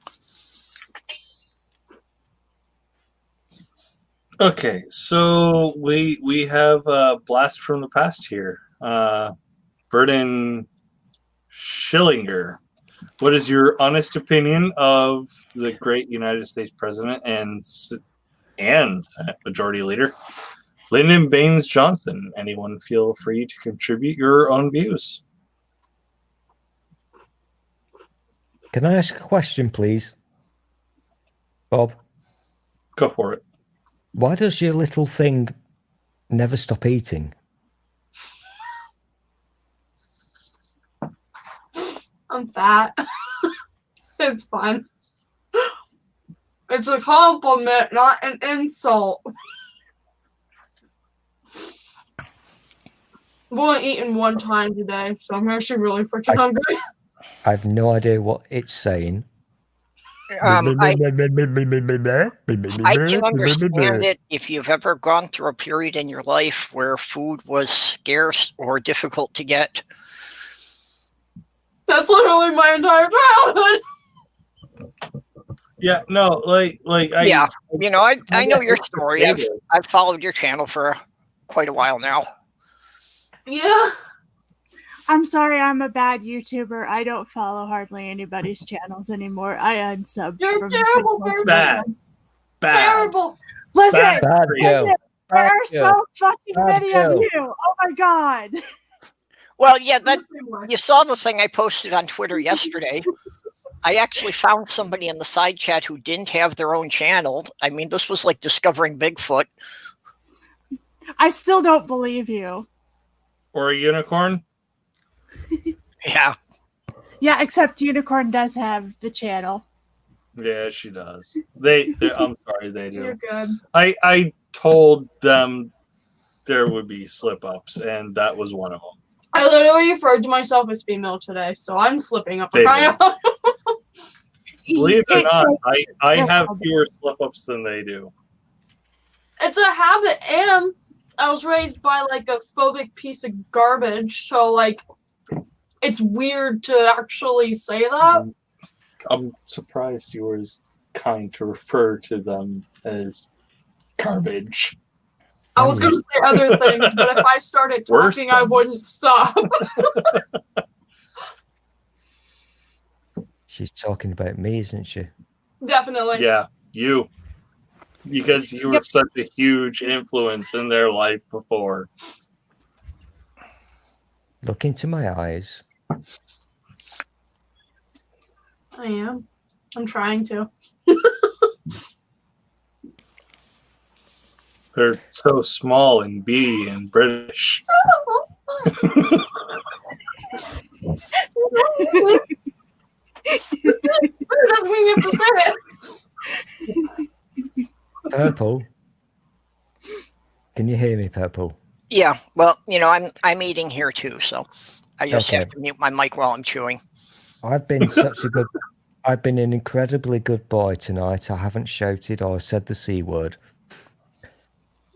Okay, so we have a blast from the past here. Burden Schillinger. What is your honest opinion of the great United States President and Senate Majority Leader, Lyndon Baines Johnson? Anyone feel free to contribute your own views. Can I ask a question, please? Bob, Go for it. why does your little thing never stop eating? I'm fat. It's fun. It's a compliment, not an insult. I've only eaten one time today, so I'm actually really freaking hungry. I have no idea what it's saying. I can understand it if you've ever gone through a period in your life where food was scarce or difficult to get. That's literally my entire childhood. Yeah, no, like Yeah, you know, I know your story. I've followed your channel for quite a while now. Yeah. I'm sorry, I'm a bad YouTuber. I don't follow hardly anybody's channels anymore. I unsubbed. You're from terrible, people. bad. Terrible. Listen, Bad. Bad girl. there Bad are girl. so fucking Bad many girl. of you. Oh my god. Well, yeah, you saw the thing I posted on Twitter yesterday. I actually found somebody in the side chat who didn't have their own channel. I mean, this was like discovering Bigfoot. I still don't believe you. Or a unicorn. Yeah. Yeah, except Unicorn does have the channel. Yeah, she does. They I'm sorry, they do. You're good. I told them there would be slip ups, and that was one of them. I literally referred to myself as female today, so I'm slipping up. David. Crying out. Believe it or It's not, like- I have fewer slip ups than they do. It's a habit, and I was raised by like a phobic piece of garbage, so like it's weird to actually say that. I'm surprised you were as kind to refer to them as garbage. I was going to say other things, but if I started Worse talking, I wouldn't things. stop. She's talking about me, isn't she? Definitely. Yeah, you. Because you were such a huge influence in their life before. Look into my eyes. I am. I'm trying to. They're so small and B and British. It doesn't mean you have to say it. Purple. Can you hear me, Purple? Yeah, well, you know, I'm eating here too, so I just have Okay. to mute my mic while I'm chewing. I've been I've been an incredibly good boy tonight. I haven't shouted or said the C word.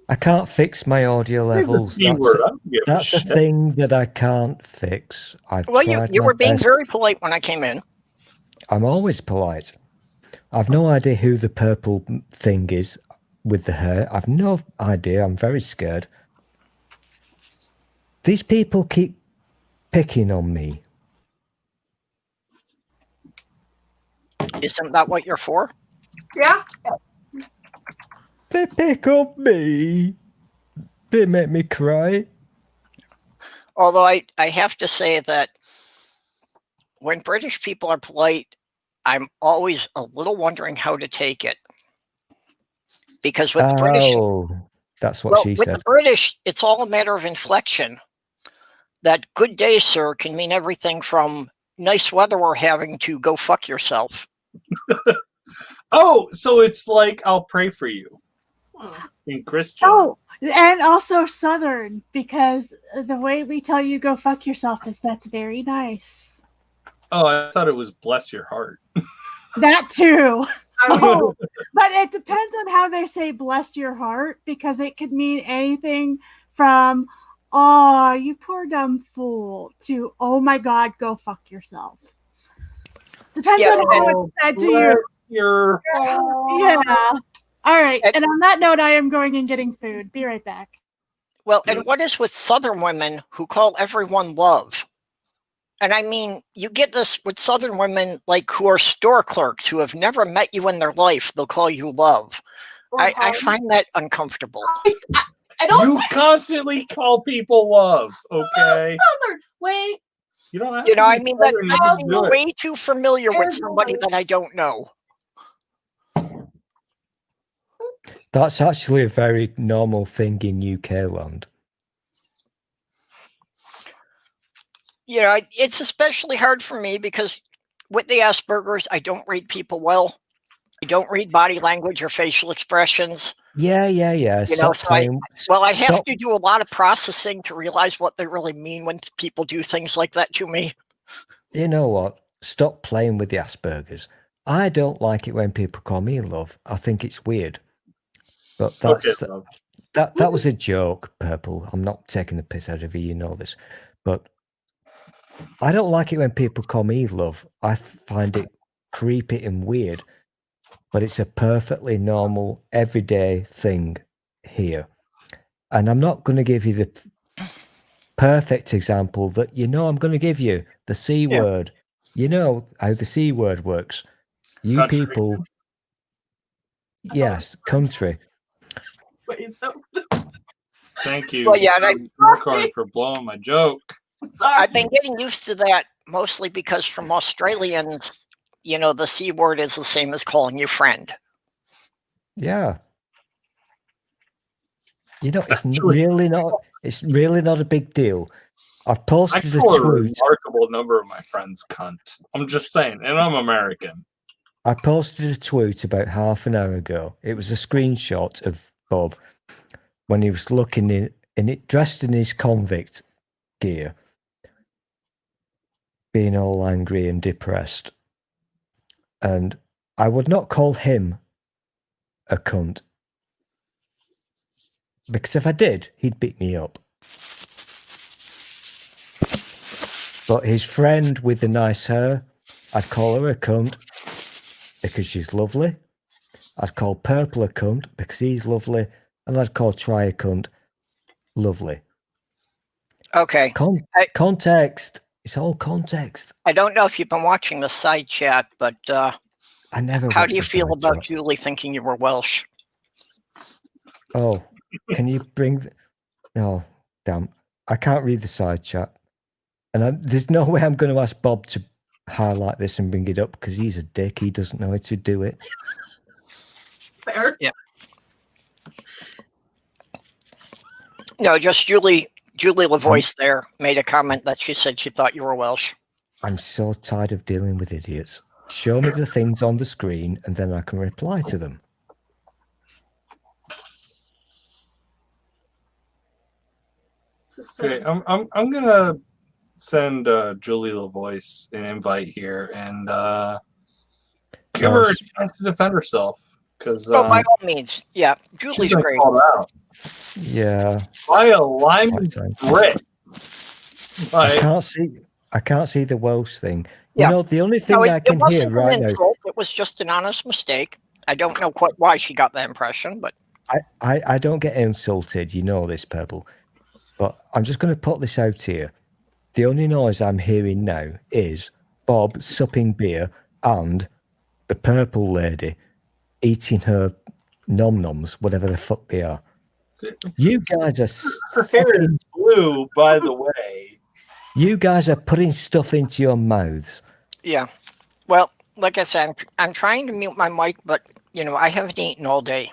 I can't fix my audio levels. C word, I don't give a That's a shit. thing that I can't fix. I've Well, tried you my were being best. very polite when I came in. I'm always polite. I've no idea who the purple thing is with the hair. I've no idea. I'm very scared. These people keep picking on me. Isn't that what you're for? Yeah. They pick on me. They make me cry. Although I have to say that when British people are polite, I'm always a little wondering how to take it. Because with the British, Oh, that's what well, she with said. the British, it's all a matter of inflection. That good day, sir, can mean everything from nice weather we're having to go fuck yourself. Oh, so it's like I'll pray for you in Christian. Oh, and also Southern, because the way we tell you go fuck yourself is that's very nice. Oh, I thought it was bless your heart. That too. I mean, Oh, but it depends on how they say bless your heart, because it could mean anything from oh, you poor dumb fool to oh my god, go fuck yourself. Depends Yeah, on how it's said to you. Your Yeah. All right. And on that note, I am going and getting food. Be right back. Well, and what is with Southern women who call everyone love? And I mean, you get this with Southern women, like who are store clerks who have never met you in their life. They'll call you love. I find that uncomfortable. I don't You constantly call people love, okay? Southern. Wait. You don't have You to know, be I mean, that Southern, you makes can me do it. way too familiar with Arizona. somebody that I don't know. That's actually a very normal thing in UK land. You know, it's especially hard for me because with the Asperger's, I don't read people well. I don't read body language or facial expressions. Yeah. You know, Stop so playing. Well, I have Stop. to do a lot of processing to realize what they really mean when people do things like that to me. You know what? Stop playing with the Asperger's. I don't like it when people call me love. I think it's weird. But that's Okay, love. that was a joke, Purple. I'm not taking the piss out of you, you know this. But I don't like it when people call me love. I find it creepy and weird. But it's a perfectly normal, everyday thing here. And I'm not going to give you the perfect example that you know I'm going to give you. The C Yeah. word. You know how the C word works. You Country. people, yes, country. Wait, so Thank you, Well, yeah, and I- Unicorn, for blowing my joke. sorry. I've been getting used to that mostly because from Australians, you know, the C word is the same as calling you friend. Yeah. You know, it's Actually- really not a big deal. I've I posted a call a tweet. remarkable number of my friends cunt. I'm just saying, and I'm American. I posted a tweet about half an hour ago. It was a screenshot of Bob when he was looking dressed in his convict gear, being all angry and depressed. And I would not call him a cunt, because if I did, he'd beat me up. But his friend with the nice hair, I'd call her a cunt because she's lovely. I'd call Purple a cunt because he's lovely. And I'd call Try a cunt lovely. Okay. Context. It's all context. I don't know if you've been watching the side chat, but I never. how do you watched the feel side about chat. Julie thinking you were Welsh? Oh, can you bring? Oh, damn! I can't read the side chat, and there's no way I'm going to ask Bob to highlight this and bring it up because he's a dick. He doesn't know how to do it. Fair. Yeah. No, just Julie LaVoice there made a comment that she said she thought you were Welsh. I'm so tired of dealing with idiots. Show me the things on the screen, and then I can reply to them. Okay, I'm gonna send Julie LaVoice an invite here and give her a chance to defend herself because Oh, by all means. Yeah, Julie's she's been great. called out Yeah, by a Lyman Brit. I can't see the Welsh thing. Yeah. You know, the only thing No, I it can hear wasn't right an now. insult. It was just an honest mistake. I don't know quite why she got that impression, but I don't get insulted, you know this, Purple. But I'm just going to put this out here. The only noise I'm hearing now is Bob supping beer and the purple lady eating her nom-noms, whatever the fuck they are. You guys are Her hair is blue, by the way. you guys are putting stuff into your mouths. yeah. Well, like I said, I'm trying to mute my mic, but you know, I haven't eaten all day.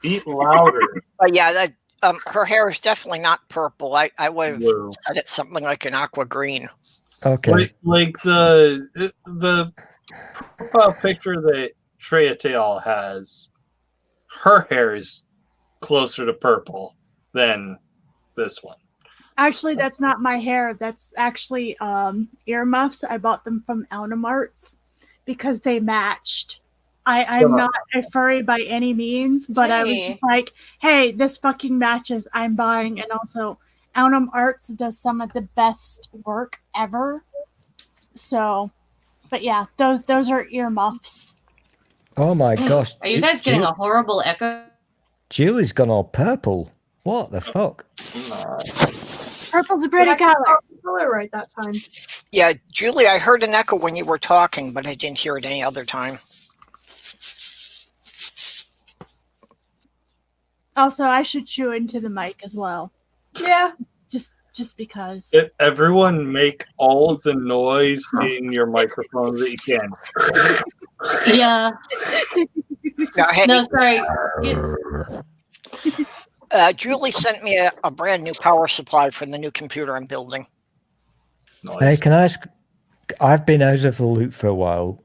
Eat louder. But yeah, that her hair is definitely not purple. I would have Blue. said it's something like an aqua green. Okay. Like the profile picture that Treya Teal has, her hair is closer to purple than this one. Actually, that's not my hair. That's actually earmuffs. I bought them from Alnamarts because they matched. I'm not a furry by any means, but I was Hey. just like, hey, this fucking matches. I'm buying. And also, Alnam Arts does some of the best work ever. So, but yeah, those are earmuffs. Oh my gosh. Are you guys getting a horrible echo? Julie's gone all purple. What the fuck? Purple's a pretty But I color. got the color right that time. Yeah, Julie, I heard an echo when you were talking, but I didn't hear it any other time. Also, I should chew into the mic as well, Yeah. just because. If everyone make all of the noise in your microphone that you can. Yeah. Now, hey, No, sorry. Julie sent me a brand new power supply for the new computer I'm building. Hey, can I ask? I've been out of the loop for a while,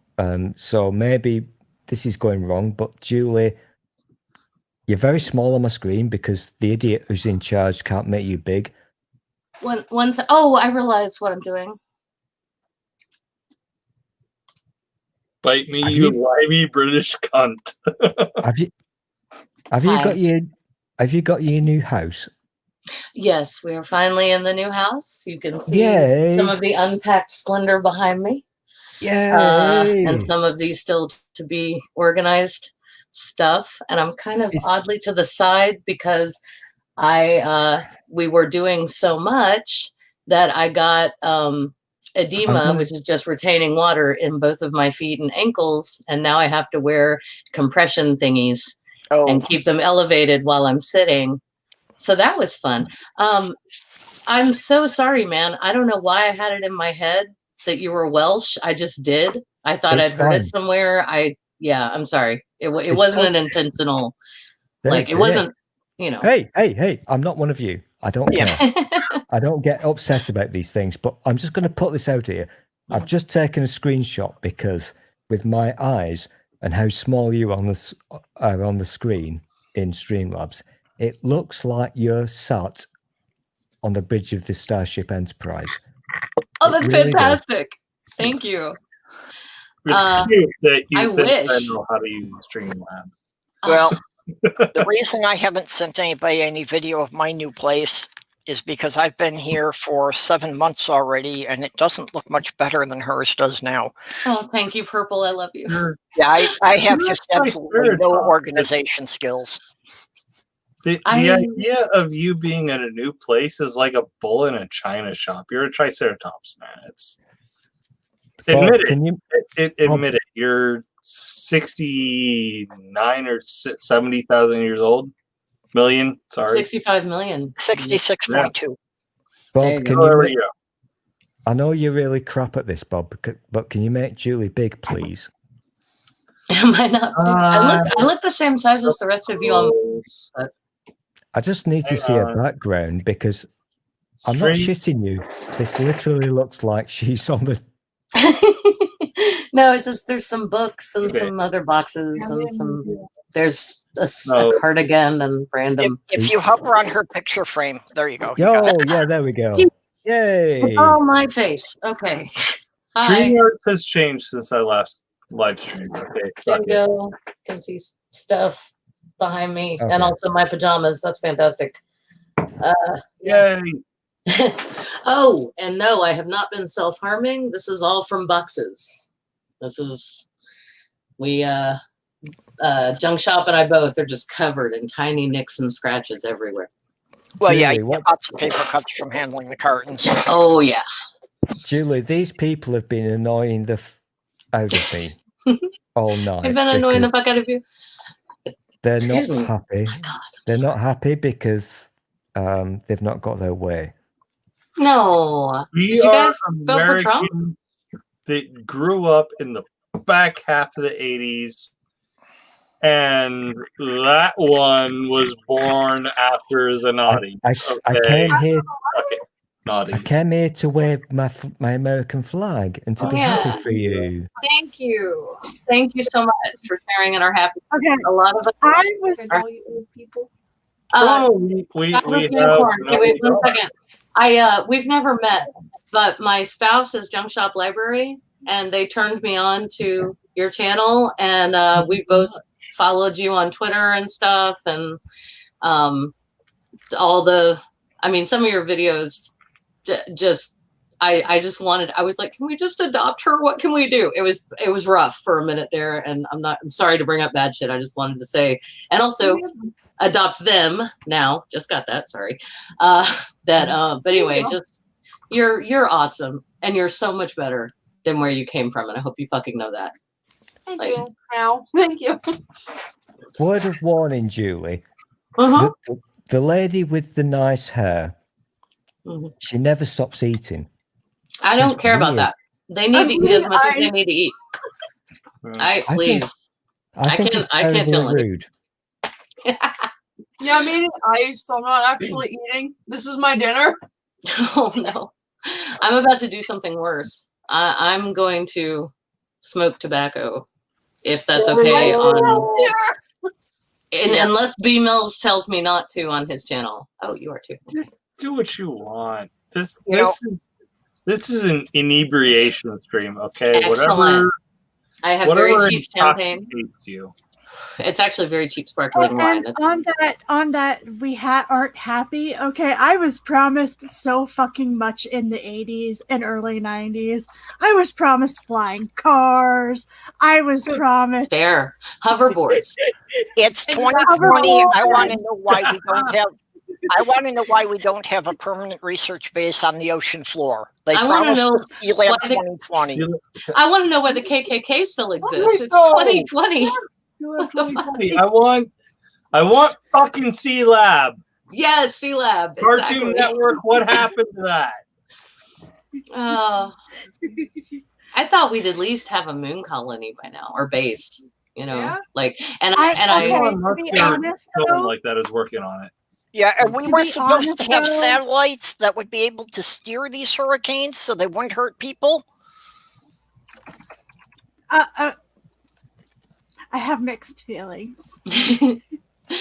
so maybe this is going wrong. But Julie, you're very small on my screen because the idiot who's in charge can't make you big. Oh, I realized what I'm doing. Bite me, Have you you- limey British cunt. Have you Hi. have you got your new house? Yes, we are finally in the new house. You can see Yay. some of the unpacked splendor behind me. Yeah. And some of these still to be organized stuff. And I'm kind of oddly to the side because we were doing so much that I got edema, which is just retaining water in both of my feet and ankles. And now I have to wear compression thingies and keep them elevated while I'm sitting. So that was fun. I'm so sorry, man. I don't know why I had it in my head that you were Welsh. I just did. I thought It's I'd heard fine. it somewhere. I'm sorry. It It's wasn't fine. an intentional. Hey, Like it hey, wasn't. You know. Hey! I'm not one of you. I don't Yeah. care. I don't get upset about these things. But I'm just going to put this out here. I've just taken a screenshot because with my eyes and how small you are on the screen in Streamlabs, it looks like you're sat on the bridge of the Starship Enterprise. Oh, It that's really does. fantastic. Thank you. It's cute that you I think I wish. know how to use Streamlabs. Well, the reason I haven't sent anybody any video of my new place is because I've been here for 7 months already, and it doesn't look much better than hers does now. Oh, thank you, Purple. I love you. Yeah, I have You're just my absolutely third no top. organization skills. The I- idea of you being in a new place is like a bull in a china shop. You're a triceratops, man. It's Bob, admit it. can you? Admit it. You're 69 or 70,000 years old. Million. Sorry. 65 million. 66.2. Bob, There can Oh, you? there ma- we go. I know you're really crap at this, Bob, but can you make Julie big, please? Am I not? I look the same size as the rest of you. I just need to Hang see her on. background because I'm not Stream- shitting you. This literally looks like she's on the. No, it's just there's some books and Okay. some other boxes and there's a No. cardigan and random. If you hover on her picture frame, there you go. You got Yo, it. yeah, there we go. Yay! Oh, my face. Okay. Hi. StreamYard has changed since I last live streamed. Okay. There fuck you it. go. Can see stuff behind me Okay. and also my pajamas. That's fantastic. Yay. Oh, and no, I have not been self-harming. This is all from boxes. This is Junk Shop and I both are just covered in tiny nicks and scratches everywhere. Well, yeah, Julie, you what- get lots of paper cuts from handling the cartons. Oh yeah. Julie, these people have been annoying the out of me all night. I've been annoying the because fuck out of you. They're Excuse not me. happy. God, I'm They're sorry. not happy because they've not got their way. No. We Did you are guys vote for Trump? Americans that grew up in the back half of the 80s, and that one was born after the naughty. I Okay. came here. Okay. I Naughties. came here to wave my American flag and to be Yeah. happy for you. Thank you. Thank you so much for sharing in our happy. Okay, A lot of us. I was. And all you old people. Oh, we That was have unicorn. no Okay, wait one God. second. We've never met, but my spouse is Junk Shop Library, and they turned me on to your channel, and we've both followed you on Twitter and stuff, and all the. I mean, some of your videos, just. I just wanted. I was like, can we just adopt her? What can we do? It was rough for a minute there, and I'm sorry to bring up bad shit. I just wanted to say, and also adopt them now. Just got that. Sorry. But anyway, just you're awesome, and you're so much better than where you came from, and I hope you fucking know that. Thank Like- you. Ow. Thank you. Word of warning, Julie. Uh-huh. The lady with the nice hair, Mhm. she never stops eating. I don't She's care about weird. that. They need to eat as much as I- they need to eat. I think- Please. I think can't- it's I can't terribly tell any- rude. Yeah, I'm eating ice, so I'm not actually eating. This is my dinner. Oh no. I'm about to do something worse. I'm going to smoke tobacco, if that's okay. Unless B Mills tells me not to on his channel. Oh, you are too. Do what you want. This You know- this is an inebriation stream, okay? Excellent. I have very whatever cheap champagne. intoxicates you. It's actually very cheap sparkling wine. And on that, we aren't happy. Okay, I was promised so fucking much in the 80s and early 90s. I was promised flying cars. I was promised. Fair. Hoverboards. It's 2020. I want to know why we don't have. I want to know why we don't have a permanent research base on the ocean floor. They I wanna promised know us ELAB why they- 2020. I want to know why the KKK still exists. It's go. 2020. What the fuck? I want fucking C Lab. Yes, C Lab. Cartoon Exactly. Network. What happened to that? I thought we'd at least have a moon colony by now or base. You know, Yeah. like and I Okay, Elon to Musk be or honest, someone though, like that is working on it. Yeah, and we To were be supposed honest, to have though- satellites that would be able to steer these hurricanes so they wouldn't hurt people. I have mixed feelings.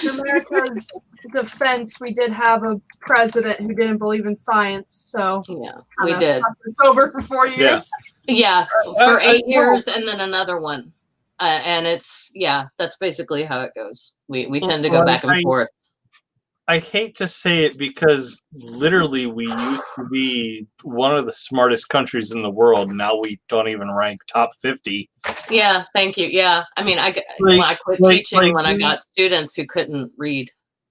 America's defense, we did have a president who didn't believe in science. So Yeah, we did. It's over for 4 years. Yeah, for I 8 years and then another one. And it's, yeah, that's basically how it goes. We tend to go back and forth. I hate to say it because literally we used to be one of the smartest countries in the world. Now we don't even rank top 50. Yeah, thank you. Yeah, I mean, when I quit teaching when I got students who couldn't read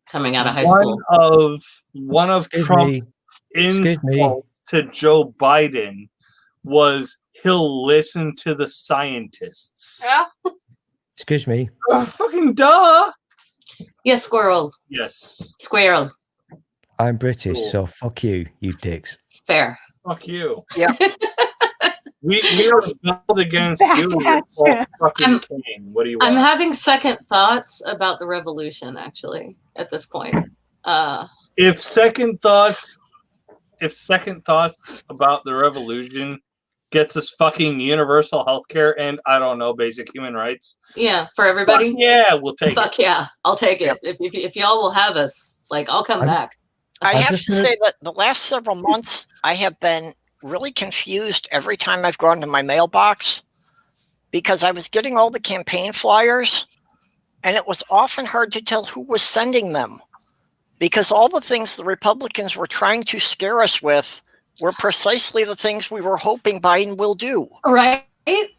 coming out of high school. One of Trump's insults to Joe Biden was he'll listen to the scientists. Yeah. Excuse me. Oh, fucking duh. Yes, squirrel. Yes. Squirrel. I'm British, Cool. so fuck you, you dicks. Fair. Fuck you. Yeah. We are built against Back you. at ya. Fucking king. What do you want? I'm having second thoughts about the revolution, actually, at this point. If second thoughts about the revolution gets us fucking universal healthcare and I don't know, basic human rights. Yeah, for everybody. Fuck yeah, we'll take Fuck it. yeah, I'll take it. If y'all will have us, like, I'll come back. I I have just to heard- say that the last several months, I have been really confused every time I've gone to my mailbox because I was getting all the campaign flyers and it was often hard to tell who was sending them because all the things the Republicans were trying to scare us with were precisely the things we were hoping Biden will do. Right?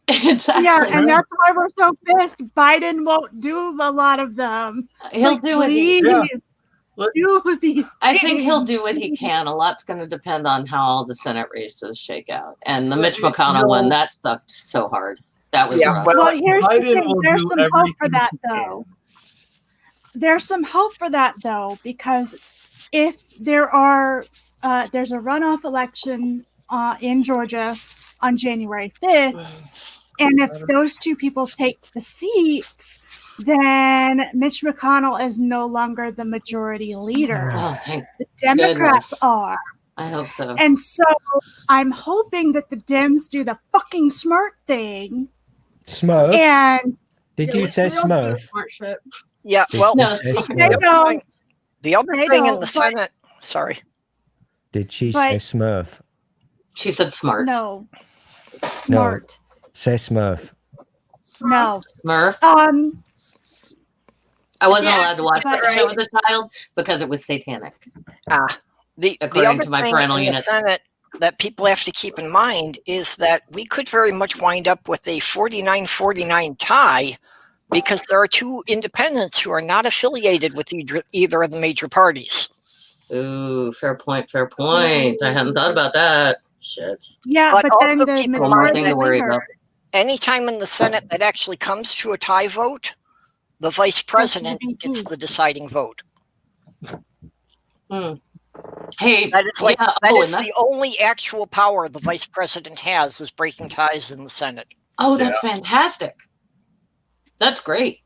Exactly. Yeah, and that's why we're so pissed. Biden won't do a lot of them. He'll do what he. Please Yeah. do these. I think he'll things. do what he can. A lot's going to depend on how all the Senate races shake out. And the Mitch Yeah, McConnell no. one, that sucked so hard. That was Yeah, rough. well, Well, here's Biden the thing. will There's do some hope for everything that, he can. though. There's some hope for that, though, because if there are, there's a runoff election in Georgia on January 5th, and if those two people take the seats, then Mitch McConnell is no longer the majority leader. Oh, thank The Democrats goodness. are. I hope so. And so I'm hoping that the Dems do the fucking smart thing. Smurf? And Did you say Smurf? Smart shit. Yeah, Did well, you No, say it's- they Smurf? don't. the other They thing in don't, the but- Senate, sorry. Did she But- say Smurf? She said smart. No. Smart. Say Smurf. No. Murph. I wasn't yeah, allowed to watch but that show right. as a child because it was satanic. The According other to my thing parental in the units. Senate that people have to keep in mind is that we could very much wind up with a 49-49 tie because there are two independents who are not affiliated with either of the major parties. Ooh, fair point. Fair point. I hadn't thought about that. Shit. Yeah, But but then also the keep in One more mind thing majority to worry leader. about. Anytime in the Senate that actually comes to a tie vote, the vice president gets the deciding vote. Hey, That is like yeah, that oh, is and the only actual power the vice president has is breaking ties in the Senate. oh, that's fantastic. That's great.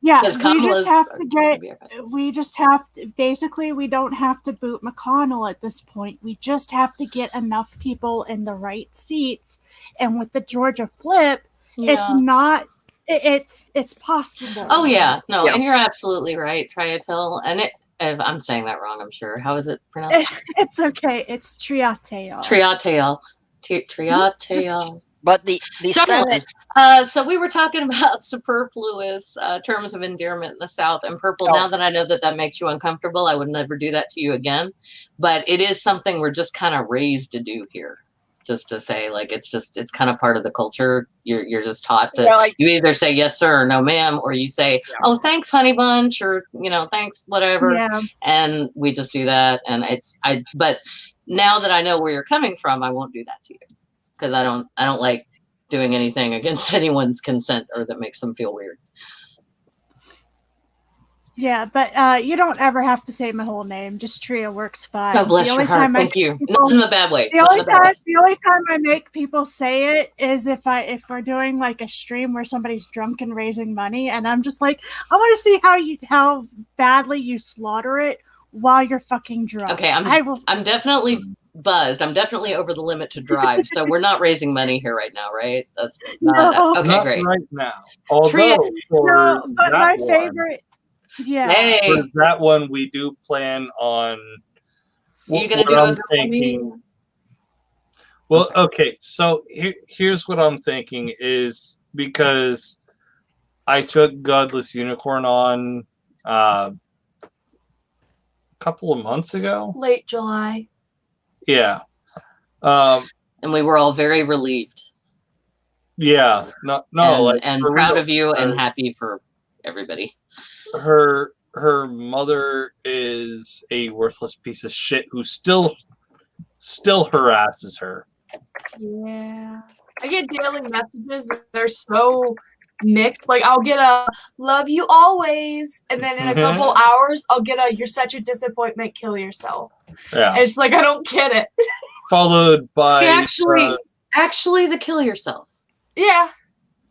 Yeah, Because we Kamala's just have to get. be a president. We just have to. Basically, we don't have to boot McConnell at this point. We just have to get enough people in the right seats. And with the Georgia flip, it's Yeah. not. It's possible. Oh yeah, no, Yeah. and you're absolutely right, Triatel. And if I'm saying that wrong, I'm sure. How is it pronounced? It's okay. It's Triateo. Triatel. Triatel. But the Definitely. Senate, So we were talking about superfluous terms of endearment in the South and purple. Oh. Now that I know that that makes you uncomfortable, I would never do that to you again. But it is something we're just kind of raised to do here. Just to say, like, it's kind of part of the culture. You're just taught to. well, You either say yes sir or no ma'am, or you say, oh, thanks, honey bunch, or thanks, whatever. Yeah. And we just do that. And but now that I know where you're coming from, I won't do that to you because I don't like doing anything against anyone's consent or that makes them feel weird. Yeah, but you don't ever have to say my whole name. Just Tria works fine. Oh, bless The your only heart. time Thank you. people- Not in the bad way. The Not in only the bad way. time I make people say it is if we're doing like a stream where somebody's drunk and raising money, and I'm just like, I want to see how badly you slaughter it while you're fucking drunk. Okay, I will. I'm definitely buzzed. I'm definitely over the limit to drive. So we're not raising money here right now, right? That's not No. okay. Not Great. right now. Although Tria- for No, but that my one, favorite. Yeah. Hey, For that one, we do plan on. you gonna what do a I'm GoFundMe? thinking. Well, okay. So here's what I'm thinking is because I took Godless Unicorn on a couple of months ago. Late July. Yeah. And we were all very relieved Yeah. No. and for proud real. of you and happy for everybody. Her mother is a worthless piece of shit who still harasses her. Yeah. I get daily messages. They're so mixed. Like I'll get a "love you always," and then in a couple hours I'll get a "you're such a disappointment, kill yourself." Yeah. And it's like I don't get it. Followed by Actually, the kill yourself. Yeah.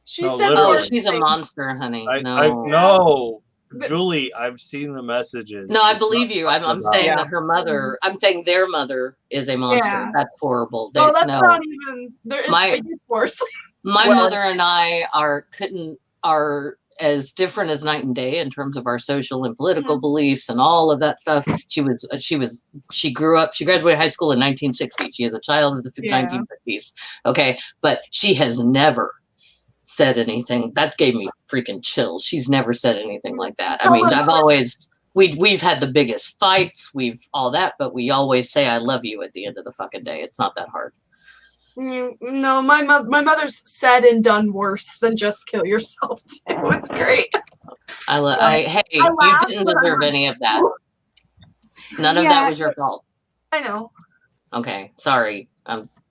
She No, said literally. Oh, worse she's a things. monster, honey. I No. no, But- Julie, I've seen the messages. No, I believe you. I'm About- saying Yeah. that her mother, I'm saying their mother is a monster. Yeah. That's horrible. No, that's no. not even. There is My- it gets worse. My Well- mother and I are as different as night and day in terms of our social and political beliefs and all of that stuff. She graduated high school in 1960. She is a child of the Yeah. 1950s. Okay. But she has never said anything. That gave me freaking chills. She's never said anything like that. I mean, I've always, we've had the biggest fights, we've all that, but we always say, I love you at the end of the fucking day. It's not that hard. No, my mother's said and done worse than just kill yourself too. It's great. Hey, I you laugh, didn't but I'm deserve like, any of that. None of Yeah. that was your fault. I know. Okay, sorry.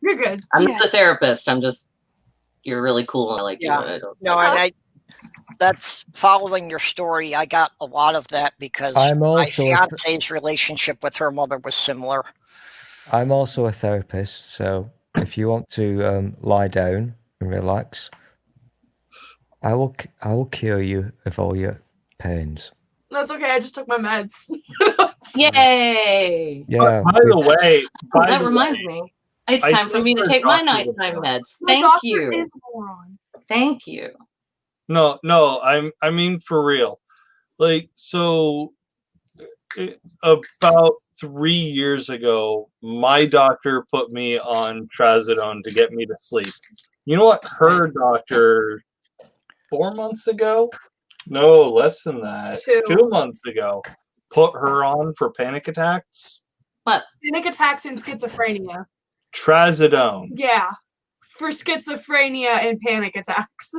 You're good. I'm Yeah. not a therapist. You're really cool and I like Yeah. you. I don't, No, and that's following your story. I got a lot of that because I'm my also a- fiance's relationship with her mother was similar. I'm also a therapist, so if you want to lie down and relax, I will cure you of all your pains. That's okay. I just took my meds. Yay! Yeah, By the way, That reminds me. It's I time for think me to our take my doctor was nighttime wrong. meds. My Thank doctor you. is a moron. Thank you. No, I mean for real. Like so about 3 years ago, my doctor put me on trazodone to get me to sleep. You know what her doctor 4 months ago? No, less than that. 2 months ago put her on for panic attacks. Panic attacks and schizophrenia. Trazodone. Yeah. For schizophrenia and panic attacks.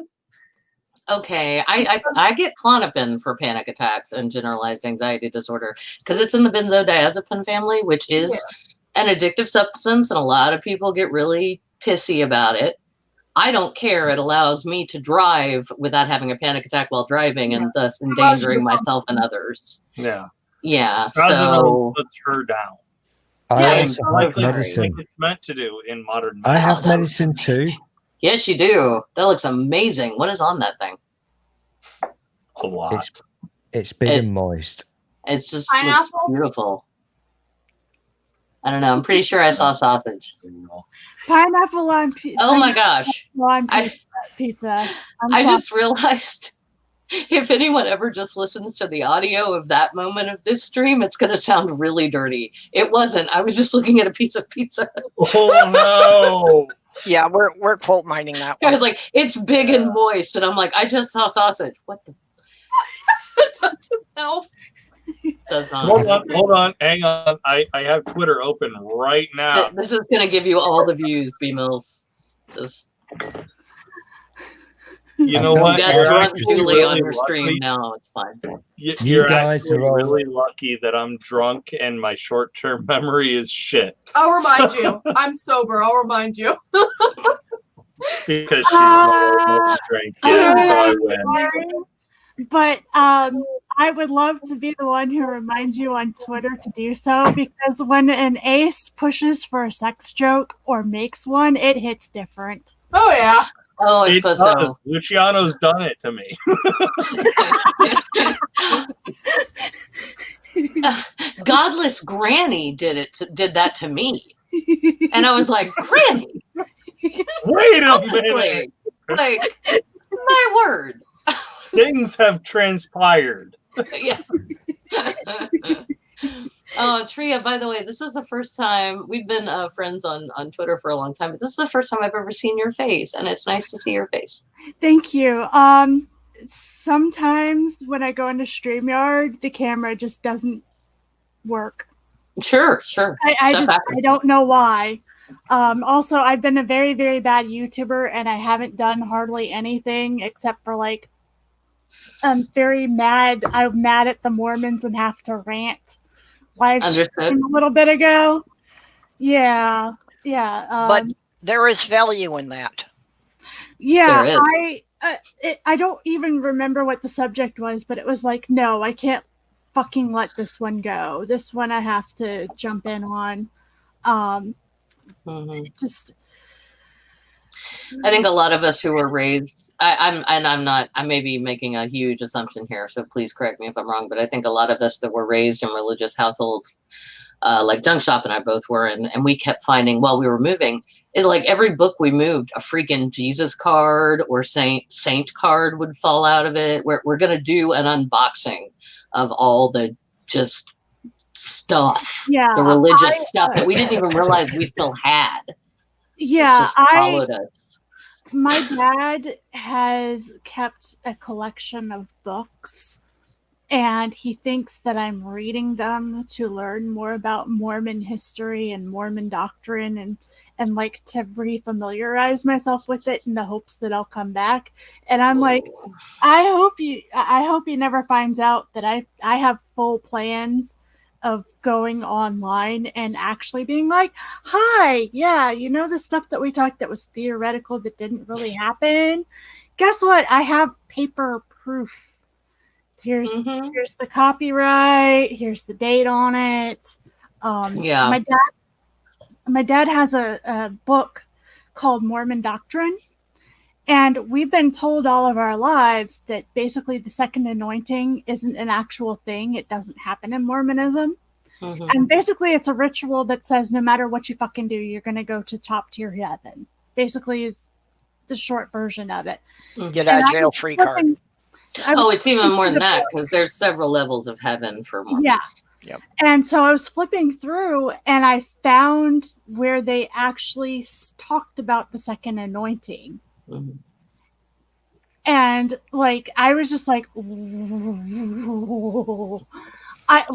Okay, I get Klonopin for panic attacks and generalized anxiety disorder because it's in the benzodiazepine family, which is an addictive substance, and a lot of people get really pissy about it. I don't care. It allows me to drive without having a panic attack while driving and thus endangering myself and others. Yeah. Yeah, Trazodone so puts her down. I Yeah, also it's have Like medicine. it's meant to do in modern I medicine. have that looks medicine too. amazing. Yes, you do. That looks amazing. What is on that thing? A lot. It's big It- and moist. It's just looks Pineapple? beautiful. I don't know. I'm pretty sure I saw sausage. Pineapple on pizza. Oh my gosh. On I- pizza. I just realized if anyone ever just listens to the audio of that moment of this stream, it's going to sound really dirty. It wasn't. I was just looking at a piece of pizza. Oh no! Yeah, we're quote mining that I one. was like, it's big and moist. And I'm like, I just saw sausage. What the? It doesn't help. Does Hold not. on, hang on. I have Twitter open right now. This is going to give you all the views, B-Mills. Just, You know You what? you got You're drunk actually Julie on really your stream lucky. now. It's fine. You You're guys actually are all- really lucky that I'm drunk and my short-term memory is shit. I'll remind you. I'm sober. I'll remind you. Because she's not strength. Yeah, so I win. Sorry, but I would love to be the one who reminds you on Twitter to do so, because when an ace pushes for a sex joke or makes one, it hits different. Oh yeah. Oh, I It suppose does. so. Luciano's done it to me. Godless Granny did that to me. And I was like, Granny, Wait a minute. like my word. Things have transpired. Yeah. Oh, Tria, by the way, this is the first time we've been friends on Twitter for a long time, but this is the first time I've ever seen your face, and it's nice to see your face. Thank you. Sometimes when I go into StreamYard, the camera just doesn't work. Sure. I don't know why. Also, I've been a very, very bad YouTuber, and I haven't done hardly anything except for like, I'm very mad. I'm mad at the Mormons and have to rant. Live stream a little bit ago. Yeah. But there is value in that. Yeah, I don't even remember what the subject was, but it was like, no, I can't fucking let this one go. This one I have to jump in on. Just, I think a lot of us who were raised, I may be making a huge assumption here, so please correct me if I'm wrong, but I think a lot of us that were raised in religious households, like Junk Shop and I both were, and we kept finding while we were moving, like every book we moved, a freaking Jesus card or saint card would fall out of it. We're going to do an unboxing of all the just stuff, the religious stuff that we didn't even realize we still had. Yeah, followed us. My dad has kept a collection of books, and he thinks that I'm reading them to learn more about Mormon history and Mormon doctrine and like to refamiliarize myself with it in the hopes that I'll come back. And I'm like, I hope he never finds out that I have full plans of going online and actually being like, hi, yeah, you know the stuff that we talked that was theoretical that didn't really happen? Guess what? I have paper proof. Here's the copyright. Here's the date on it. My dad has a book called Mormon Doctrine, and we've been told all of our lives that basically the second anointing isn't an actual thing. It doesn't happen in Mormonism. And basically it's a ritual that says no matter what you fucking do, you're going to go to top tier heaven. Basically is the short version of it. Get out of jail free card. It's even more than that because there's several levels of heaven for Mormons. Yeah. Yep. And so I was flipping through and I found where they actually talked about the second anointing. And like, I was just like, so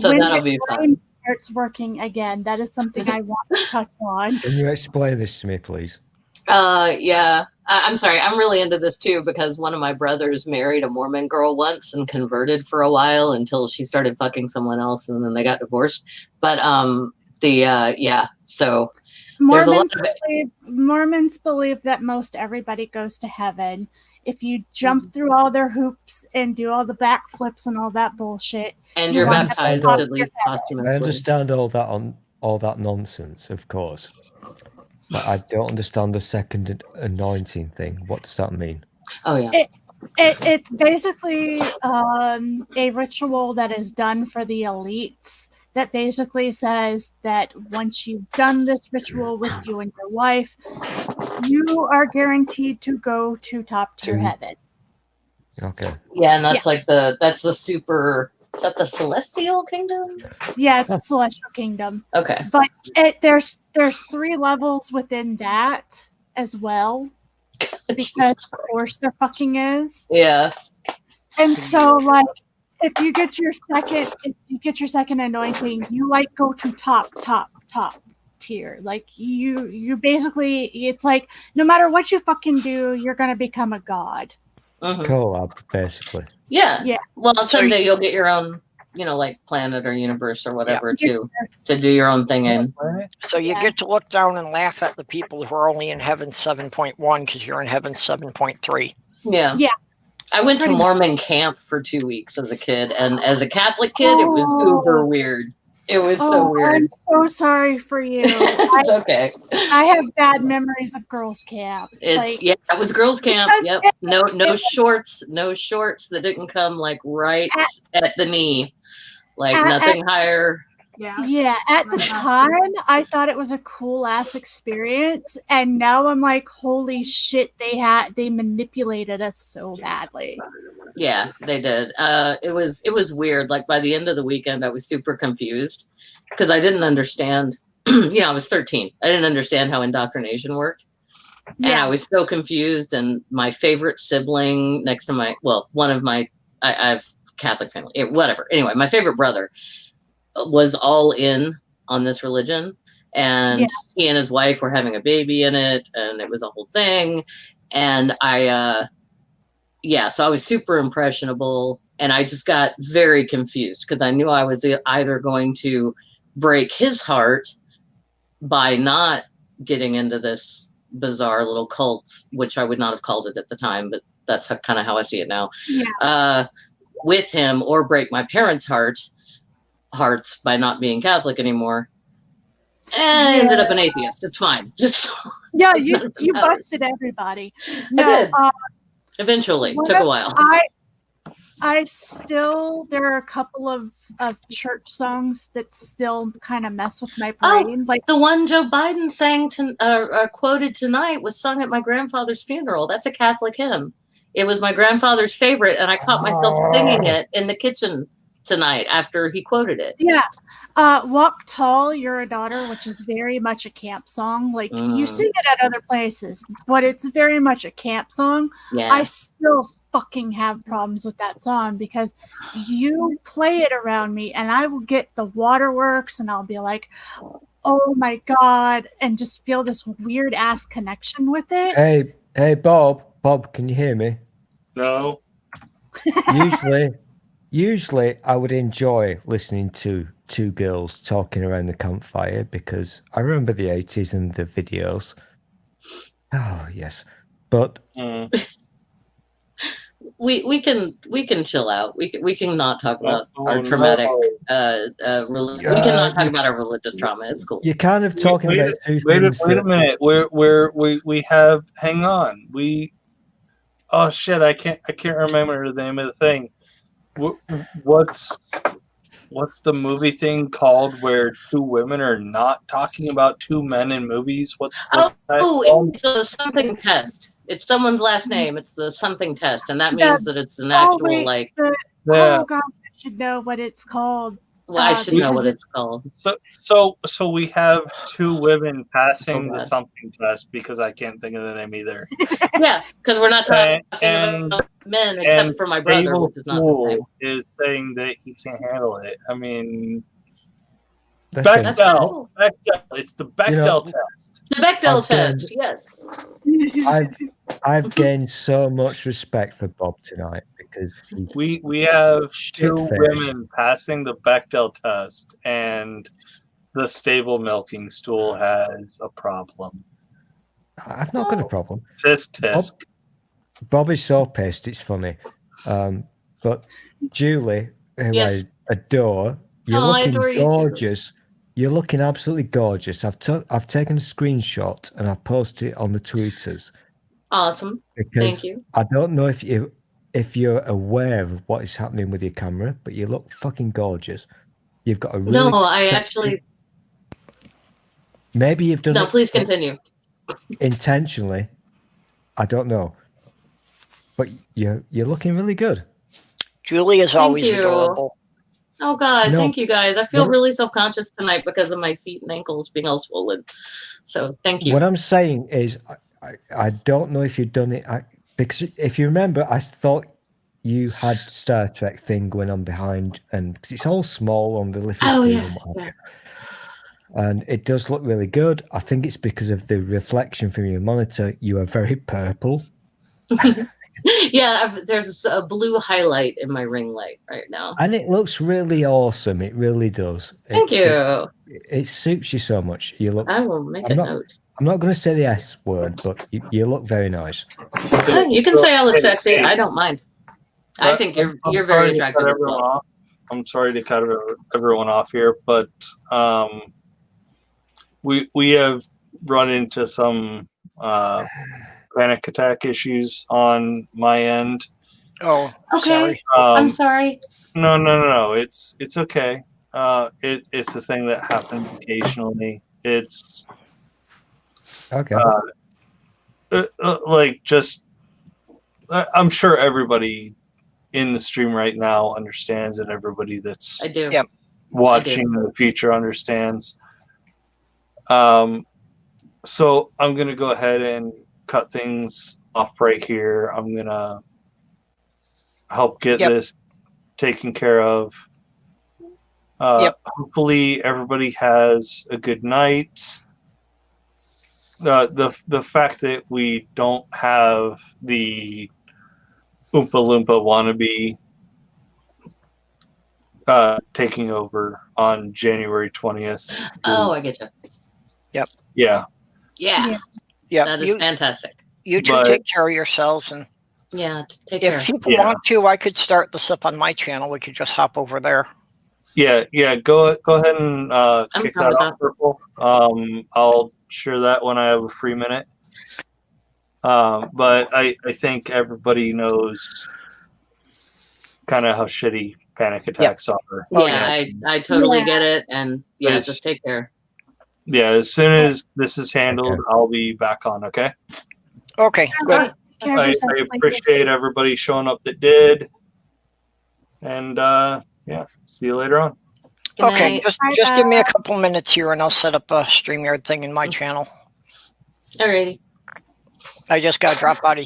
that'll be fun. Starts working again. That is something I want to touch on. Can you explain this to me, please? Yeah. I'm sorry. I'm really into this too because one of my brothers married a Mormon girl once and converted for a while until she started fucking someone else and then they got divorced. But so Mormons believe that most everybody goes to heaven. If you jump through all their hoops and do all the backflips and all that bullshit, and you're baptized at least posthumously. I understand all that nonsense, of course. But I don't understand the second anointing thing. What does that mean? Oh, yeah. It's basically a ritual that is done for the elites that basically says that once you've done this ritual with you and your wife, you are guaranteed to go to top tier heaven. Okay. Yeah, and that's like that's the super... Is that the Celestial Kingdom? Yeah, it's the Celestial Kingdom. Okay. But there's 3 levels within that as well. Because of course there fucking is. Yeah. And so like if you get your second anointing, you like go to top tier. Like you basically, it's like no matter what you fucking do, you're gonna become a god. Co-op, basically. Yeah. Well, someday you'll get your own, like planet or universe or whatever to do your own thing in. So you get to look down and laugh at the people who are only in heaven 7.1 because you're in heaven 7.3. Yeah. Yeah. I went to Mormon camp for 2 weeks as a kid, and as a Catholic kid, it was uber weird. It was so weird. I'm so sorry for you. It's okay. I have bad memories of girls' camp. It was girls' camp. Yep. No shorts that didn't come like right at the knee, like nothing higher. Yeah. At the time, I thought it was a cool ass experience, and now I'm like, holy shit! They manipulated us so badly. Yeah, they did. It was weird. Like by the end of the weekend, I was super confused because I didn't understand. I was 13. I didn't understand how indoctrination worked. And I was so confused. And my favorite sibling next to one of my, I have Catholic family, whatever. Anyway, my favorite brother was all in on this religion. And he and his wife were having a baby in it. And it was a whole thing. And so I was super impressionable. And I just got very confused because I knew I was either going to break his heart by not getting into this bizarre little cult, which I would not have called it at the time, but that's kind of how I see it now, with him, or break my parents' hearts by not being Catholic anymore. And I ended up an atheist. It's fine. Just you busted everybody. No, I did. Eventually. Took a while. I still, there are a couple of church songs that still kind of mess with my brain. Like the one Joe Biden sang quoted tonight was sung at my grandfather's funeral. That's a Catholic hymn. It was my grandfather's favorite, and I caught myself singing it in the kitchen tonight after he quoted it. Yeah. Walk Tall, You're a Daughter, which is very much a camp song. Like you sing it at other places, but it's very much a camp song. Yeah. I still fucking have problems with that song because you play it around me and I will get the waterworks and I'll be like, oh my God, and just feel this weird ass connection with it. Hey, Bob, can you hear me? No. Usually I would enjoy listening to two girls talking around the campfire because I remember the 80s and the videos. Oh, yes. But we can chill out. We can not talk about our traumatic we cannot talk about our religious trauma. It's cool. You're kind of talking about two things. Wait a minute. We have hang on. Oh shit, I can't remember the name of the thing. What's the movie thing called where two women are not talking about two men in movies? It's a something test. It's someone's last name. It's the something test, and that means that it's an actual Oh God, I should know what it's called. Well, I should know what it's called. So we have two women passing the something test because I can't think of the name either. Yeah, because we're not talking about men except for my brother, which is not his name. Is saying that he can't handle it. I mean, Bechdel. It's the Bechdel test. The Bechdel test. Yes. I've gained so much respect for Bob tonight because we have two women passing the Bechdel test, and the stable milking stool has a problem. I've not got a problem. Tisk. Bob is so pissed, it's funny. But Julie, who I adore, you're looking gorgeous. You're looking absolutely gorgeous. I've taken a screenshot and I've posted it on the tweeters. Awesome. Thank you. I don't know if you're aware of what is happening with your camera, but you look fucking gorgeous. You've got a really maybe you've done it. Please continue. Intentionally. I don't know. But you're looking really good. Julie is always adorable. Oh God, thank you guys. I feel really self-conscious tonight because of my feet and ankles being all swollen. So thank you. What I'm saying is I don't know if you've done it because if you remember, I thought you had Star Trek thing going on behind, and because it's all small on the little screen. Yeah. And it does look really good. I think it's because of the reflection from your monitor. You are very purple. Yeah, there's a blue highlight in my ring light right now. And it looks really awesome. It really does. Thank you. It suits you so much. You look. I will make a note. I'm not going to say the S word, but you look very nice. You can say I look sexy. I don't mind. I think you're very attractive as well. I'm sorry to cut everyone off here, but we have run into some panic attack issues on my end. Oh, okay. Sorry. I'm sorry. No. It's okay. It's a thing that happens occasionally. It's okay. I'm sure everybody in the stream right now understands, and everybody that's I do. Yep. watching in the future understands. So I'm gonna go ahead and cut things off right here. I'm gonna help get Yep. this taken care of. Hopefully everybody has a good night. The fact that we don't have the Oompa Loompa wannabe taking over on January 20th. Oh, I get you. Yeah. Yeah, Yeah, that is you, fantastic. you two But- take care of yourselves, and Yeah, take care. if people Yeah. want to, I could start this up on my channel. We could just hop over there. Yeah. Go ahead and kick fine that with off, Purple. I'll share that when I have a free minute. But I think everybody knows kind of how shitty panic attacks are. Oh, Yeah, I totally Yeah. get it, and yeah, It's- just take care. Yeah, as soon as this is handled, I'll be back on, okay? Okay, good. Care of I yourself, like appreciate everybody showing up that did. And yeah, see you later on. Good Okay, night. just give me a couple minutes here, and I'll set up a StreamYard thing in my channel. Alrighty. I just got to drop out of